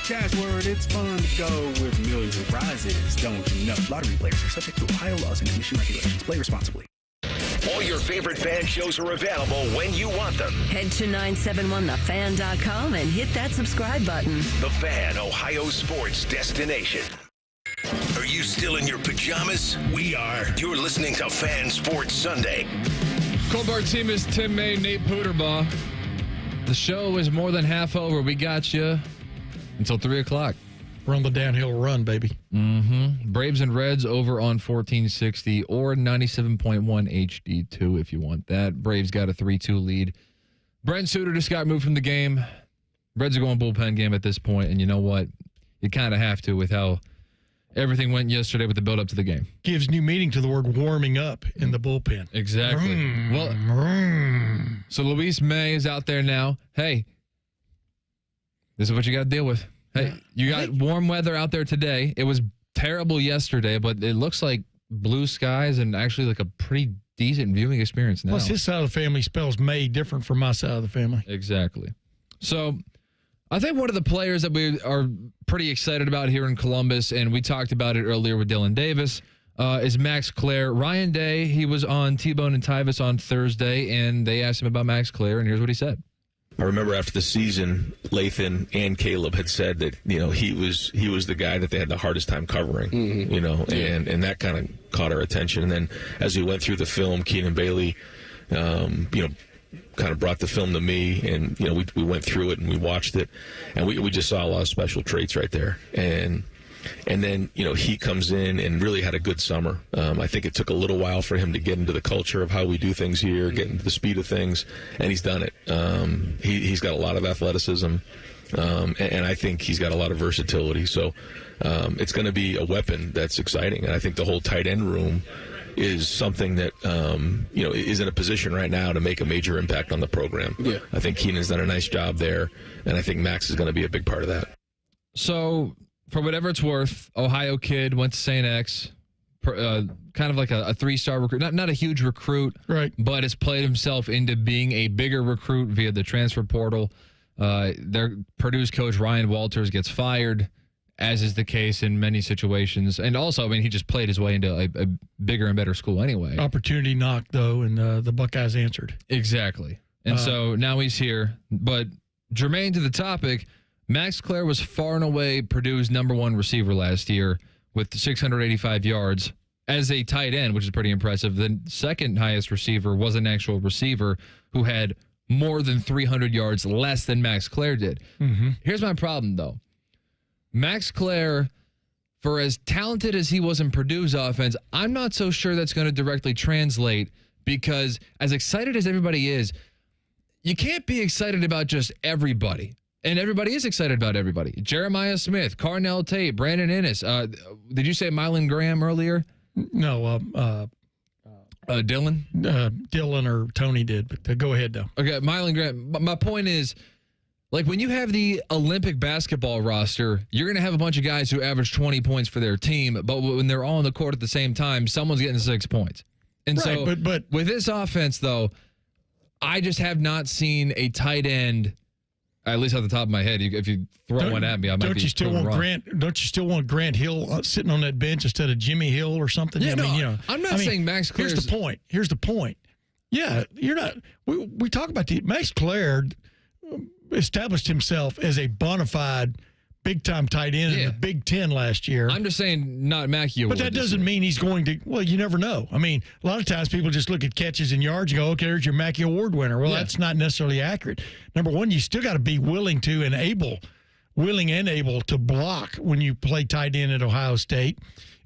Cash word, it's fun to go with millions of prizes, don't you know? Lottery players are subject to Ohio laws and commission regulations. Play responsibly. All your favorite fan shows are available when you want them. Head to 971thefan.com and hit that subscribe button. The Fan, Ohio sports destination. Are you still in your pajamas? We are. You're listening to Fan Sports Sunday. Bartemes, Tim May, Nate Puderbaugh. The show is more than half over. We got you until 3 o'clock. We're on the downhill run, baby. Mm-hmm. Braves and Reds over on 1460 or 97.1 HD2 if you want that. Braves got a 3-2 lead. Brent Suter just got moved from the game. Reds are going bullpen game at this point, and you know what? You kind of have to with how everything went yesterday with the build-up to the game. Gives new meaning to the word warming up in the bullpen. Exactly. So Luis May is out there now. Hey, this is what you got to deal with. Hey, you got warm weather out there today. It was terrible yesterday, but it looks like blue skies and actually like a pretty decent viewing experience now. Plus, his side of the family spells May different from my side of the family. Exactly. So I think one of the players that we are pretty excited about here in Columbus, and we talked about it earlier with Dillon Davis, is Max Clare. Ryan Day, he was on T-Bone and Tyvis on Thursday, and they asked him about Max Clare, and here's what he said. I remember after the season, Lathan and Caleb had said that, you know, he was the guy that they had the hardest time covering, you know, and that kind of caught our attention. And then as we went through the film, Keenan Bailey, you know, kind of brought the film to me, and, you know, we went through it and we watched it, and we just saw a lot of special traits right there. And then, you know, he comes in and really had a good summer. I think it took a little while for him to get into the culture of how we do things here, get into the speed of things, and he's done it. He's got a lot of athleticism, and I think he's got a lot of versatility. So it's going to be a weapon that's exciting. And I think the whole tight end room is something that, you know, is in a position right now to make a major impact on the program. Yeah. I think Keenan's done a nice job there, and I think Max is going to be a big part of that. So, for whatever it's worth, Ohio kid, went to St. X, kind of like a 3-star recruit. Not a huge recruit, right? But has played himself into being a bigger recruit via the transfer portal. Their Purdue's coach, Ryan Walters, gets fired, as is the case in many situations. And also, I mean, he just played his way into a bigger and better school anyway. Opportunity knocked, though, and the Buckeyes answered. Exactly. And so now he's here. But germane to the topic, Max Clare was far and away Purdue's #1 receiver last year with 685 yards as a tight end, which is pretty impressive. The second highest receiver was an actual receiver who had more than 300 yards less than Max Clare did. Mm-hmm. Here's my problem, though. Max Clare, for as talented as he was in Purdue's offense, I'm not so sure that's going to directly translate, because as excited as everybody is, you can't be excited about just everybody. And everybody is excited about everybody. Jeremiah Smith, Carnell Tate, Brandon Ennis. Did you say Mylan Graham earlier? No. Dillon? Dillon or Tony did, but go ahead, though. Okay, Mylan Graham. My point is, like, when you have the Olympic basketball roster, you're going to have a bunch of guys who average 20 points for their team, but when they're all on the court at the same time, someone's getting 6 points. And right, so but with this offense, though, I just have not seen a tight end, at least off the top of my head. If you throw one at me, I might be wrong. Don't you still want Grant Hill sitting on that bench instead of Jimmy Hill or something? Yeah, I'm not saying Max Clare. Here's the point. Yeah, you're not. We talk about Max Clare established himself as a bona fide big-time tight end in the Big Ten last year. I'm just saying not Mackey Award. But that doesn't mean he's going to – well, you never know. I mean, a lot of times people just look at catches and yards and go, okay, there's your Mackey Award winner. Well, that's not necessarily accurate. Number one, you still got to be willing and able to block when you play tight end at Ohio State.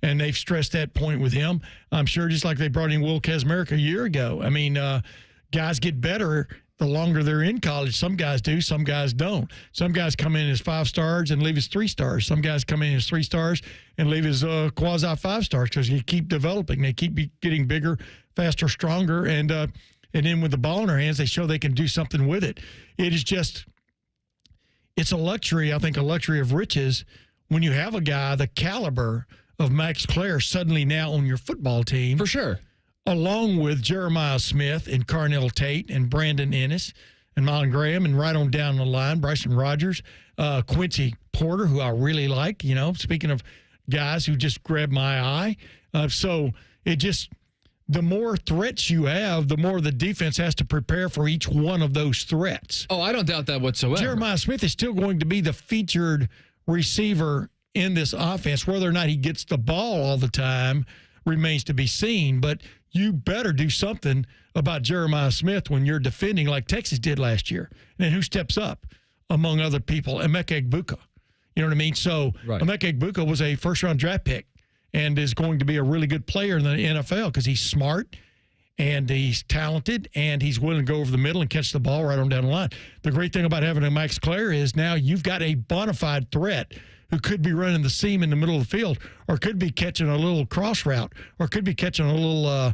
And they've stressed that point with him. I'm sure just like they brought in Will Kesmerick a year ago. I mean, guys get better the longer they're in college. Some guys do, some guys don't. Some guys come in as 5 stars and leave as 3 stars. Some guys come in as 3 stars and leave as quasi 5 stars because you keep developing. They keep getting bigger, faster, stronger. And And then with the ball in their hands, they show they can do something with it. It is just, it's a luxury, I think a luxury of riches when you have a guy the caliber of Max Clare suddenly now on your football team. For sure. Along with Jeremiah Smith and Carnell Tate and Brandon Ennis and Marlon Graham and right on down the line, Bryson Rogers, Quincy Porter, who I really like, speaking of guys who just grabbed my eye. So it just, the more threats you have, the more the defense has to prepare for each one of those threats. Oh, I don't doubt that whatsoever. Jeremiah Smith is still going to be the featured receiver in this offense. Whether or not he gets the ball all the time remains to be seen, but you better do something about Jeremiah Smith when you're defending like Texas did last year. And then who steps up among other people? Emeka Egbuka. You know what I mean? So right. Emeka Egbuka was a first-round draft pick and is going to be a really good player in the NFL because he's smart and he's talented and he's willing to go over the middle and catch the ball right on down the line. The great thing about having a Max Clare is now you've got a bona fide threat who could be running the seam in the middle of the field, or could be catching a little cross route, or could be catching a little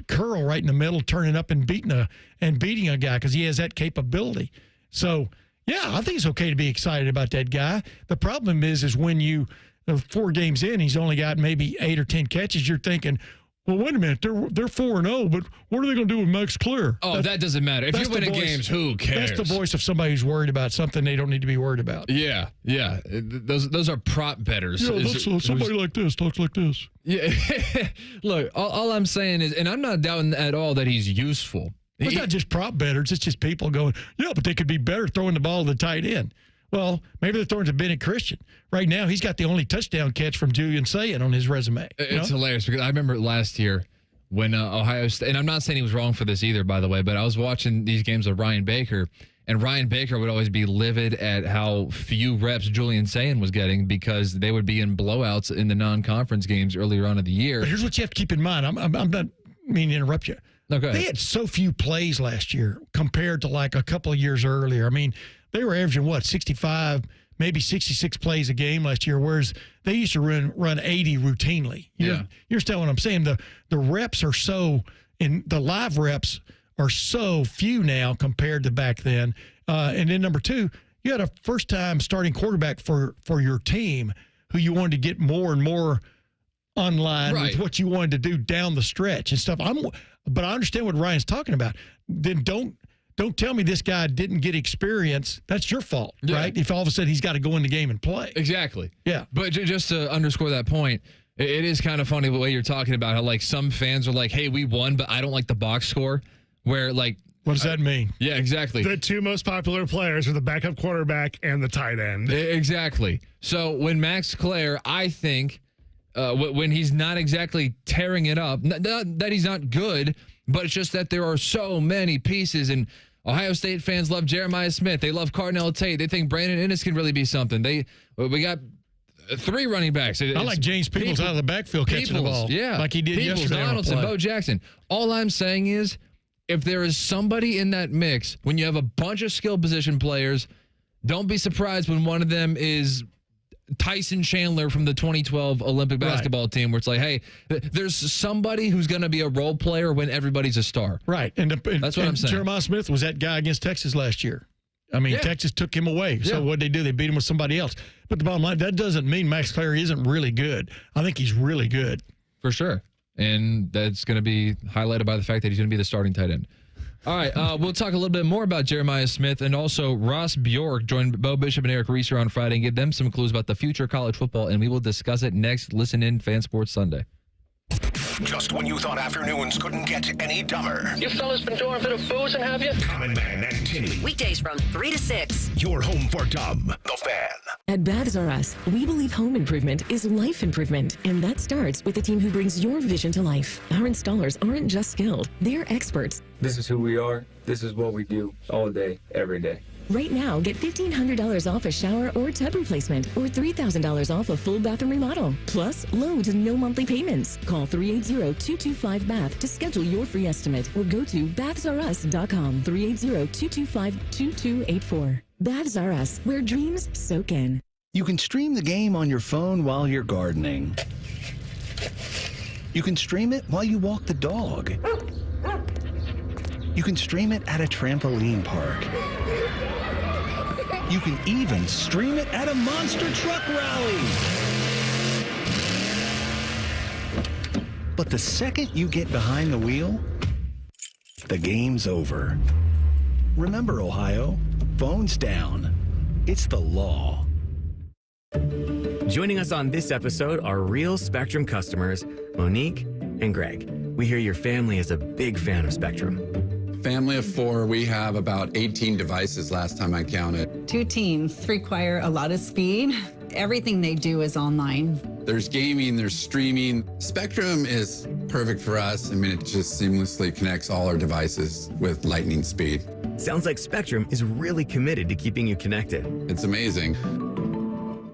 curl right in the middle, turning up and beating a guy because he has that capability. So, yeah, I think it's okay to be excited about that guy. The problem is when you 4 games in, he's only got maybe 8 or 10 catches. You're thinking, well, wait a minute, they're 4-0, but what are they going to do with Max Clare? Oh, that doesn't matter. If you're winning games, who cares? That's the voice of somebody who's worried about something they don't need to be worried about. Yeah. Those are prop bettors. Yeah, somebody like this talks like this. Yeah. Look, all I'm saying is, and I'm not doubting at all that he's useful. It's not just prop bettors. It's just people going, yeah, but they could be better throwing the ball to the tight end. Well, maybe they're throwing to Bennett Christian. Right now, he's got the only touchdown catch from Julian Sayin on his resume. It's hilarious because I remember last year when Ohio State, and I'm not saying he was wrong for this either, by the way, but I was watching these games of Ryan Baker, and Ryan Baker would always be livid at how few reps Julian Sayin was getting because they would be in blowouts in the non-conference games earlier on in the year. But here's what you have to keep in mind. I'm not meaning to interrupt you. No, go ahead. They had so few plays last year compared to like a couple of years earlier. I mean, they were averaging, 65, maybe 66 plays a game last year, whereas they used to run 80 routinely. You understand what I'm saying? The reps are the live reps are so few now compared to back then. And then number 2, you had a first-time starting quarterback for your team who you wanted to get more and more online with what you wanted to do down the stretch and stuff. But I understand what Ryan's talking about. Then don't tell me this guy didn't get experience. That's your fault, right? If all of a sudden he's got to go in the game and play. Exactly. Yeah. But just to underscore that point, it is kind of funny the way you're talking about how, like, some fans are like, hey, we won, but I don't like the box score. Where, like... What does that mean? Yeah, exactly. The 2 most popular players are the backup quarterback and the tight end. Exactly. So when Max Clare, I think, when he's not exactly tearing it up, not that he's not good, but it's just that there are so many pieces, and Ohio State fans love Jeremiah Smith. They love Carnell Tate. They think Brandon Ennis can really be something. We got 3 running backs. I like James Peoples out of the backfield catching the ball. Yeah. Like he did yesterday. Donaldson, Bo Jackson. All I'm saying is, if there is somebody in that mix, when you have a bunch of skill position players, don't be surprised when one of them is Tyson Chandler from the 2012 Olympic basketball team, where it's like, hey, there's somebody who's going to be a role player when everybody's a star. Right. And that's what I'm saying. Jeremiah Smith was that guy against Texas last year. I mean, Texas took him away. So what'd they do? They beat him with somebody else. But the bottom line, that doesn't mean Max Clare isn't really good. I think he's really good. For sure. And that's going to be highlighted by the fact that he's going to be the starting tight end. All right, we'll talk a little bit more about Jeremiah Smith, and also Ross Bjork joined Bo Bishop and Eric Reeser on Friday and give them some clues about the future of college football, and we will discuss it next. Listen in, Fan Sports Sunday. Just when you thought afternoons couldn't get any dumber. You fellas been doing a bit of boozing, have you? Common Man and Timmy. Weekdays from 3 to 6. Your home for dumb. The Fan. At Baths R Us, we believe home improvement is life improvement, and that starts with a team who brings your vision to life. Our installers aren't just skilled, they're experts. This is who we are. This is what we do all day, every day. Right now, get $1,500 off a shower or tub replacement, or $3,000 off a full bathroom remodel. Plus, low to no monthly payments. Call 380-225-BATH to schedule your free estimate, or go to bathsrus.com. 380-225-2284. Baths R Us, where dreams soak in. You can stream the game on your phone while you're gardening. You can stream it while you walk the dog. You can stream it at a trampoline park. You can even stream it at a monster truck rally. But the second you get behind the wheel, the game's over. Remember, Ohio, phones down. It's the law. Joining us on this episode are real Spectrum customers, Monique and Greg. We hear your family is a big fan of Spectrum. Family of 4, we have about 18 devices last time I counted. 2 teams require a lot of speed. Everything they do is online. There's gaming, there's streaming. Spectrum is perfect for us. I mean, it just seamlessly connects all our devices with lightning speed. Sounds like Spectrum is really committed to keeping you connected. It's amazing.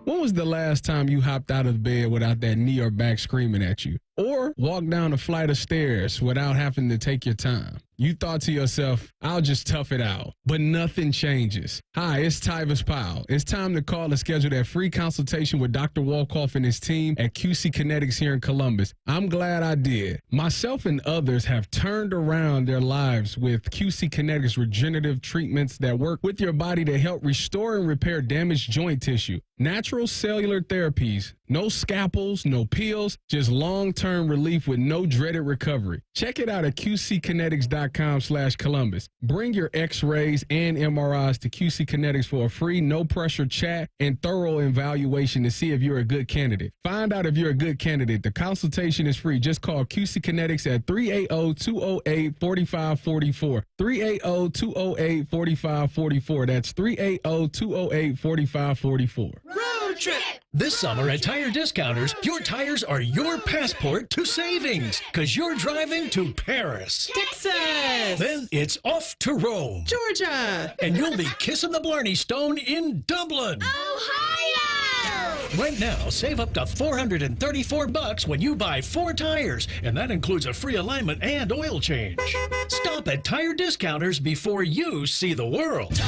When was the last time you hopped out of bed without that knee or back screaming at you? Or walked down a flight of stairs without having to take your time? You thought to yourself, I'll just tough it out. But nothing changes. Hi, it's Tyvis Powell. It's time to call and schedule that free consultation with Dr. Wolkoff and his team at QC Kinetics here in Columbus. I'm glad I did. Myself and others have turned around their lives with QC Kinetics regenerative treatments that work with your body to help restore and repair damaged joint tissue. Natural cellular therapies. No scalpels, no pills, just long-term relief with no dreaded recovery. Check it out at qckinetics.com/Columbus. Bring your x-rays and MRIs to QC Kinetics for a free, no-pressure chat and thorough evaluation to see if you're a good candidate. Find out if you're a good candidate. The consultation is free. Just call QC Kinetics at 380-208-4544. 380-208-4544. That's 380-208-4544. Road trip! This summer at Tire Discounters, your tires are your passport to savings, because you're driving to Paris, Texas, then it's off to Rome, Georgia, and you'll be kissing the Blarney Stone in Dublin, Ohio. Right now, save up to $434 when you buy 4 tires, and that includes a free alignment and oil change. Stop at Tire Discounters before you see the world.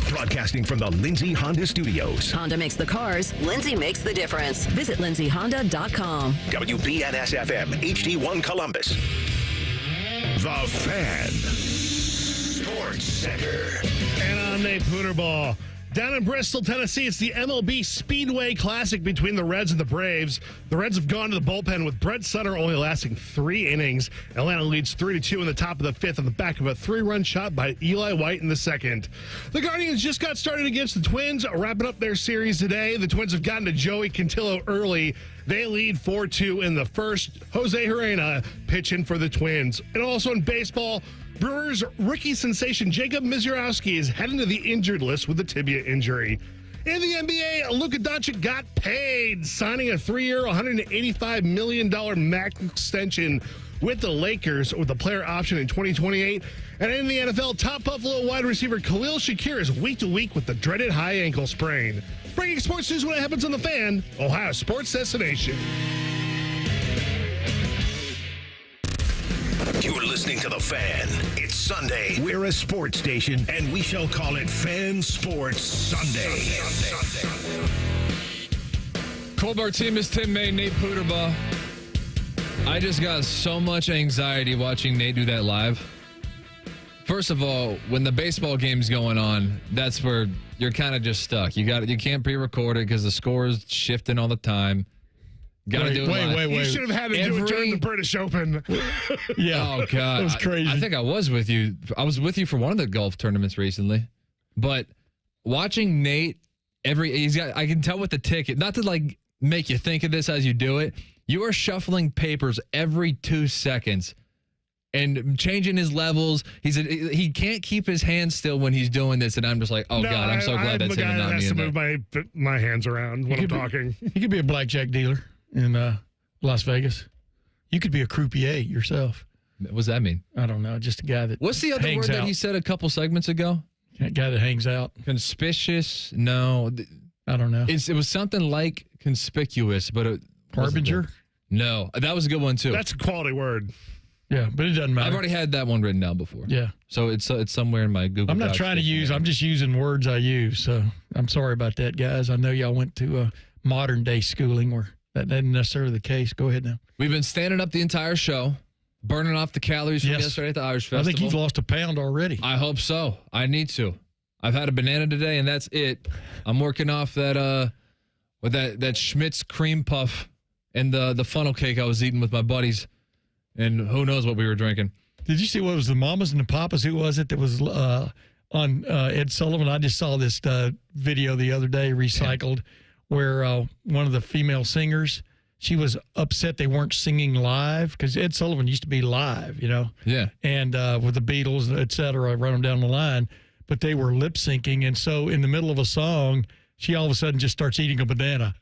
Broadcasting from the Lindsay Honda Studios. Honda makes the cars. Lindsay makes the difference. Visit lindsayhonda.com. WBNS-FM, HD1 Columbus. The Fan. Sports Center. And I'm Nate Pooterball. Down in Bristol, Tennessee, it's the MLB Speedway Classic between the Reds and the Braves. The Reds have gone to the bullpen with Brett Sutter only lasting 3 innings. Atlanta leads 3-2 in the top of the 5th on the back of a 3-run shot by Eli White in the 2nd. The Guardians just got started against the Twins, wrapping up their series today. The Twins have gotten to Joey Cantillo early. They lead 4-2 in the 1st. Jose Herrera pitching for the Twins. And also in baseball, Brewers rookie sensation Jacob Misiorowski is heading to the injured list with a tibia injury. In the NBA, Luka Doncic got paid, signing a 3-year, $185 million max extension with the Lakers with a player option in 2028. And in the NFL, top Buffalo wide receiver Khalil Shakir is week to week with the dreaded high ankle sprain. Breaking sports news when it happens on The Fan, Ohio sports destination. You're listening to The Fan. It's Sunday. We're a sports station, and we shall call it Fan Sports Sunday. Cole Bartemes, Tim May, Nate Pooterbaugh. I just got so much anxiety watching Nate do that live. First of all, when the baseball game's going on, that's where you're kind of just stuck. You can't pre-record it because the score is shifting all the time. Wait. You should have had to do it during the British Open. Yeah. Oh, God. That was crazy. I think I was with you. I was with you for one of the golf tournaments recently. But watching Nate, I can tell with the ticket, not to like make you think of this as you do it, you are shuffling papers every 2 seconds and changing his levels. He can't keep his hands still when he's doing this, and I'm just like, oh, God, I'm so glad that's him and not me. I have to move my hands around when I'm talking. You could be a blackjack dealer in Las Vegas. You could be a croupier yourself. What does that mean? I don't know. Just a guy that What's the other word that he said a couple segments ago? That guy that hangs out. Conspicuous? No. I don't know. It was something like conspicuous, but it Harbinger? No. That was a good one, too. That's a quality word. Yeah, but it doesn't matter. I've already had that one written down before. Yeah. So it's somewhere in my Google I'm not Docs trying to use, I'm just using words I use. So I'm sorry about that, guys. I know y'all went to modern day schooling where That isn't necessarily the case. Go ahead now. We've been standing up the entire show, burning off the calories from yesterday at the Irish Festival. I think you've lost a pound already. I hope so. I need to. I've had a banana today, and that's it. I'm working off that with that Schmidt's cream puff and the funnel cake I was eating with my buddies, and who knows what we were drinking. Did you see what was the Mamas and the Papas? Who was it that was on Ed Sullivan? I just saw this video the other day, recycled, where one of the female singers, she was upset they weren't singing live because Ed Sullivan used to be live, Yeah. And with the Beatles, et cetera, run them down the line. But they were lip syncing. And so in the middle of a song, she all of a sudden just starts eating a banana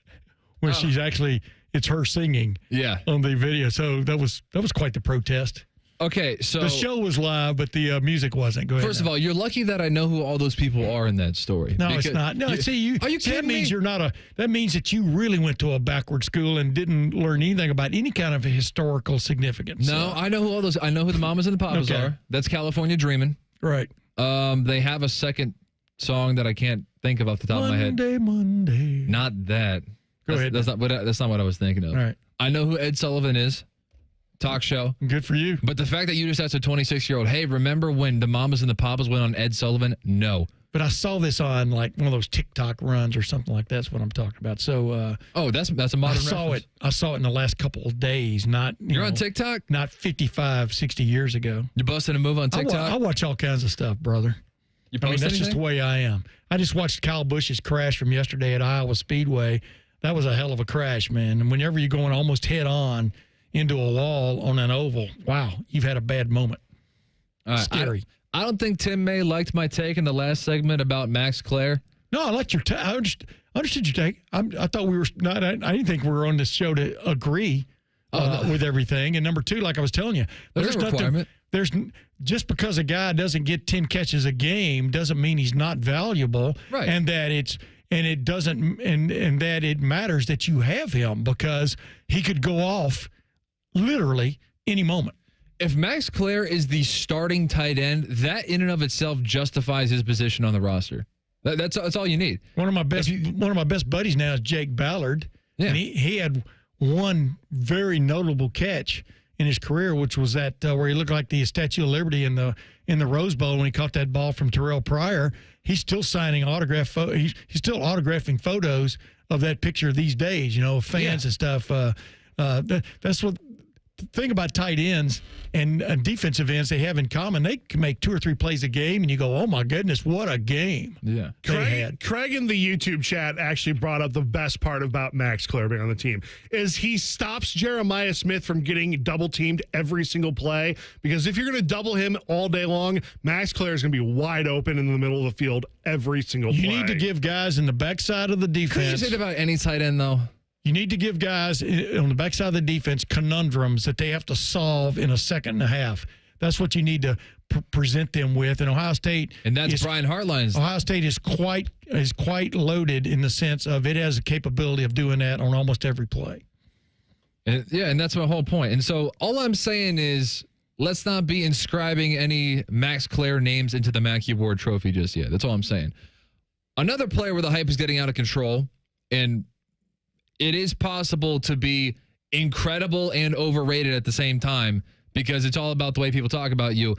when she's actually, it's her singing on the video. So that was quite the protest. Okay, so the show was live, but the music wasn't. Go ahead. First of all, you're lucky that I know who all those people are in that story. No, it's not. No, are you kidding that means me? you're not that means that you really went to a backward school and didn't learn anything about any kind of historical significance. No, I know who all those. I know who the Mamas and the Papas are. That's California Dreamin'. Right. They have a second song that I can't think of off the top of my head. Monday. Not that. Go ahead. That's not what I was thinking of. All right. I know who Ed Sullivan is. Talk show. Good for you. But the fact that you just asked a 26-year-old, hey, remember when the Mamas and the Papas went on Ed Sullivan? No. But I saw this on like one of those TikTok runs or something like that's what I'm talking about. So that's a modern reference. I saw it in the last couple of days. Not You're on TikTok? Not 55, 60 years ago. You busting a move on TikTok? I watch all kinds of stuff, brother. You post that's just the way I am. I just watched Kyle Busch's crash from yesterday at Iowa Speedway. That was a hell of a crash, man. And whenever you're going almost head on into a wall on an oval, wow, you've had a bad moment. Scary. I don't think Tim May liked my take in the last segment about Max Clare. No, I liked your take. I understood your take. I thought we were not. I didn't think we were on this show to agree with everything. And number two, like I was telling you, there's a requirement. Just because a guy doesn't get 10 catches a game doesn't mean he's not valuable, right? And that it matters that you have him because he could go off literally any moment. If Max Clare is the starting tight end, that in and of itself justifies his position on the roster. That's all you need. One of my best buddies now is Jake Ballard. Yeah. And he had one very notable catch in his career, which was that where he looked like the Statue of Liberty in the Rose Bowl when he caught that ball from Terrell Pryor. He's still signing autograph. He's still autographing photos of that picture these days. Fans and stuff. That's what. The thing about tight ends and defensive ends they have in common, they can make 2 or 3 plays a game, and you go, oh, my goodness, what a game. Yeah. Craig in the YouTube chat actually brought up the best part about Max Clare being on the team is he stops Jeremiah Smith from getting double-teamed every single play because if you're going to double him all day long, Max Clare is going to be wide open in the middle of the field every single play. You need to give guys in the backside of the defense. Could you say that about any tight end, though? You need to give guys on the backside of the defense conundrums that they have to solve in a second and a half. That's what you need to present them with. And Ohio State, and that's Brian Hartline's. Ohio State is quite loaded in the sense of it has the capability of doing that on almost every play. And that's my whole point. And so all I'm saying is let's not be inscribing any Max Clare names into the Mackey Award trophy just yet. That's all I'm saying. Another player where the hype is getting out of control, and it is possible to be incredible and overrated at the same time because it's all about the way people talk about you.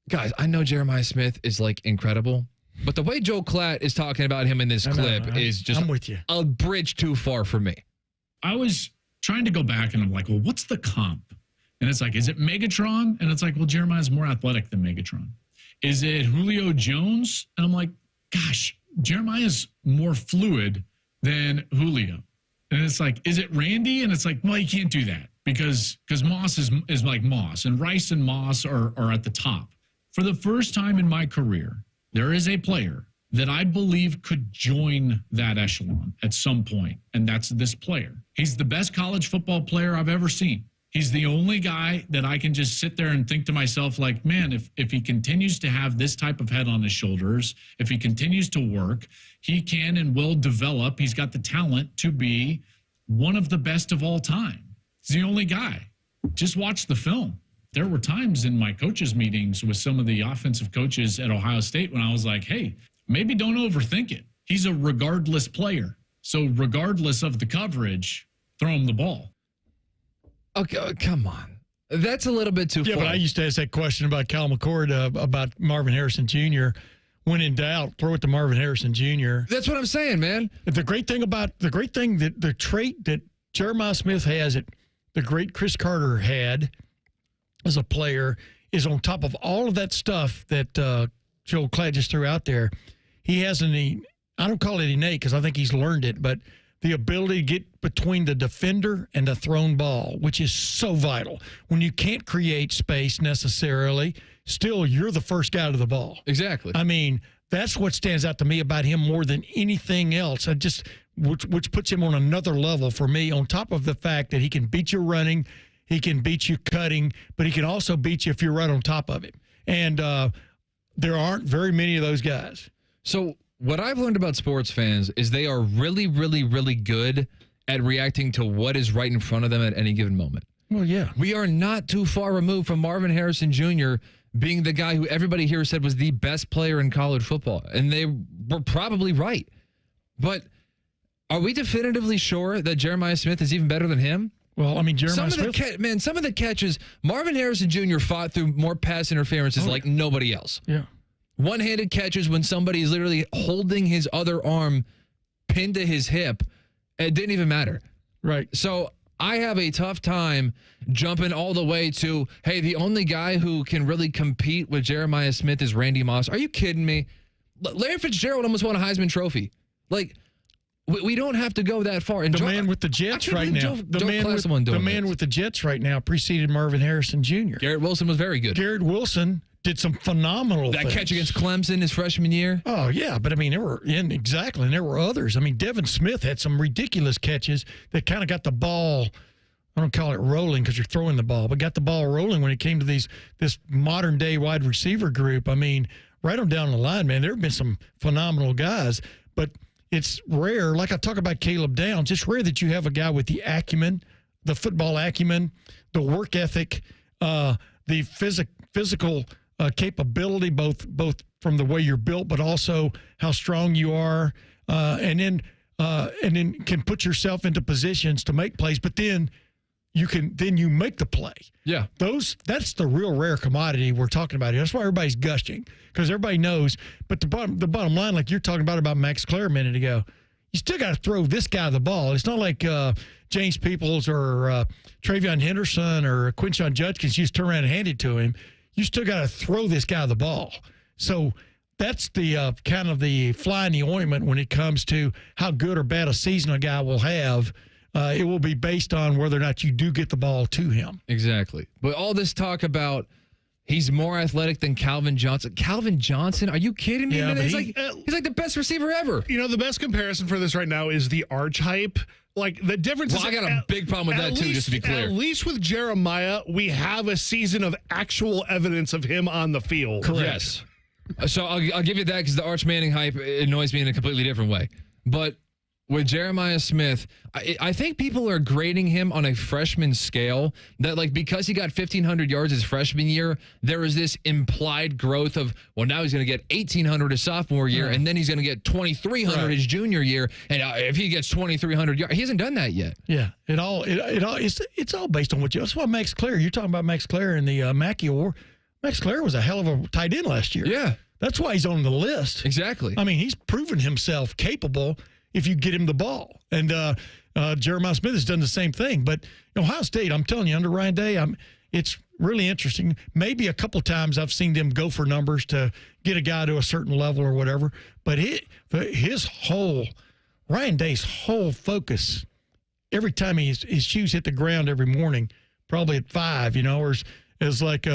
Guys, I know Jeremiah Smith is like incredible, but the way Joe Klatt is talking about him in this clip is just I'm with you. A bridge too far for me. I was trying to go back and I'm like, well, what's the comp? And it's like, is it Megatron? And it's like, well, Jeremiah's more athletic than Megatron. Is it Julio Jones? And I'm like, gosh, Jeremiah's more fluid than Julio. And it's like, is it Randy? And it's like, well, you can't do that because Moss is like Moss, and Rice and Moss are at the top. For the first time in my career, there is a player that I believe could join that echelon at some point, and that's this player. He's the best college football player I've ever seen. He's the only guy that I can just sit there and think to myself, like, man, if he continues to have this type of head on his shoulders, if he continues to work, he can and will develop. He's got the talent to be one of the best of all time. He's the only guy. Just watch the film. There were times in my coaches' meetings with some of the offensive coaches at Ohio State when I was like, hey, maybe don't overthink it. He's a regardless player. So regardless of the coverage, throw him the ball. Okay, come on. That's a little bit too far. Yeah, but I used to ask that question about Kyle McCord, about Marvin Harrison Jr. When in doubt, throw it to Marvin Harrison Jr. That's what I'm saying, man. The trait that Jeremiah Smith has, that the great Chris Carter had as a player, is on top of all of that stuff that Joel Klatt just threw out there. He has I don't call it innate because I think he's learned it, but the ability to get between the defender and the thrown ball, which is so vital. When you can't create space necessarily, still you're the first guy to the ball. Exactly. I mean, that's what stands out to me about him more than anything else. Which puts him on another level for me, on top of the fact that he can beat you running, he can beat you cutting, but he can also beat you if you're right on top of him. And there aren't very many of those guys. So what I've learned about sports fans is they are really, really, really good at reacting to what is right in front of them at any given moment. Well, yeah. We are not too far removed from Marvin Harrison Jr. being the guy who everybody here said was the best player in college football. And they were probably right. But are we definitively sure that Jeremiah Smith is even better than him? Well, I mean, Jeremiah Smith. Some of the catches, Marvin Harrison Jr. fought through more pass interferences like nobody else. Yeah. One-handed catches when somebody is literally holding his other arm pinned to his hip. It didn't even matter. Right. So I have a tough time jumping all the way to, hey, the only guy who can really compete with Jeremiah Smith is Randy Moss. Are you kidding me? Larry Fitzgerald almost won a Heisman Trophy. Like, we don't have to go that far. And the man with the Jets right now. The man with the Jets right now preceded Marvin Harrison Jr. Garrett Wilson was very good. Garrett Wilson did some phenomenal things. That catch against Clemson his freshman year. Oh, yeah. But, I mean, there were others. I mean, Devin Smith had some ridiculous catches that kind of got the ball, I don't call it rolling because you're throwing the ball, but got the ball rolling when it came to this modern-day wide receiver group. I mean, right on down the line, man, there have been some phenomenal guys. But it's rare, like I talk about Caleb Downs, it's rare that you have a guy with the acumen, the football acumen, the work ethic, the physical capability, both from the way you're built, but also how strong you are, and then can put yourself into positions to make plays. But then you make the play. Yeah, that's the real rare commodity we're talking about here. That's why everybody's gushing, because everybody knows. But the bottom line, like you're talking about Max Clare a minute ago, you still got to throw this guy the ball. It's not like James Peoples or Travion Henderson or Quinshon Judkins. You just turn around and hand it to him. You still got to throw this guy the ball. So that's the kind of the fly in the ointment when it comes to how good or bad a season a guy will have. It will be based on whether or not you do get the ball to him. Exactly. But all this talk about he's more athletic than Calvin Johnson. Calvin Johnson? Are you kidding me? Yeah, He's like the best receiver ever. You know, the best comparison for this right now is the arch hype. Like, the difference is... I got a big problem with that, too, just to be clear. At least with Jeremiah, we have a season of actual evidence of him on the field. Correct. Yes. So I'll give you that because the Arch Manning hype annoys me in a completely different way. But with Jeremiah Smith, I think people are grading him on a freshman scale that, like, because he got 1,500 yards his freshman year, there is this implied growth of, well, now he's going to get 1,800 his sophomore year, and then he's going to get 2,300 his junior year. And if he gets 2,300 yards, he hasn't done that yet. Yeah, it's all based on what you. That's why Max Clare. You're talking about Max Clare in the Mackey Award. Max Clare was a hell of a tight end last year. Yeah, that's why he's on the list. Exactly. I mean, he's proven himself capable if you get him the ball. And Jeremiah Smith has done the same thing. But Ohio State, I'm telling you, under Ryan Day, it's really interesting. Maybe a couple times I've seen them go for numbers to get a guy to a certain level or whatever. But Ryan Day's whole focus, every time his shoes hit the ground every morning, probably at 5, or is like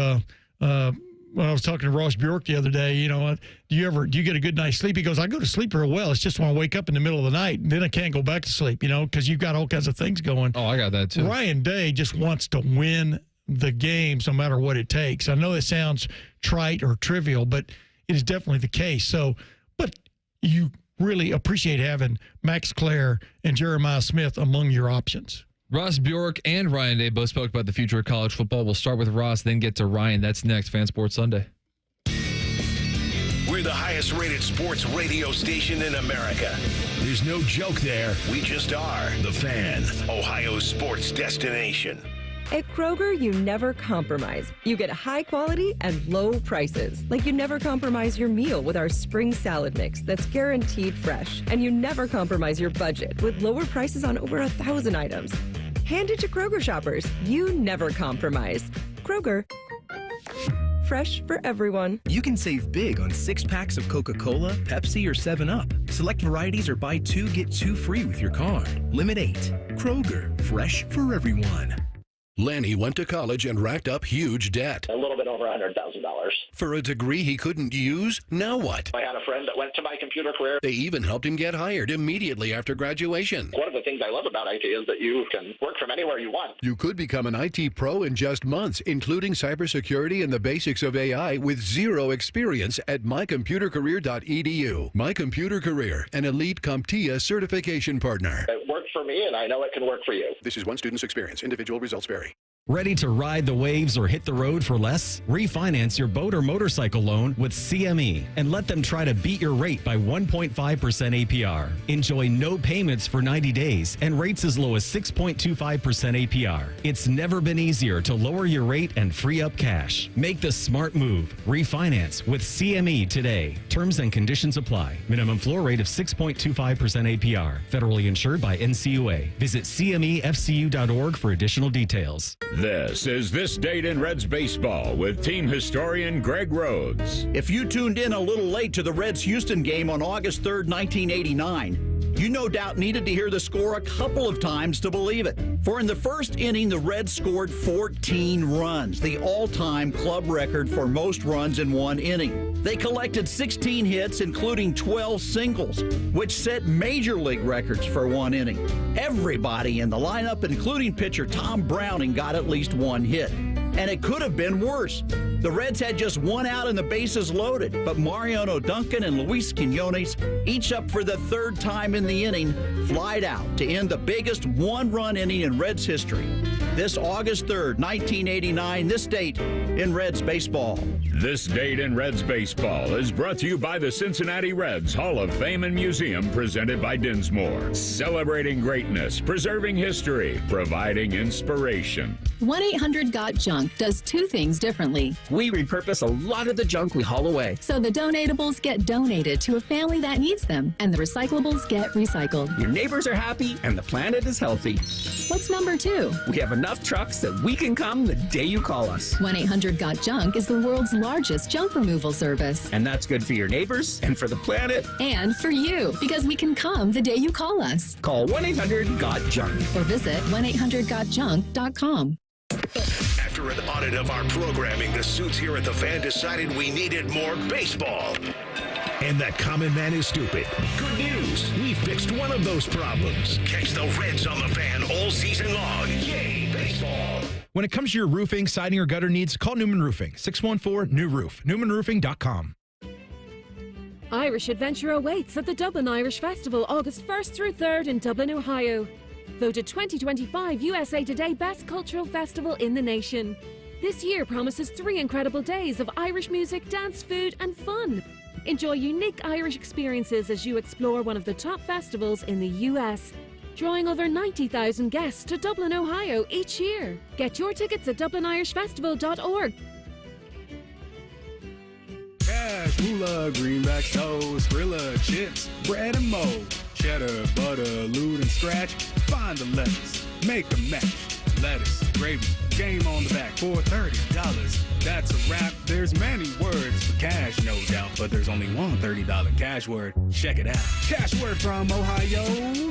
when I was talking to Ross Bjork the other day, do you get a good night's sleep? He goes, I go to sleep real well. It's just when I wake up in the middle of the night, and then I can't go back to sleep, because you've got all kinds of things going. Oh, I got that too. Ryan Day just wants to win the games no matter what it takes. I know it sounds trite or trivial, but it is definitely the case. So, but you really appreciate having Max Clare and Jeremiah Smith among your options. Ross Bjork and Ryan Day both spoke about the future of college football. We'll start with Ross, then get to Ryan. That's next, Fan Sports Sunday. We're the highest highest-rated sports radio station in America. There's no joke there. We just are. The Fan, Ohio's sports destination. At Kroger, you never compromise. You get high quality and low prices. Like you never compromise your meal with our spring salad mix that's guaranteed fresh. And you never compromise your budget with lower prices on over 1,000 items. Hand it to Kroger shoppers. You never compromise. Kroger. Fresh for everyone. You can save big on 6 packs of Coca-Cola, Pepsi, or 7-Up. Select varieties or buy 2, get 2 free with your card. Limit 8. Kroger, fresh for everyone. Lanny went to college and racked up huge debt. A little bit over $100,000. For a degree he couldn't use, now what? I had a friend that went to my computer career. They even helped him get hired immediately after graduation. One of the things I love about IT is that you can work from anywhere you want. You could become an IT pro in just months, including cybersecurity and the basics of AI with 0 experience at mycomputercareer.edu. My Computer Career, an elite CompTIA certification partner. It worked for me, and I know it can work for you. This is one student's experience. Individual results vary. Ready to ride the waves or hit the road for less? Refinance your boat or motorcycle loan with CME and let them try to beat your rate by 1.5% APR. Enjoy no payments for 90 days and rates as low as 6.25% APR. It's never been easier to lower your rate and free up cash. Make the smart move. Refinance with CME today. Terms and conditions apply. Minimum floor rate of 6.25% APR. Federally insured by NCUA. Visit CMEFCU.org for additional details. This is This Date in Reds Baseball with team historian Greg Rhodes. If you tuned in a little late to the Reds-Houston game on August 3rd, 1989, you no doubt needed to hear the score a couple of times to believe it. For in the first inning, the Reds scored 14 runs, the all-time club record for most runs in one inning. They collected 16 hits, including 12 singles, which set major league records for one inning. Everybody in the lineup, including pitcher Tom Browning, got at least one hit. And it could have been worse. The Reds had just one out and the bases loaded, but Mariano Duncan and Luis Quinones, each up for the 3rd time in the inning, flied out to end the biggest one-run inning in Reds history. This August 3rd, 1989, this date in Reds baseball. This Date in Reds Baseball is brought to you by the Cincinnati Reds Hall of Fame and Museum, presented by Dinsmore. Celebrating greatness, preserving history, providing inspiration. 1-800-GOT-JUNK does 2 things differently. We repurpose a lot of the junk we haul away. So the donatables get donated to a family that needs them, and the recyclables get recycled. Your neighbors are happy, and the planet is healthy. What's number 2? We have enough trucks that we can come the day you call us. 1-800-GOT-JUNK is the world's largest junk removal service. And that's good for your neighbors, and for the planet. And for you, because we can come the day you call us. Call 1-800-GOT-JUNK. Or visit 1-800-GOT-JUNK.com. After an audit of our programming, the suits here at The Fan decided we needed more baseball. And that common man is stupid. Good news, we fixed one of those problems. Catch the Reds on The Fan all season long. Yay, baseball. When it comes to your roofing, siding, or gutter needs, call Newman Roofing. 614-NEW-ROOF. NewmanRoofing.com. Irish Adventure awaits at the Dublin Irish Festival August 1st through 3rd in Dublin, Ohio. Voted 2025 USA Today Best Cultural Festival in the nation. This year promises 3 incredible days of Irish music, dance, food, and fun. Enjoy unique Irish experiences as you explore one of the top festivals in the U.S., drawing over 90,000 guests to Dublin, Ohio each year. Get your tickets at DublinIrishFestival.org. Cash, moolah, greenbacks, toast, Grilla, chips, bread and mold, cheddar, butter, lewd and scratch, find the lettuce, make a match, lettuce, gravy, game on the back for $30. That's a wrap. There's many words for cash, no doubt, but there's only one $30 cash word. Check it out. Cash word from Ohio,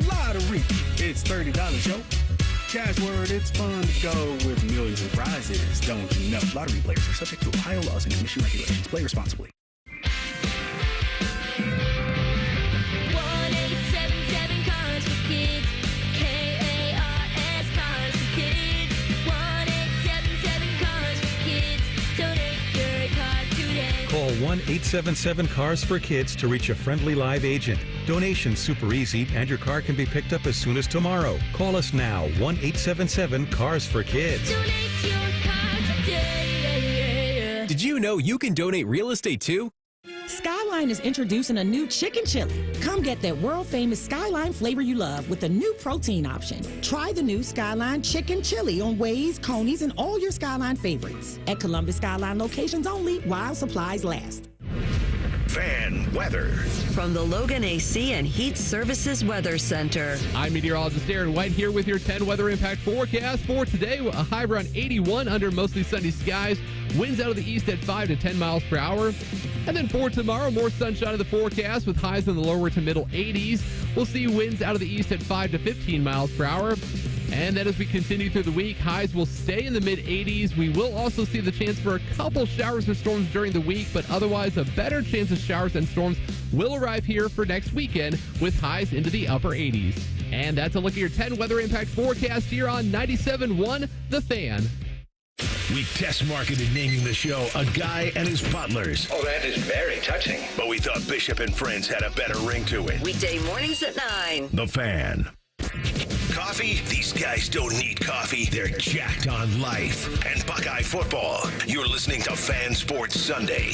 lottery. It's $30, yo. Cash word, it's fun to go with millions of prizes, don't you know? Lottery players are subject to Ohio laws and commission regulations. Play responsibly. 1-877 Cars for Kids. K-A-R-S Cars for Kids. 1-877 Cars for Kids. Donate your car today. Call 1-877-CARS-FOR-KIDS to reach a friendly live agent. Donation's super easy, and your car can be picked up as soon as tomorrow. Call us now, 1-877-CARS-FOR-KIDS. Donate your car today. Did you know you can donate real estate too? Skyline Skyline is introducing a new chicken chili. Come get that world-famous Skyline flavor you love with a new protein option. Try the new Skyline chicken chili on Waze, Coney's, and all your Skyline favorites. At Columbus Skyline locations only while supplies last. Fan weather. From the Logan AC and Heat Services Weather Center. I'm meteorologist Aaron White here with your 10 weather impact forecast for today. A high around 81 under mostly sunny skies. Winds out of the east at 5 to 10 miles per hour. And then for tomorrow, more sunshine in the forecast with highs in the lower to middle 80s. We'll see winds out of the east at 5 to 15 miles per hour. And then as we continue through the week, highs will stay in the mid-80s. We will also see the chance for a couple showers and storms during the week, but otherwise a better chance of showers and storms will arrive here for next weekend with highs into the upper 80s. And that's a look at your 10 weather impact forecast here on 97.1 The Fan. We test marketed naming the show A Guy and His Butlers. Oh, that is very touching. But we thought Bishop and Friends had a better ring to it. Weekday mornings at 9. The Fan. Coffee? These guys don't need coffee. They're jacked on life. And Buckeye football. You're listening to Fan Sports Sunday.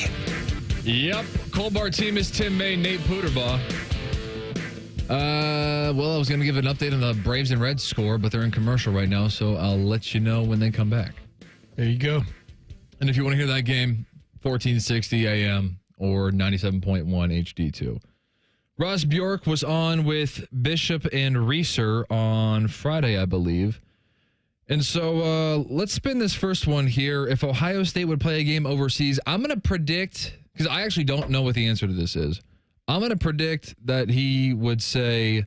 Yep. Cole Bartemes, Tim May, Nate Puderbaugh. Well, I was going to give an update on the Braves and Reds score, but they're in commercial right now, so I'll let you know when they come back. There you go. And if you want to hear that game, 1460 AM or 97.1 HD2. Ross Bjork was on with Bishop and Reeser on Friday, I believe. And so let's spin this first one here. If Ohio State would play a game overseas, I'm going to predict, because I actually don't know what the answer to this is. I'm going to predict that he would say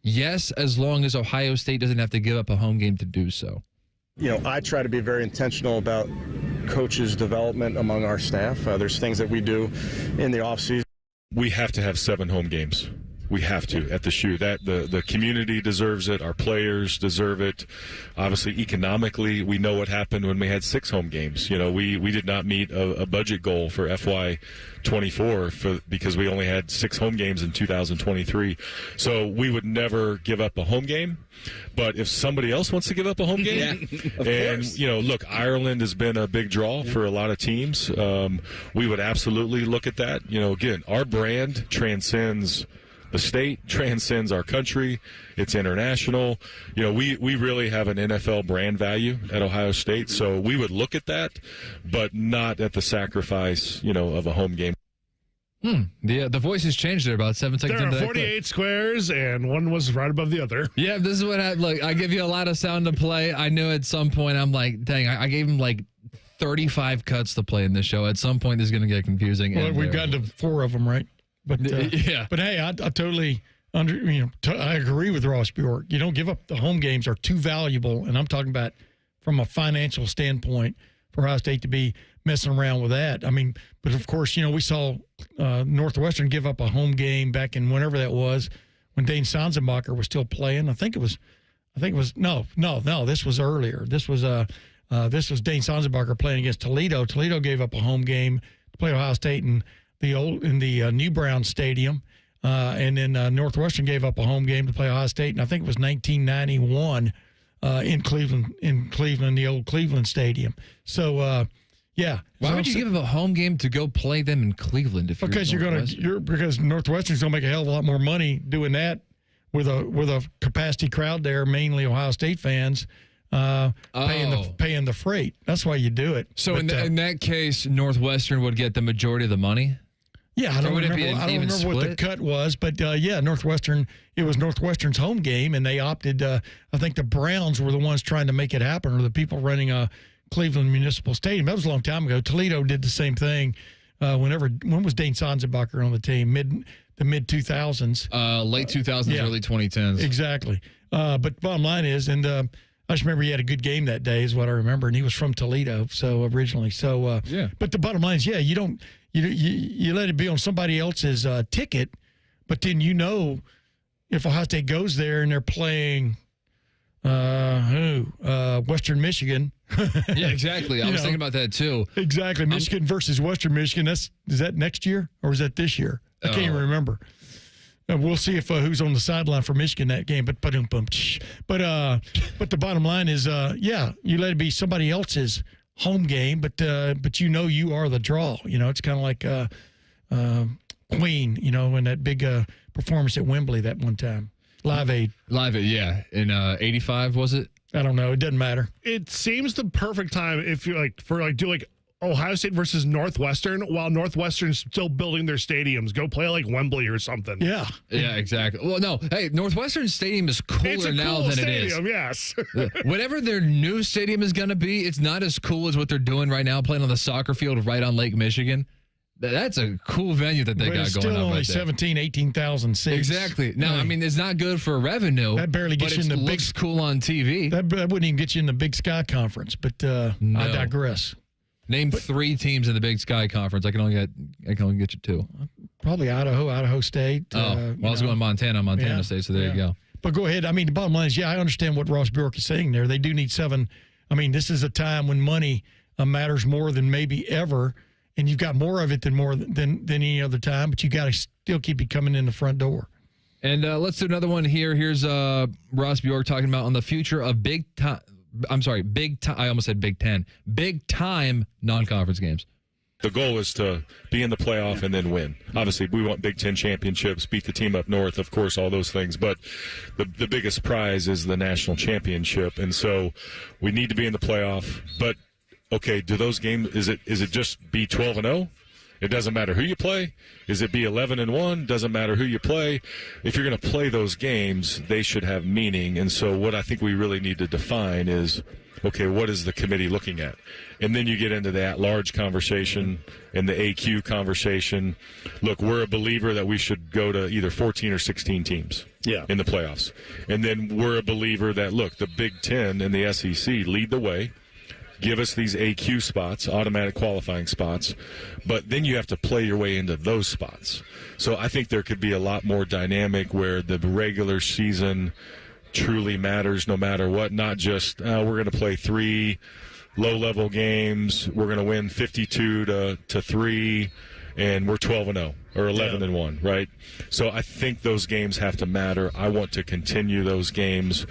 yes, as long as Ohio State doesn't have to give up a home game to do so. You know, I try to be very intentional about coaches' development among our staff. There's things that we do in the offseason. We have to have 7 home games. We have to at the shoe. That the community deserves it. Our players deserve it. Obviously, economically, we know what happened when we had 6 home games. You know, we did not meet a budget goal for FY24 because we only had 6 home games in 2023. So we would never give up a home game. But if somebody else wants to give up a home game, you know, look, Ireland has been a big draw for a lot of teams. We would absolutely look at that. You know, again, our brand transcends the state, transcends our country. It's international. You know, we really have an NFL brand value at Ohio State, so we would look at that, but not at the sacrifice, you know, of a home game. The voice has changed there about 7 seconds. There into are that 48 clip. squares, and one was right above the other. Yeah, this is what happened. Look, I give you a lot of sound to play. I knew at some point, I'm like, dang, I gave him like 35 cuts to play in this show. At some point, this is going to get confusing. Well, we've got to 4 of them, right? But yeah. But hey, I totally I agree with Ross Bjork. You don't give up. The home games are too valuable, and I'm talking about from a financial standpoint for Ohio State to be messing around with that. I mean, but of course, you know, we saw Northwestern give up a home game back in whenever that was when Dane Sanzenbacher was still playing. I think it was no. This was earlier. This was Dane Sanzenbacher playing against Toledo. Toledo gave up a home game to play Ohio State in the New Brown Stadium, and then Northwestern gave up a home game to play Ohio State, and I think it was 1991 in Cleveland, the old Cleveland Stadium. So, yeah. Why would you give up a home game to go play them in Cleveland? Because because Northwestern's going to make a hell of a lot more money doing that with a capacity crowd there, mainly Ohio State fans. Paying the freight. That's why you do it. So in that case, Northwestern would get the majority of the money? Yeah, I don't remember what the cut was, but Northwestern, it was Northwestern's home game, and they opted, I think the Browns were the ones trying to make it happen, or the people running Cleveland Municipal Stadium. That was a long time ago. Toledo did the same thing. When was Dane Sanzenbacher on the team? The mid-2000s. Late 2000s, early 2010s. Exactly. But bottom line is, and I just remember he had a good game that day is what I remember, and he was from Toledo, so originally. So, But the bottom line is, you don't – you let it be on somebody else's ticket, but then if Ohio State goes there and they're playing Western Michigan. Yeah, exactly. I was thinking about that too. Exactly. Michigan versus Western Michigan. Is that next year or is that this year? I can't even remember. We'll see if who's on the sideline for Michigan that game. But the bottom line is, you let it be somebody else's home game, but you are the draw. It's kind of like Queen, in that big performance at Wembley that one time. Live Aid, yeah. In 85, was it? I don't know. It doesn't matter. It seems the perfect time if you're do Ohio State versus Northwestern while Northwestern's still building their stadiums. Go play like Wembley or something. Yeah. Yeah, exactly. Well, no. Hey, Northwestern Stadium is cooler now than stadium, it is. Yes. Whatever their new stadium is going to be, it's not as cool as what they're doing right now, playing on the soccer field right on Lake Michigan. That's a cool venue that they got it's going on. Still only right there. 17,000, 18,000 seats. Exactly. Now, I mean, it's not good for revenue. That barely gets you in the big. Looks cool on TV. That wouldn't even get you in the Big Sky Conference. But No. I digress. Name 3 teams in the Big Sky Conference. I can only get you 2. Probably Idaho State. I was going Montana State. So there you go. But go ahead. I mean, the bottom line is, I understand what Ross Bjork is saying there. They do need 7. I mean, this is a time when money matters more than maybe ever. And you've got more of it than any other time, but you got to still keep it coming in the front door. And let's do another one here. Here's Ross Bjork talking about on the future of Big Time. I almost said Big Ten. Big time non-conference games. The goal is to be in the playoff and then win. Obviously, we want Big Ten championships, beat the team up north, of course, all those things. But the biggest prize is the national championship, and so we need to be in the playoff. But okay, do those games? Is it just be 12-0? It doesn't matter who you play. Is it be 11-1? Doesn't matter who you play. If you're going to play those games, they should have meaning. And so what I think we really need to define is, okay, what is the committee looking at? And then you get into the at-large conversation and the AQ conversation. Look, we're a believer that we should go to either 14 or 16 teams in the playoffs. And then we're a believer that, look, the Big Ten and the SEC lead the way. Give us these AQ spots, automatic qualifying spots, but then you have to play your way into those spots. So I think there could be a lot more dynamic where the regular season truly matters no matter what, not just we're going to play 3 low-level games, we're going to win 52 to 3, and we're 12-0 or 11-1, right? So I think those games have to matter. I want to continue those games.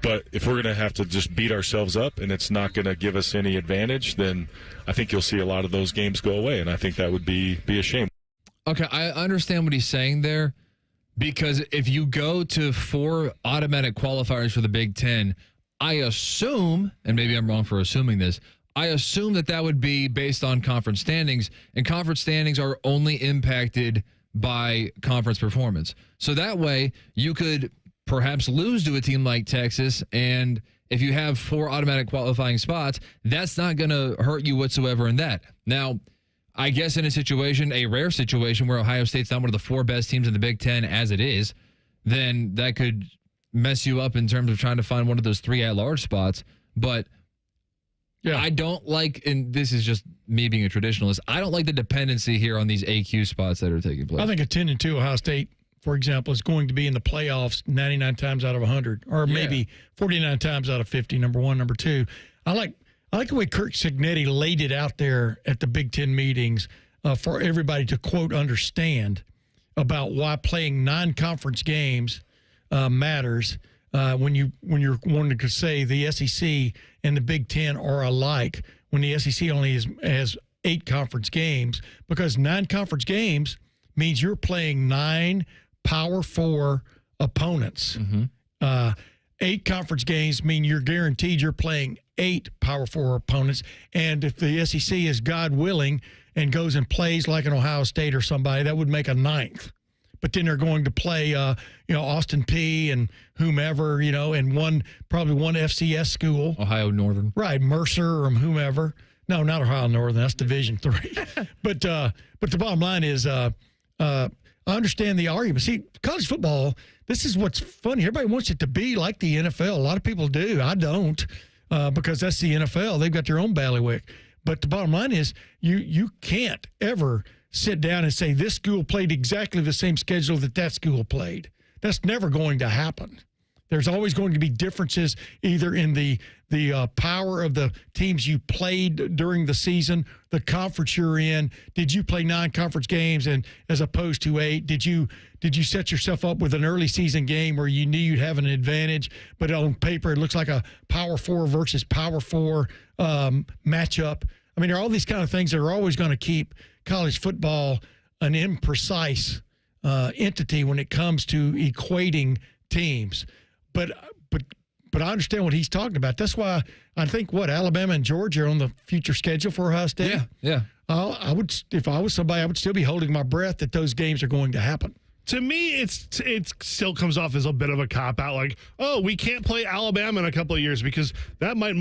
But if we're going to have to just beat ourselves up and it's not going to give us any advantage, then I think you'll see a lot of those games go away, and I think that would be a shame. Okay, I understand what he's saying there, because if you go to 4 automatic qualifiers for the Big Ten, I assume, and maybe I'm wrong for assuming this, I assume that would be based on conference standings, and conference standings are only impacted by conference performance. So that way you could perhaps lose to a team like Texas, and if you have 4 automatic qualifying spots, that's not going to hurt you whatsoever in that. Now, I guess in a rare situation where Ohio State's not one of the 4 best teams in the Big Ten as it is, then that could mess you up in terms of trying to find one of those 3 at-large spots. But I don't like, and this is just me being a traditionalist, I don't like the dependency here on these AQ spots that are taking place. I think a 10-2 Ohio State, for example, is going to be in the playoffs 99 times out of 100, or maybe 49 times out of 50, number one. Number two, I like the way Kirk Cignetti laid it out there at the Big Ten meetings for everybody to, quote, understand about why playing non-conference games matters when you're wanting to say the SEC and the Big Ten are alike, when the SEC only has 8 conference games, because non-conference games means you're playing 9 Power 4 opponents. 8 conference games mean you're guaranteed you're playing 8 Power 4 opponents. And if the SEC is God willing and goes and plays like an Ohio State or somebody, that would make a 9th. But then they're going to play, Austin Peay and whomever, and probably one FCS school. Ohio Northern. Right, Mercer or whomever. No, not Ohio Northern. That's Division III. But the bottom line is, I understand the argument. See, college football, this is what's funny. Everybody wants it to be like the NFL. A lot of people do. I don't, because that's the NFL. They've got their own bailiwick. But the bottom line is, you can't ever sit down and say this school played exactly the same schedule that school played. That's never going to happen. There's always going to be differences either in the power of the teams you played during the season, the conference you're in. Did you play non-conference games and as opposed to 8? Did you set yourself up with an early season game where you knew you'd have an advantage, but on paper it looks like a Power 4 versus Power 4 matchup? I mean, there are all these kind of things that are always going to keep college football an imprecise entity when it comes to equating teams. But I understand what he's talking about. That's why I think Alabama and Georgia are on the future schedule for Ohio State. Yeah. I would, if I was somebody, I would still be holding my breath that those games are going to happen. To me, it still comes off as a bit of a cop-out, like, oh, we can't play Alabama in a couple of years because that might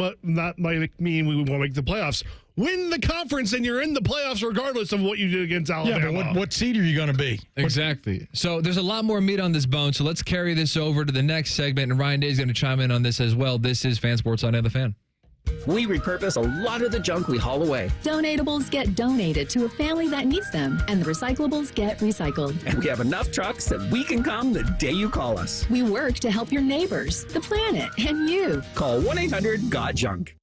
mean we won't make the playoffs. Win the conference, and you're in the playoffs regardless of what you did against Alabama. Yeah, but what seed are you going to be? Exactly. So there's a lot more meat on this bone, so let's carry this over to the next segment, and Ryan Day is going to chime in on this as well. This is Fan Sports on The Fan. We repurpose a lot of the junk we haul away. Donatables get donated to a family that needs them, and the recyclables get recycled. And we have enough trucks that we can come the day you call us. We work to help your neighbors, the planet, and you. Call 1-800-GOT-JUNK.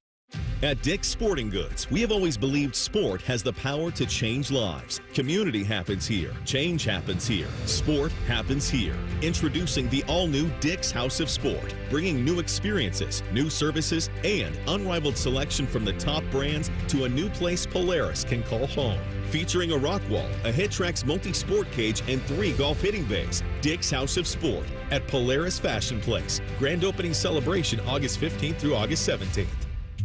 At Dick's Sporting Goods, we have always believed sport has the power to change lives. Community happens here. Change happens here. Sport happens here. Introducing the all-new Dick's House of Sport, bringing new experiences, new services, and unrivaled selection from the top brands to a new place Polaris can call home. Featuring a rock wall, a HitTrax multi-sport cage, and 3 golf hitting bays. Dick's House of Sport at Polaris Fashion Place. Grand opening celebration August 15th through August 17th.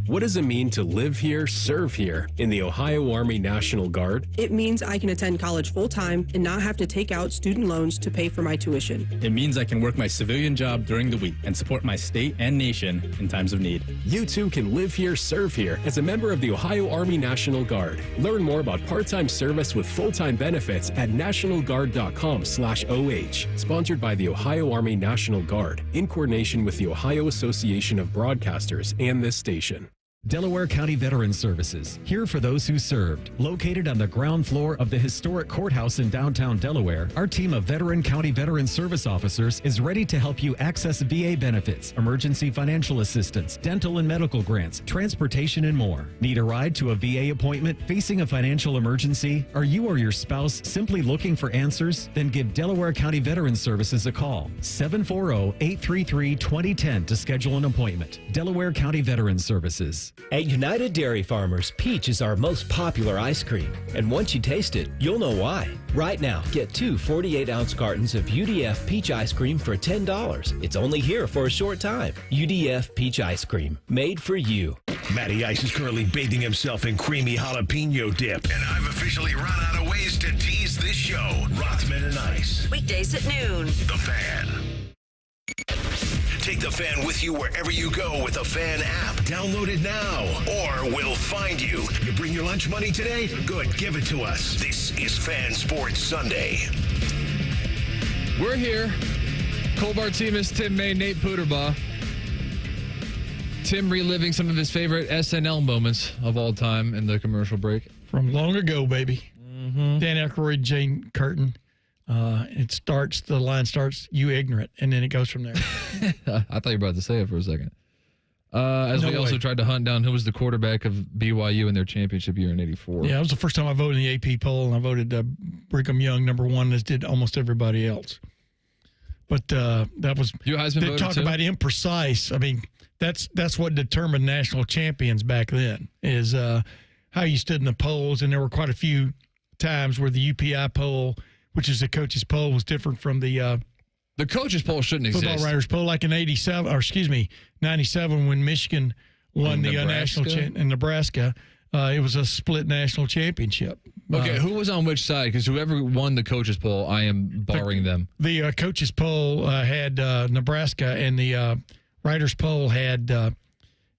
What does it mean to live here, serve here in the Ohio Army National Guard? It means I can attend college full-time and not have to take out student loans to pay for my tuition. It means I can work my civilian job during the week and support my state and nation in times of need. You too can live here, serve here as a member of the Ohio Army National Guard. Learn more about part-time service with full-time benefits at nationalguard.com/OH. Sponsored by the Ohio Army National Guard in coordination with the Ohio Association of Broadcasters and this station. Delaware County Veterans Services, here for those who served. Located on the ground floor of the historic courthouse in downtown Delaware, our team of veteran county veteran service officers is ready to help you access VA benefits, emergency financial assistance, dental and medical grants, transportation, and more. Need a ride to a VA appointment, facing a financial emergency? Are you or your spouse simply looking for answers? Then give Delaware County Veterans Services a call. 740-833-2010 to schedule an appointment. Delaware County Veterans Services. At United Dairy Farmers, peach is our most popular ice cream. And once you taste it, you'll know why. Right now, get 2 48-ounce cartons of UDF peach ice cream for $10. It's only here for a short time. UDF peach ice cream, made for you. Matty Ice is currently bathing himself in creamy jalapeno dip. And I've officially run out of ways to tease this show. Rothman and Ice. Weekdays at noon. The Fan. Take the Fan with you wherever you go with the Fan app. Download it now, or we'll find you. You bring your lunch money today? Good, give it to us. This is Fan Sports Sunday. We're here. Cole Bartemes, Tim May, Nate Puderbaugh. Tim reliving some of his favorite SNL moments of all time in the commercial break. From long ago, baby. Mm-hmm. Dan Aykroyd, Jane Curtin. The line starts, you ignorant, and then it goes from there. I thought you were about to say it for a second. As we also tried to hunt down who was the quarterback of BYU in their championship year in '84. Yeah, it was the first time I voted in the AP poll, and I voted Brigham Young #1, as did almost everybody else. But that was you Heisman voter talk too? about imprecise. I mean, that's what determined national champions back then is how you stood in the polls, and there were quite a few times where the UPI poll, which is the coaches poll, was different from the coaches poll shouldn't exist. Football writers poll, like in 97 when Michigan won the national in Nebraska. It was a split national championship. Okay, who was on which side? Because whoever won the coaches poll, I am barring them. The coaches poll had Nebraska, and the writers poll had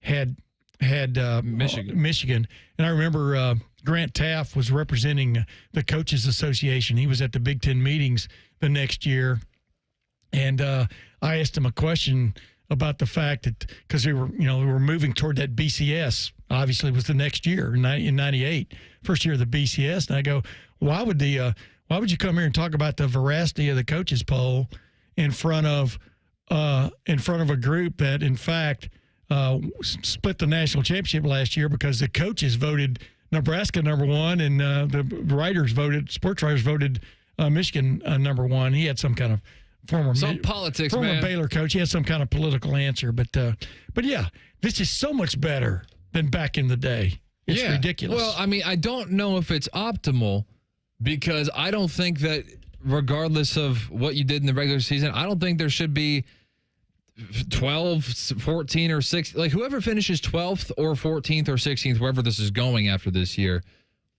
Michigan. And I remember Grant Taft was representing the Coaches Association. He was at the Big Ten meetings the next year, and I asked him a question about the fact that because we were moving toward that BCS. Obviously, was the next year in '98, first year of the BCS, and I go, why would you come here and talk about the veracity of the coaches poll in front of a group that in fact split the national championship last year because the coaches voted Nebraska #1 and the sports writers voted Michigan #1. He had some kind of former Baylor coach. He had some kind of political answer, but yeah, this is so much better than back in the day. It's ridiculous. Well, I mean, I don't know if it's optimal because I don't think that regardless of what you did in the regular season, I don't think there should be 12, 14, or 6. Like, whoever finishes 12th or 14th or 16th, wherever this is going after this year,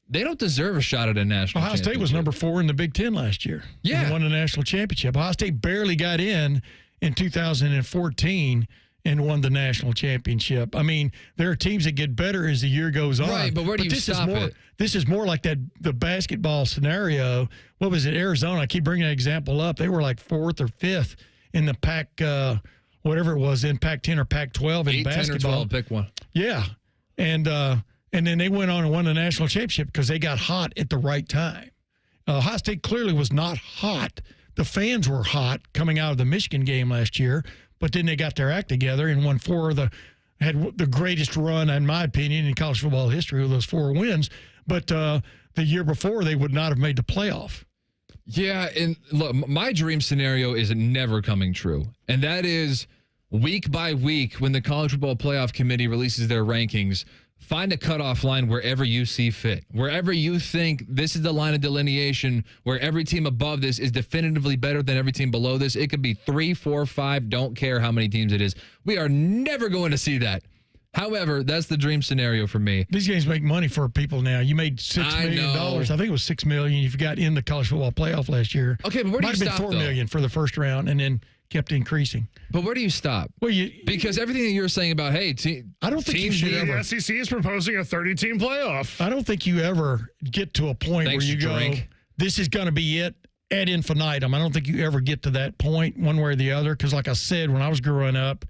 they don't deserve a shot at a national Ohio State was number 4 in the Big Ten last year. Yeah. And won the national championship. Ohio State barely got in 2014 and won the national championship. I mean, there are teams that get better as the year goes on. Right, but where do you stop it? This is more like the basketball scenario. What was it, Arizona? I keep bringing that example up. They were like 4th or 5th in the Pac, whatever it was, in Pac-10 or Pac-12 in 8, basketball. 10, or 12, pick one. Yeah. And then they went on and won the national championship because they got hot at the right time. Ohio State clearly was not hot. The fans were hot coming out of the Michigan game last year, but then they got their act together and won had the greatest run, in my opinion, in college football history with those 4 wins. But the year before, they would not have made the playoff. Yeah, and look, my dream scenario is never coming true, and that is week by week when the College Football Playoff Committee releases their rankings, find a cutoff line wherever you see fit. Wherever you think this is the line of delineation where every team above this is definitively better than every team below this. It could be 3, 4, 5, don't care how many teams it is. We are never going to see that. However, that's the dream scenario for me. These games make money for people now. You made $6 million. I think it was $6 million if you got in the college football playoff last year. Okay, but where do you stop, Might have been $4 million for the first round and then kept increasing. But where do you stop? Well, because everything that you're saying about, hey, I don't think you should ever. The SEC is proposing a 30-team playoff. I don't think you ever get to a point where you go, this is going to be it ad infinitum. I don't think you ever get to that point one way or the other. Because like I said, when I was growing up,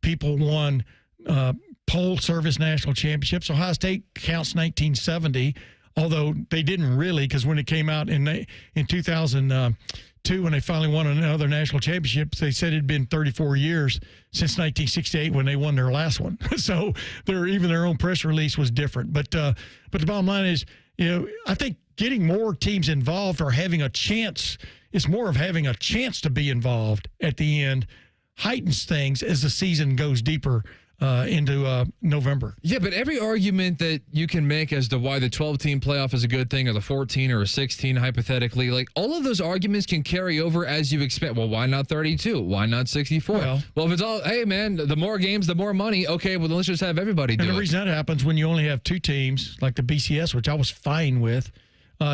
people won poll service national championships. Ohio State counts 1970, although they didn't really, because when it came out in 2002, when they finally won another national championship, they said it had been 34 years since 1968 when they won their last one. So even their own press release was different. But the bottom line is, I think getting more teams involved or having a chance, it's more of having a chance to be involved at the end, heightens things as the season goes deeper into November. Yeah, but every argument that you can make as to why the 12-team playoff is a good thing or the 14 or a 16 hypothetically, like all of those arguments can carry over as you expect. Well, why not 32? Why not 64? Well, if it's all, hey, man, the more games, the more money. Okay, well, then let's just have everybody do it. And the reason that happens when you only have 2 teams, like the BCS, which I was fine with,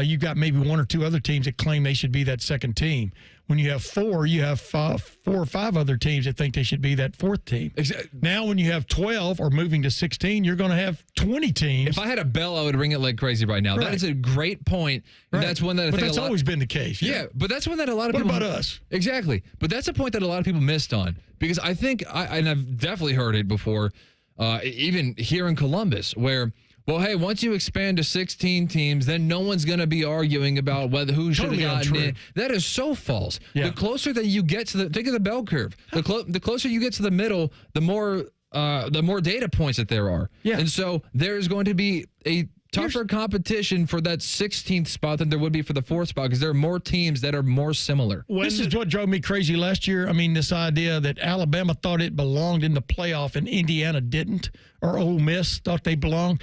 you've got maybe 1 or 2 other teams that claim they should be that second team. When you have 4, you have 4 or 5 other teams that think they should be that 4th team. Exactly. Now, when you have 12 or moving to 16, you're going to have 20 teams. If I had a bell, I would ring it like crazy right now. Right. That is a great point. Right. That's one that I think that's always been the case. Yeah, but that's one that a lot of people. What about us? Exactly. But that's a point that a lot of people missed on because I think, and I've definitely heard it before, even here in Columbus, where. Well, hey, once you expand to 16 teams, then no one's going to be arguing about who should have gotten in. That is so false. Yeah. The closer that you get to think of the bell curve. The closer you get to the middle, the more data points that there are. Yeah. And so there is going to be a tougher competition for that 16th spot than there would be for the 4th spot because there are more teams that are more similar. This is what drove me crazy last year. I mean, this idea that Alabama thought it belonged in the playoff and Indiana didn't, or Ole Miss thought they belonged.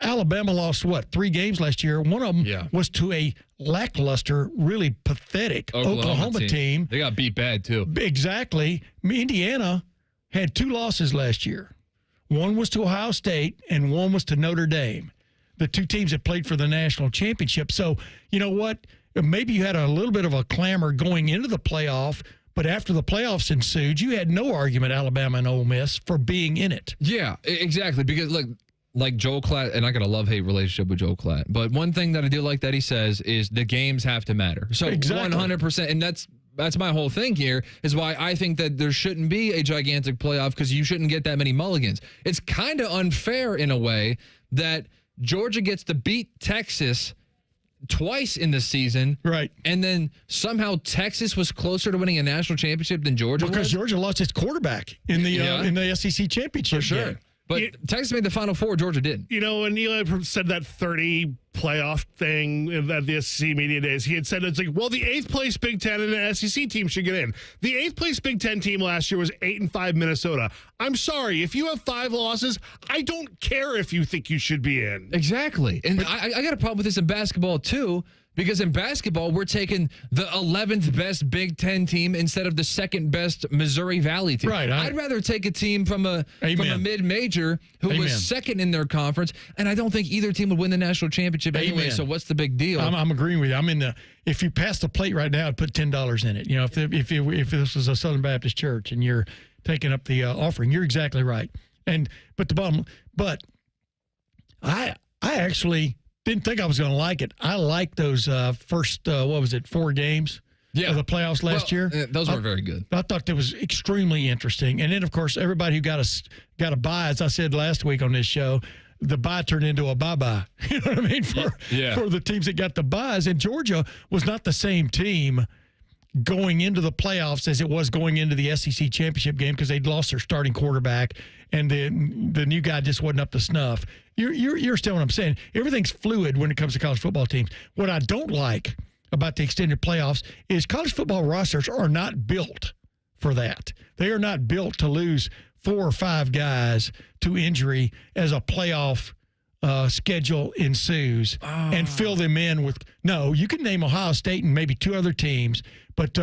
Alabama lost, 3 games last year? One of them was to a lackluster, really pathetic Oklahoma team. They got beat bad, too. Exactly. Indiana had 2 losses last year. One was to Ohio State, and one was to Notre Dame, the 2 teams that played for the national championship. So, you know what? Maybe you had a little bit of a clamor going into the playoff, but after the playoffs ensued, you had no argument, Alabama and Ole Miss, for being in it. Yeah, exactly. Because, look, like Joel Klatt, and I got a love-hate relationship with Joel Klatt, but one thing that I do like that he says is the games have to matter. So 100%, and that's my whole thing here, is why I think that there shouldn't be a gigantic playoff because you shouldn't get that many mulligans. It's kind of unfair in a way that Georgia gets to beat Texas twice in the season. Right. And then somehow Texas was closer to winning a national championship than Georgia because Georgia lost its quarterback in the SEC championship. For sure. game. But Texas made the Final Four. Georgia didn't. You know, when Eli said that 30 playoff thing at the SEC Media Days, he had said, it's like, well, the 8th place Big Ten and an SEC team should get in. The 8th place Big Ten team last year was 8-5 Minnesota. I'm sorry. If you have 5 losses, I don't care if you think you should be in. Exactly. And I got a problem with this in basketball, too. Because in basketball, we're taking the 11th best Big Ten team instead of the 2nd best Missouri Valley team. Right. I'd rather take a team from a mid-major who was 2nd in their conference, and I don't think either team would win the national championship anyway. So what's the big deal? I'm agreeing with you. If you pass the plate right now, I'd put $10 in it. You know, if this was a Southern Baptist church and you're taking up the offering, you're exactly right. But I actually didn't think I was going to like it. I like those first 4 games of the playoffs last year. Those were very good. I thought that was extremely interesting. And then, of course, everybody who got a bye, as I said last week on this show, the bye turned into a bye-bye. You know what I mean? For the teams that got the byes. And Georgia was not the same team going into the playoffs as it was going into the SEC championship game because they'd lost their starting quarterback and the new guy just wasn't up to snuff. You're still what I'm saying. Everything's fluid when it comes to college football teams. What I don't like about the extended playoffs is college football rosters are not built for that. They are not built to lose 4 or 5 guys to injury as a playoff schedule ensues and fill them in with – no, you can name Ohio State and maybe 2 other teams, but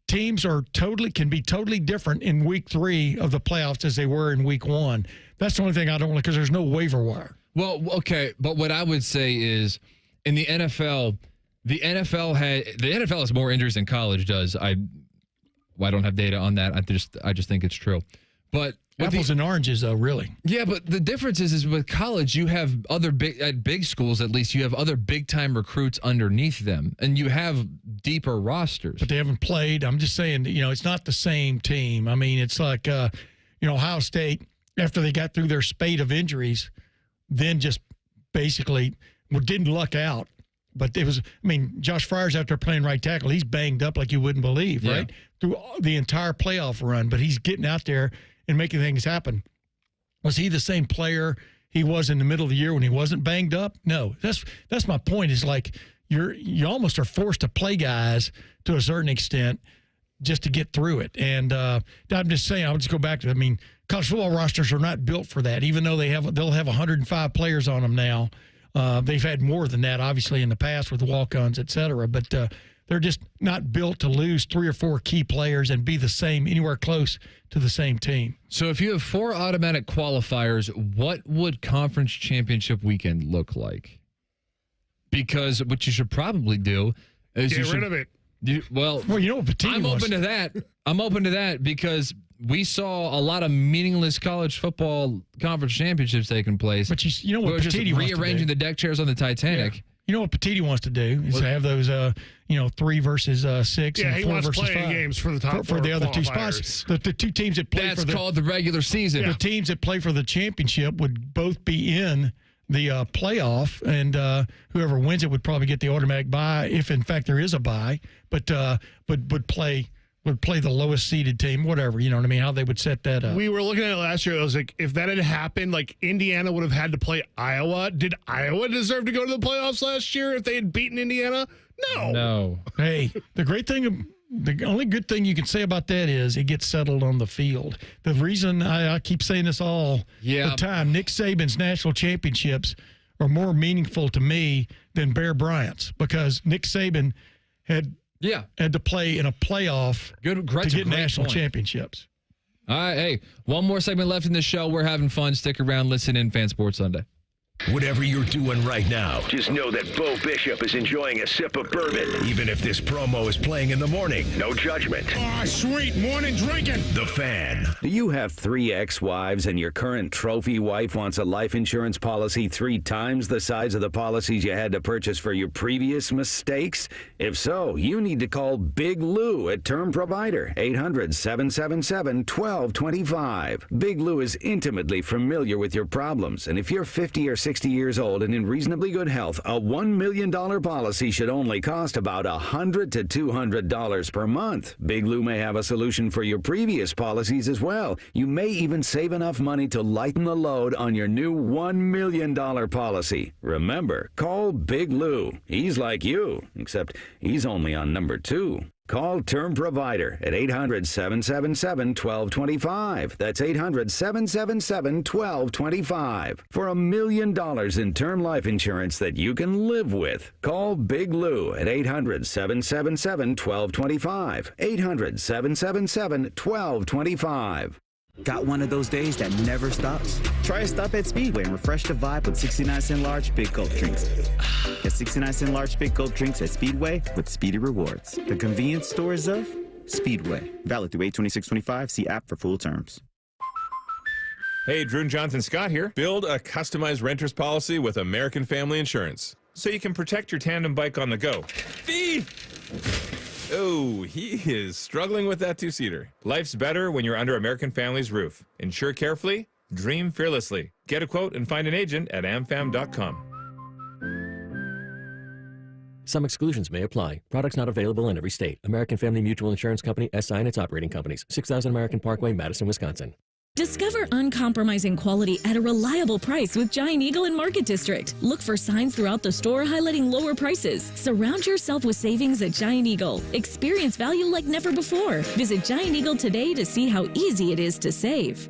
teams can be totally different in week 3 of the playoffs as they were in week 1. That's the only thing I don't like because there's no waiver wire. Well, okay, but what I would say is in the NFL, the NFL has more injuries than college does. I don't have data on that. I just think it's true. But apples and oranges, though, really. Yeah, but the difference is with college, you have other big schools, at least, you have other big-time recruits underneath them, and you have deeper rosters. But they haven't played. I'm just saying, it's not the same team. I mean, it's like, Ohio State, after they got through their spate of injuries, then just basically didn't luck out. But it was, Josh Fryer's out there playing right tackle. He's banged up like you wouldn't believe, right? Through the entire playoff run, but he's getting out there and making things happen. Was he the same player he was in the middle of the year when he wasn't banged up? No. That's my point is like you almost are forced to play guys to a certain extent just to get through it. And I'm just saying, I'll just go back to college football rosters are not built for that, even though they'll have 105 players on them now. They've had more than that, obviously, in the past with walk-ons, et cetera. But they're just not built to lose 3 or 4 key players and be the same, anywhere close to the same team. So if you have 4 automatic qualifiers, what would conference championship weekend look like? Because what you should probably do is get rid of it. you know what Patini I'm open to that. I'm open to that because we saw a lot of meaningless college football conference championships taking place. But you know what Patini wants to do? Rearranging the deck chairs on the Titanic. Yeah. You know what Patini wants to do is to have those, 3 versus 6 and 4 versus 5 games for the top for the other 2 spots. The 2 teams that play that's called the regular season. The teams that play for the championship would both be in the playoff, and whoever wins it would probably get the automatic bye if, in fact, there is a bye. But would play the lowest seeded team, whatever, you know what I mean, how they would set that up. We were looking at it last year. It was like, if that had happened, like Indiana would have had to play Iowa. Did Iowa deserve to go to the playoffs last year if they had beaten Indiana? No. Hey, the only good thing you can say about that is it gets settled on the field. The reason I keep saying this all the time, Nick Saban's national championships are more meaningful to me than Bear Bryant's because Nick Saban had to play in a playoff to get national championships. All right, hey, one more segment left in the show. We're having fun. Stick around. Listen in Fan Sports Sunday. Whatever you're doing right now, just know that Bo Bishop is enjoying a sip of bourbon, even if this promo is playing in the morning. No judgment. Sweet morning drinking. The Fan. Do you have 3 ex-wives and your current trophy wife wants a life insurance policy 3 times the size of the policies you had to purchase for your previous mistakes? If so, you need to call Big Lou at Term Provider, 800-777-1225. Big Lou is intimately familiar with your problems, and if you're 50 or 60 years old and in reasonably good health, a $1 million policy should only cost about $100 to $200 per month. Big Lou may have a solution for your previous policies as well. You may even save enough money to lighten the load on your new $1 million policy. Remember, call Big Lou. He's like you, except he's only on number 2. Call Term Provider at 800-777-1225. That's 800-777-1225. For $1 million in term life insurance that you can live with. Call Big Lou at 800-777-1225. 800-777-1225. Got one of those days that never stops? Try a stop at Speedway and refresh the vibe with 69-cent large Big Coke drinks. Get 69-cent large Big Coke drinks at Speedway with Speedy Rewards. The convenience stores of Speedway. Valid through 8/26/25. See app for full terms. Hey, Drew and Jonathan Scott here. Build a customized renter's policy with American Family Insurance so you can protect your tandem bike on the go. Thief! Oh, he is struggling with that two-seater. Life's better when you're under American Family's roof. Insure carefully, dream fearlessly. Get a quote and find an agent at amfam.com. Some exclusions may apply. Products not available in every state. American Family Mutual Insurance Company, SI and its operating companies. 6000 American Parkway, Madison, Wisconsin. Discover uncompromising quality at a reliable price with Giant Eagle in Market District. Look for signs throughout the store highlighting lower prices. Surround yourself with savings at Giant Eagle. Experience value like never before. Visit Giant Eagle today to see how easy it is to save.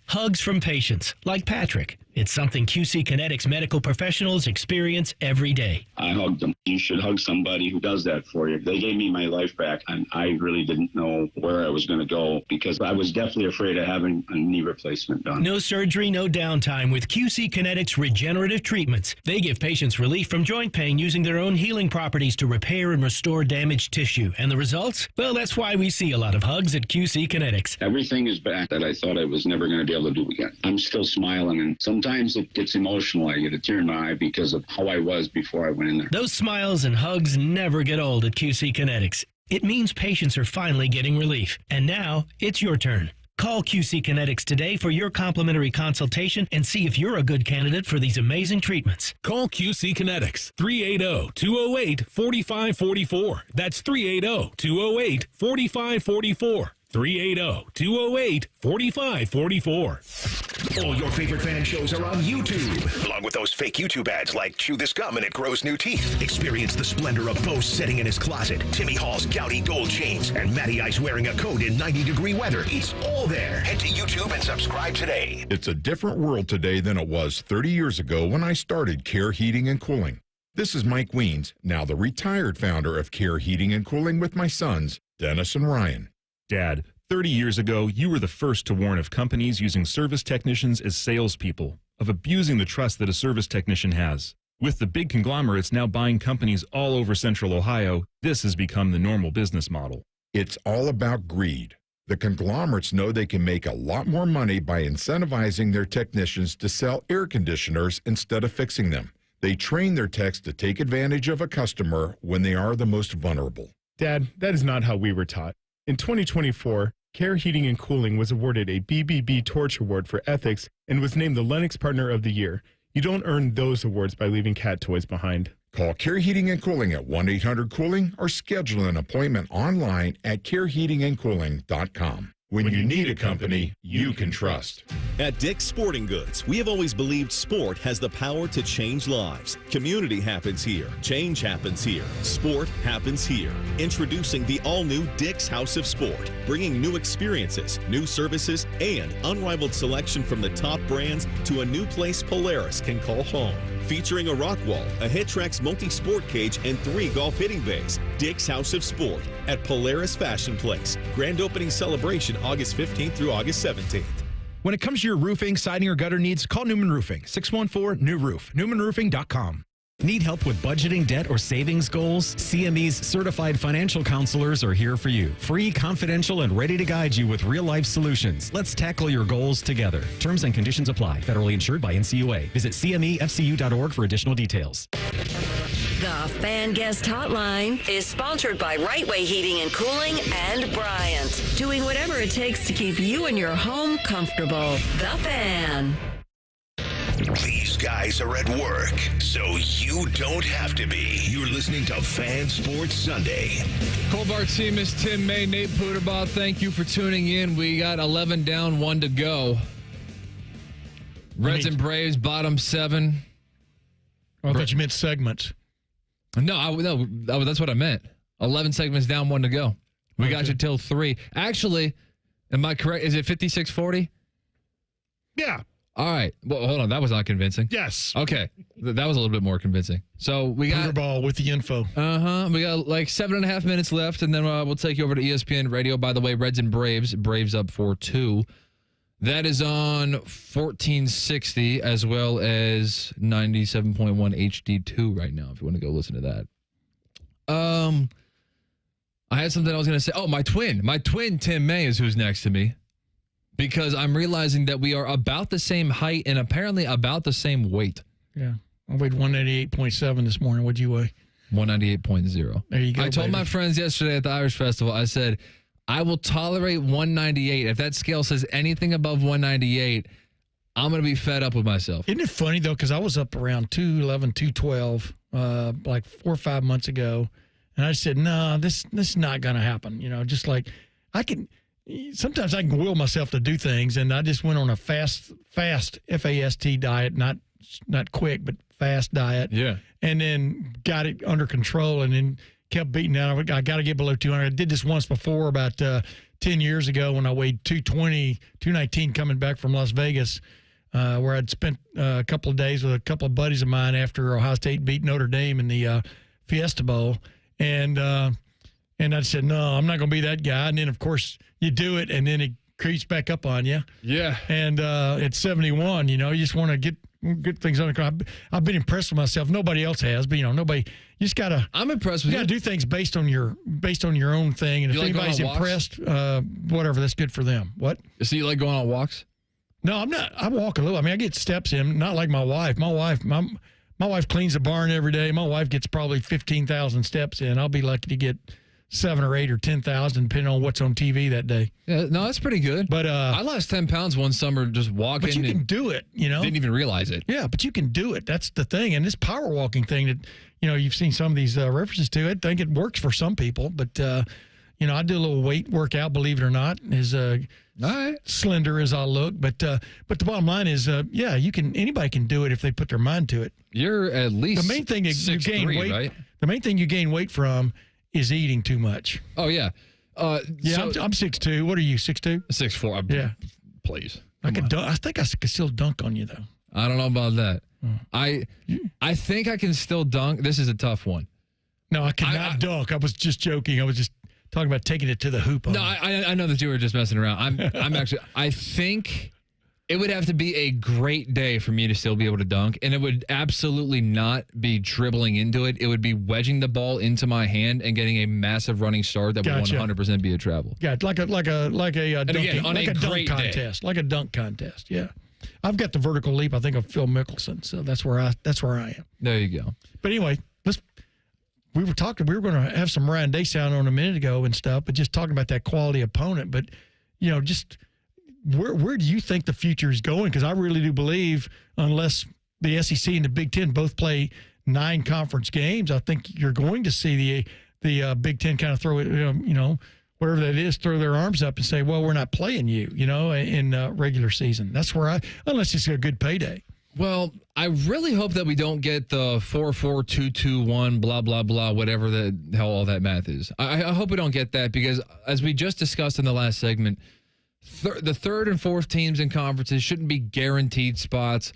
Hugs from patients, like Patrick. It's something QC Kinetics medical professionals experience every day. I hugged them. You should hug somebody who does that for you. They gave me my life back, and I really didn't know where I was going to go because I was definitely afraid of having a knee replacement done. No surgery, no downtime with QC Kinetics regenerative treatments. They give patients relief from joint pain using their own healing properties to repair and restore damaged tissue. And the results? Well, that's why we see a lot of hugs at QC Kinetics. Everything is back that I thought I was never going to be able to do again. I'm still smiling, and sometimes it gets emotional. I get a tear in my eye because of how I was before I went in there. Those smiles and hugs never get old at QC Kinetics. It means patients are finally getting relief. And now, it's your turn. Call QC Kinetics today for your complimentary consultation and see if you're a good candidate for these amazing treatments. Call QC Kinetics, 380-208-4544. That's 380-208-4544. 380-208-4544. All your favorite fan shows are on YouTube, along with those fake YouTube ads like Chew This Gum and It Grows New Teeth. Experience the splendor of Bo sitting in his closet, Timmy Hall's gouty gold chains, and Matty Ice wearing a coat in 90-degree weather. It's all there. Head to YouTube and subscribe today. It's a different world today than it was 30 years ago when I started Care Heating and Cooling. This is Mike Weens, now the retired founder of Care Heating and Cooling with my sons, Dennis and Ryan. Dad, 30 years ago, you were the first to warn of companies using service technicians as salespeople, of abusing the trust that a service technician has. With the big conglomerates now buying companies all over Central Ohio, this has become the normal business model. It's all about greed. The conglomerates know they can make a lot more money by incentivizing their technicians to sell air conditioners instead of fixing them. They train their techs to take advantage of a customer when they are the most vulnerable. Dad, that is not how we were taught. In 2024, Care Heating and Cooling was awarded a BBB Torch Award for ethics and was named the Lennox Partner of the Year. You don't earn those awards by leaving cat toys behind. Call Care Heating and Cooling at 1-800-COOLING or schedule an appointment online at careheatingandcooling.com. When you need a company you can trust. At Dick's Sporting Goods, we have always believed sport has the power to change lives. Community happens here. Change happens here. Sport happens here. Introducing the all-new Dick's House of Sport, bringing new experiences, new services, and unrivaled selection from the top brands to a new place Polaris can call home. Featuring a rock wall, a HitTrax multi-sport cage, and 3 golf hitting bays. Dick's House of Sport at Polaris Fashion Place. Grand opening celebration August 15th through August 17th. When it comes to your roofing, siding, or gutter needs, call Newman Roofing, 614-NEW-ROOF, newmanroofing.com. Need help with budgeting, debt, or savings goals? CME's certified financial counselors are here for you. Free, confidential, and ready to guide you with real-life solutions. Let's tackle your goals together. Terms and conditions apply. Federally insured by NCUA. Visit cmefcu.org for additional details. The Fan Guest Hotline is sponsored by Right Way Heating and Cooling and Bryant, doing whatever it takes to keep you and your home comfortable. The Fan. These guys are at work, so you don't have to be. You're listening to Fan Sports Sunday. Bartemes, Tim May, Nate Puderbaugh, thank you for tuning in. We got 11 down, 1 to go. Reds and Braves, bottom 7. I thought you meant segments. No, that's what I meant. 11 segments down, 1 to go. We got you till 3. Actually, am I correct? Is it 56-40? Yeah. All right. Well, hold on. That was not convincing. Yes. Okay. That was a little bit more convincing. So we got Puderball with the info. We got like 7.5 minutes left, and then we'll take you over to ESPN Radio. By the way, Reds and Braves. Braves up 4-2. That is on 1460 as well as 97.1 HD2 right now. If you want to go listen to that. I had something I was going to say. Oh, my twin Tim May is who's next to me. Because I'm realizing that we are about the same height and apparently about the same weight. Yeah. I weighed 198.7 this morning. What'd you weigh? 198.0. There you go. I told my friends yesterday at the Irish Festival, I said, I will tolerate 198. If that scale says anything above 198, I'm going to be fed up with myself. Isn't it funny, though, because I was up around 211, 212 like 4 or 5 months ago. And I said, no, this is not going to happen. You know, just like sometimes I can will myself to do things, and I just went on a fast FAST diet, not quick, but fast diet. Yeah. And then got it under control, and then kept beating down. I got to get below 200. I did this once before about 10 years ago when I weighed 220, 219 coming back from Las Vegas, where I'd spent a couple of days with a couple of buddies of mine after Ohio State beat Notre Dame in the Fiesta Bowl. And I said, no, I'm not going to be that guy. And then, of course, you do it, and then it creeps back up on you. Yeah. And at 71, you just want to get things under control. I've been impressed with myself. Nobody else has, but nobody. You just gotta. I'm impressed with you. Gotta do things based on your own thing, and if anybody's impressed, whatever, that's good for them. What? So you like going on walks? No, I'm not. I walk a little. I mean, I get steps in. Not like my wife. My wife cleans the barn every day. My wife gets probably 15,000 steps in. I'll be lucky to get 7 or 8 or 10,000, depending on what's on TV that day. Yeah, no, that's pretty good. But I lost 10 pounds one summer just walking. But you can do it, Didn't even realize it. Yeah, but you can do it. That's the thing. And this power walking thing that, you've seen some of these references to, I think it works for some people. But, I do a little weight workout, believe it or not, as slender as I look. But the bottom line is, anybody can do it if they put their mind to it. You're at least the main thing you gain weight, right? The main thing you gain weight from is eating too much. Oh, yeah. I'm 6'2". What are you, 6'2"? 6'4". Yeah. Please. I think I could still dunk on you, though. I don't know about that. I think I can still dunk. This is a tough one. No, I cannot dunk. I was just joking. I was just talking about taking it to the hoop. No, I know that you were just messing around. I think it would have to be a great day for me to still be able to dunk, and it would absolutely not be dribbling into it. It would be wedging the ball into my hand and getting a massive running start that would 100% be a travel. Yeah, like a dunk contest, day. like a dunk contest. Yeah, I've got the vertical leap. I think of Phil Mickelson, so that's where I am. There you go. But anyway, we were talking. We were going to have some Ryan Day sound on a minute ago and stuff, but just talking about that quality opponent. But just. Where do you think the future is going? Because I really do believe, unless the SEC and the Big Ten both play 9 conference games, I think you're going to see the Big Ten kind of throw it, whatever that is, throw their arms up and say, well, we're not playing you, in regular season. That's where unless it's a good payday. Well, I really hope that we don't get the 4-4-2-2-1, blah, blah, blah, whatever the hell all that math is. I hope we don't get that because, as we just discussed in the last segment, the third and fourth teams in conferences shouldn't be guaranteed spots.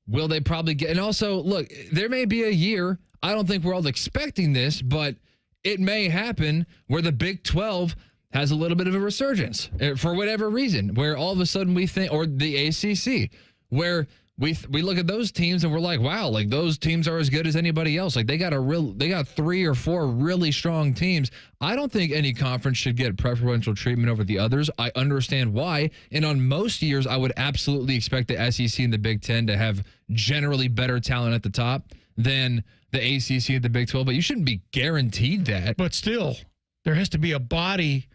Will they probably get? And also, look, there may be a year, I don't think we're all expecting this, but it may happen where the Big 12 has a little bit of a resurgence for whatever reason, where all of a sudden we think, or the ACC, where we look at those teams and we're like, wow, like those teams are as good as anybody else. Like they got 3 or 4 really strong teams. I don't think any conference should get preferential treatment over the others. I understand why. And on most years, I would absolutely expect the SEC and the Big Ten to have generally better talent at the top than the ACC and the Big 12. But you shouldn't be guaranteed that. But still, there has to be a body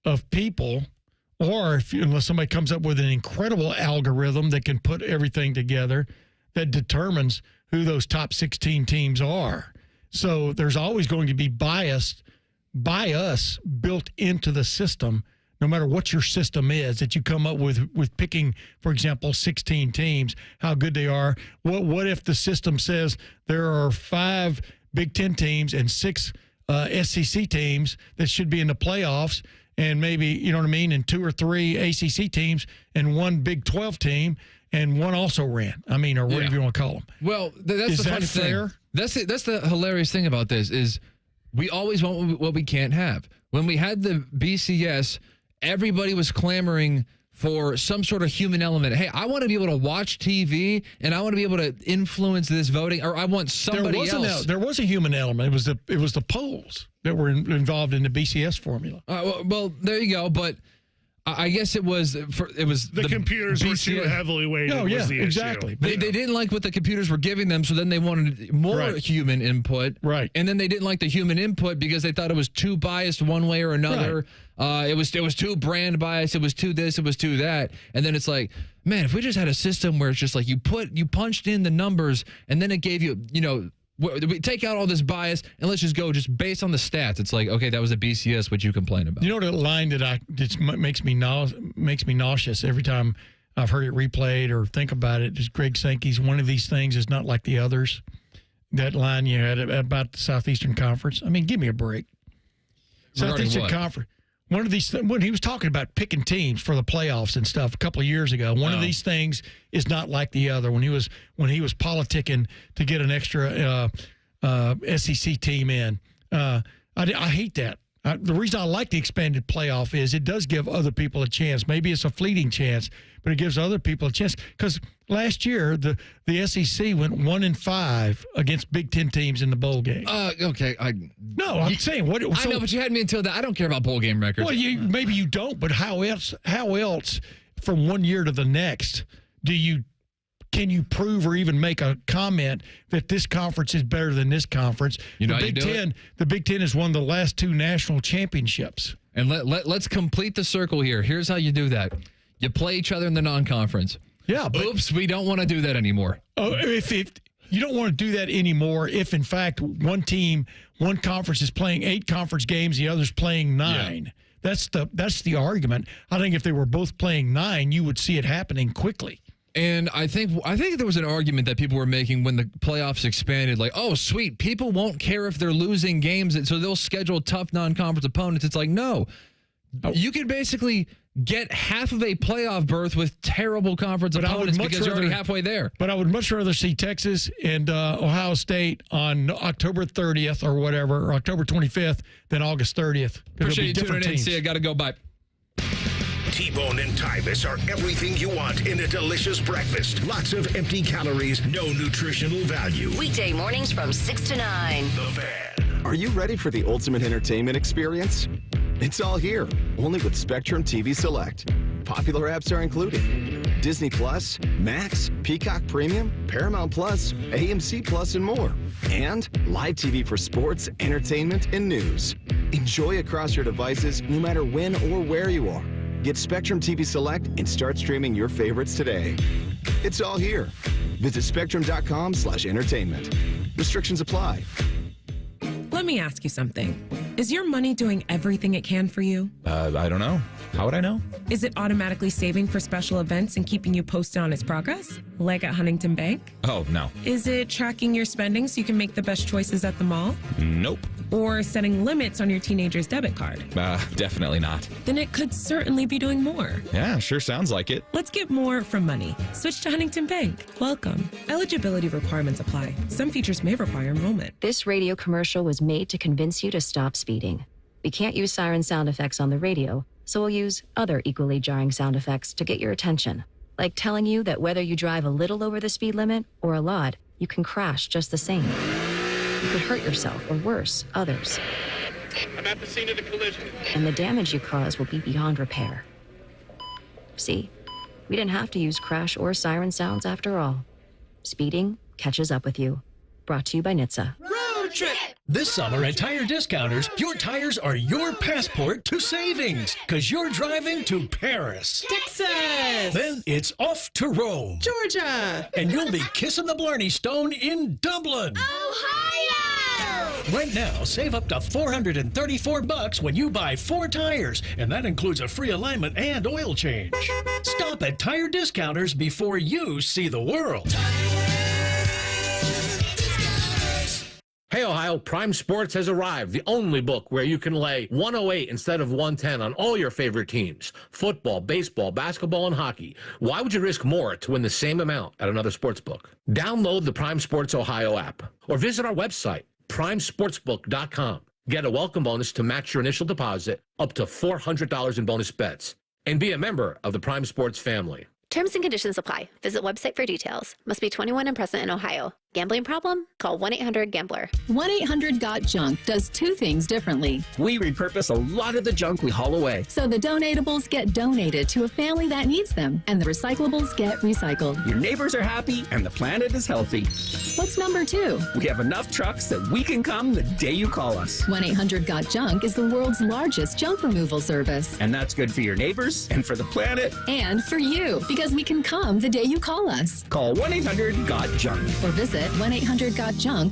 of people, or unless somebody comes up with an incredible algorithm that can put everything together, that determines who those top 16 teams are. So there's always going to be bias built into the system, no matter what your system is, that you come up with picking, for example, 16 teams, how good they are. What if the system says there are 5 Big Ten teams and 6 SEC teams that should be in the playoffs, and maybe, you know what I mean, and 2 or 3 ACC teams and 1 Big 12 team, and 1 also ran. I mean, or whatever you want to call them. Well, that's the funny thing. That's the hilarious thing about this is we always want what we can't have. When we had the BCS, everybody was clamoring for some sort of human element. Hey, I want to be able to watch TV, and I want to be able to influence this voting, or I want somebody else. There was a human element. It was the polls that were involved in the BCS formula. Well, there you go. But I guess it was the computers were too heavily weighted. Oh, yeah, was the exactly. issue. They didn't like what the computers were giving them, so then they wanted more human input. Right. And then they didn't like the human input because they thought it was too biased one way or another. Right. It was too brand biased. It was too this. It was too that. And then it's like, man, if we just had a system where it's just like you punched in the numbers and then it gave you, we take out all this bias and let's just go just based on the stats. It's like, okay, that was a BCS, what you complain about. You know the line that makes me nauseous every time I've heard it replayed or think about it is Greg Sankey's "one of these things is not like the others." That line you had about the Southeastern Conference. I mean, give me a break. Southeastern Conference. One of these when he was talking about picking teams for the playoffs and stuff a couple of years ago. One of these things is not like the other. When he was politicking to get an extra SEC team in, I hate that. The reason I like the expanded playoff is it does give other people a chance. Maybe it's a fleeting chance, but it gives other people a chance. Because last year, the SEC went 1-5 against Big Ten teams in the bowl game. Okay. I'm saying what. I know, but you had me until that. I don't care about bowl game records. Well, maybe you don't, but how else from one year to the next can you prove or even make a comment that this conference is better than this conference? The Big Ten has won the last 2 national championships. And let's complete the circle here. Here's how you do that. You play each other in the non-conference. Yeah. But, oops, we don't want to do that anymore. Oh, if you don't want to do that anymore, if in fact one conference is playing 8 conference games, the other's playing 9. Yeah. That's the argument. I think if they were both playing 9, you would see it happening quickly. And I think there was an argument that people were making when the playoffs expanded, like, oh, sweet, people won't care if they're losing games, so they'll schedule tough non-conference opponents. It's like, no. You can basically get half of a playoff berth with terrible conference opponents because you're already halfway there. But I would much rather see Texas and Ohio State on October 30th or whatever, or October 25th, than August 30th. Appreciate you tuning in. See you. Got to go. Bye. T-Bone and Tyvis are everything you want in a delicious breakfast. Lots of empty calories, no nutritional value. Weekday mornings from 6 to 9. The Fan. Are you ready for the ultimate entertainment experience? It's all here, only with Spectrum TV Select. Popular apps are included: Disney Plus, Max, Peacock Premium, Paramount Plus, AMC Plus, and more. And live TV for sports, entertainment, and news. Enjoy across your devices no matter when or where you are. Get Spectrum TV Select and start streaming your favorites today. It's all here. Visit spectrum.com/entertainment. Restrictions apply. Let me ask you something. Is your money doing everything it can for you? I don't know. How would I know? Is it automatically saving for special events and keeping you posted on its progress? Like at Huntington Bank? Oh, no. Is it tracking your spending so you can make the best choices at the mall? Nope. Or setting limits on your teenager's debit card? Definitely not. Then it could certainly be doing more. Yeah, sure sounds like it. Let's get more from money. Switch to Huntington Bank. Welcome. Eligibility requirements apply. Some features may require enrollment. This radio commercial was made to convince you to stop speeding. We can't use siren sound effects on the radio, so we'll use other equally jarring sound effects to get your attention. Like telling you that whether you drive a little over the speed limit or a lot, you can crash just the same. You could hurt yourself, or worse, others. I'm at the scene of the collision. And the damage you cause will be beyond repair. See, we didn't have to use crash or siren sounds after all. Speeding catches up with you. Brought to you by NHTSA. Road trip. This summer at Tire Discounters, your tires are your passport to savings because you're driving to Paris, Texas, then it's off to Rome, Georgia, and you'll be kissing the Blarney Stone in Dublin, Ohio. Right now, save up to $434 when you buy 4 tires, and that includes a free alignment and oil change. Stop at Tire Discounters before you see the world. Hey, Ohio, Prime Sports has arrived, the only book where you can lay 108 instead of 110 on all your favorite teams. Football, baseball, basketball, and hockey. Why would you risk more to win the same amount at another sports book? Download the Prime Sports Ohio app or visit our website, primesportsbook.com. Get a welcome bonus to match your initial deposit up to $400 in bonus bets. And be a member of the Prime Sports family. Terms and conditions apply. Visit website for details. Must be 21 and present in Ohio. Gambling problem? Call 1-800-GAMBLER. 1-800-GOT-JUNK does 2 things differently. We repurpose a lot of the junk we haul away. So the donatables get donated to a family that needs them, and the recyclables get recycled. Your neighbors are happy, and the planet is healthy. What's number 2? We have enough trucks that we can come the day you call us. 1-800-GOT-JUNK is the world's largest junk removal service. And that's good for your neighbors, and for the planet. And for you, because we can come the day you call us. Call 1-800-GOT-JUNK. Or visit 1-800-GOT-JUNK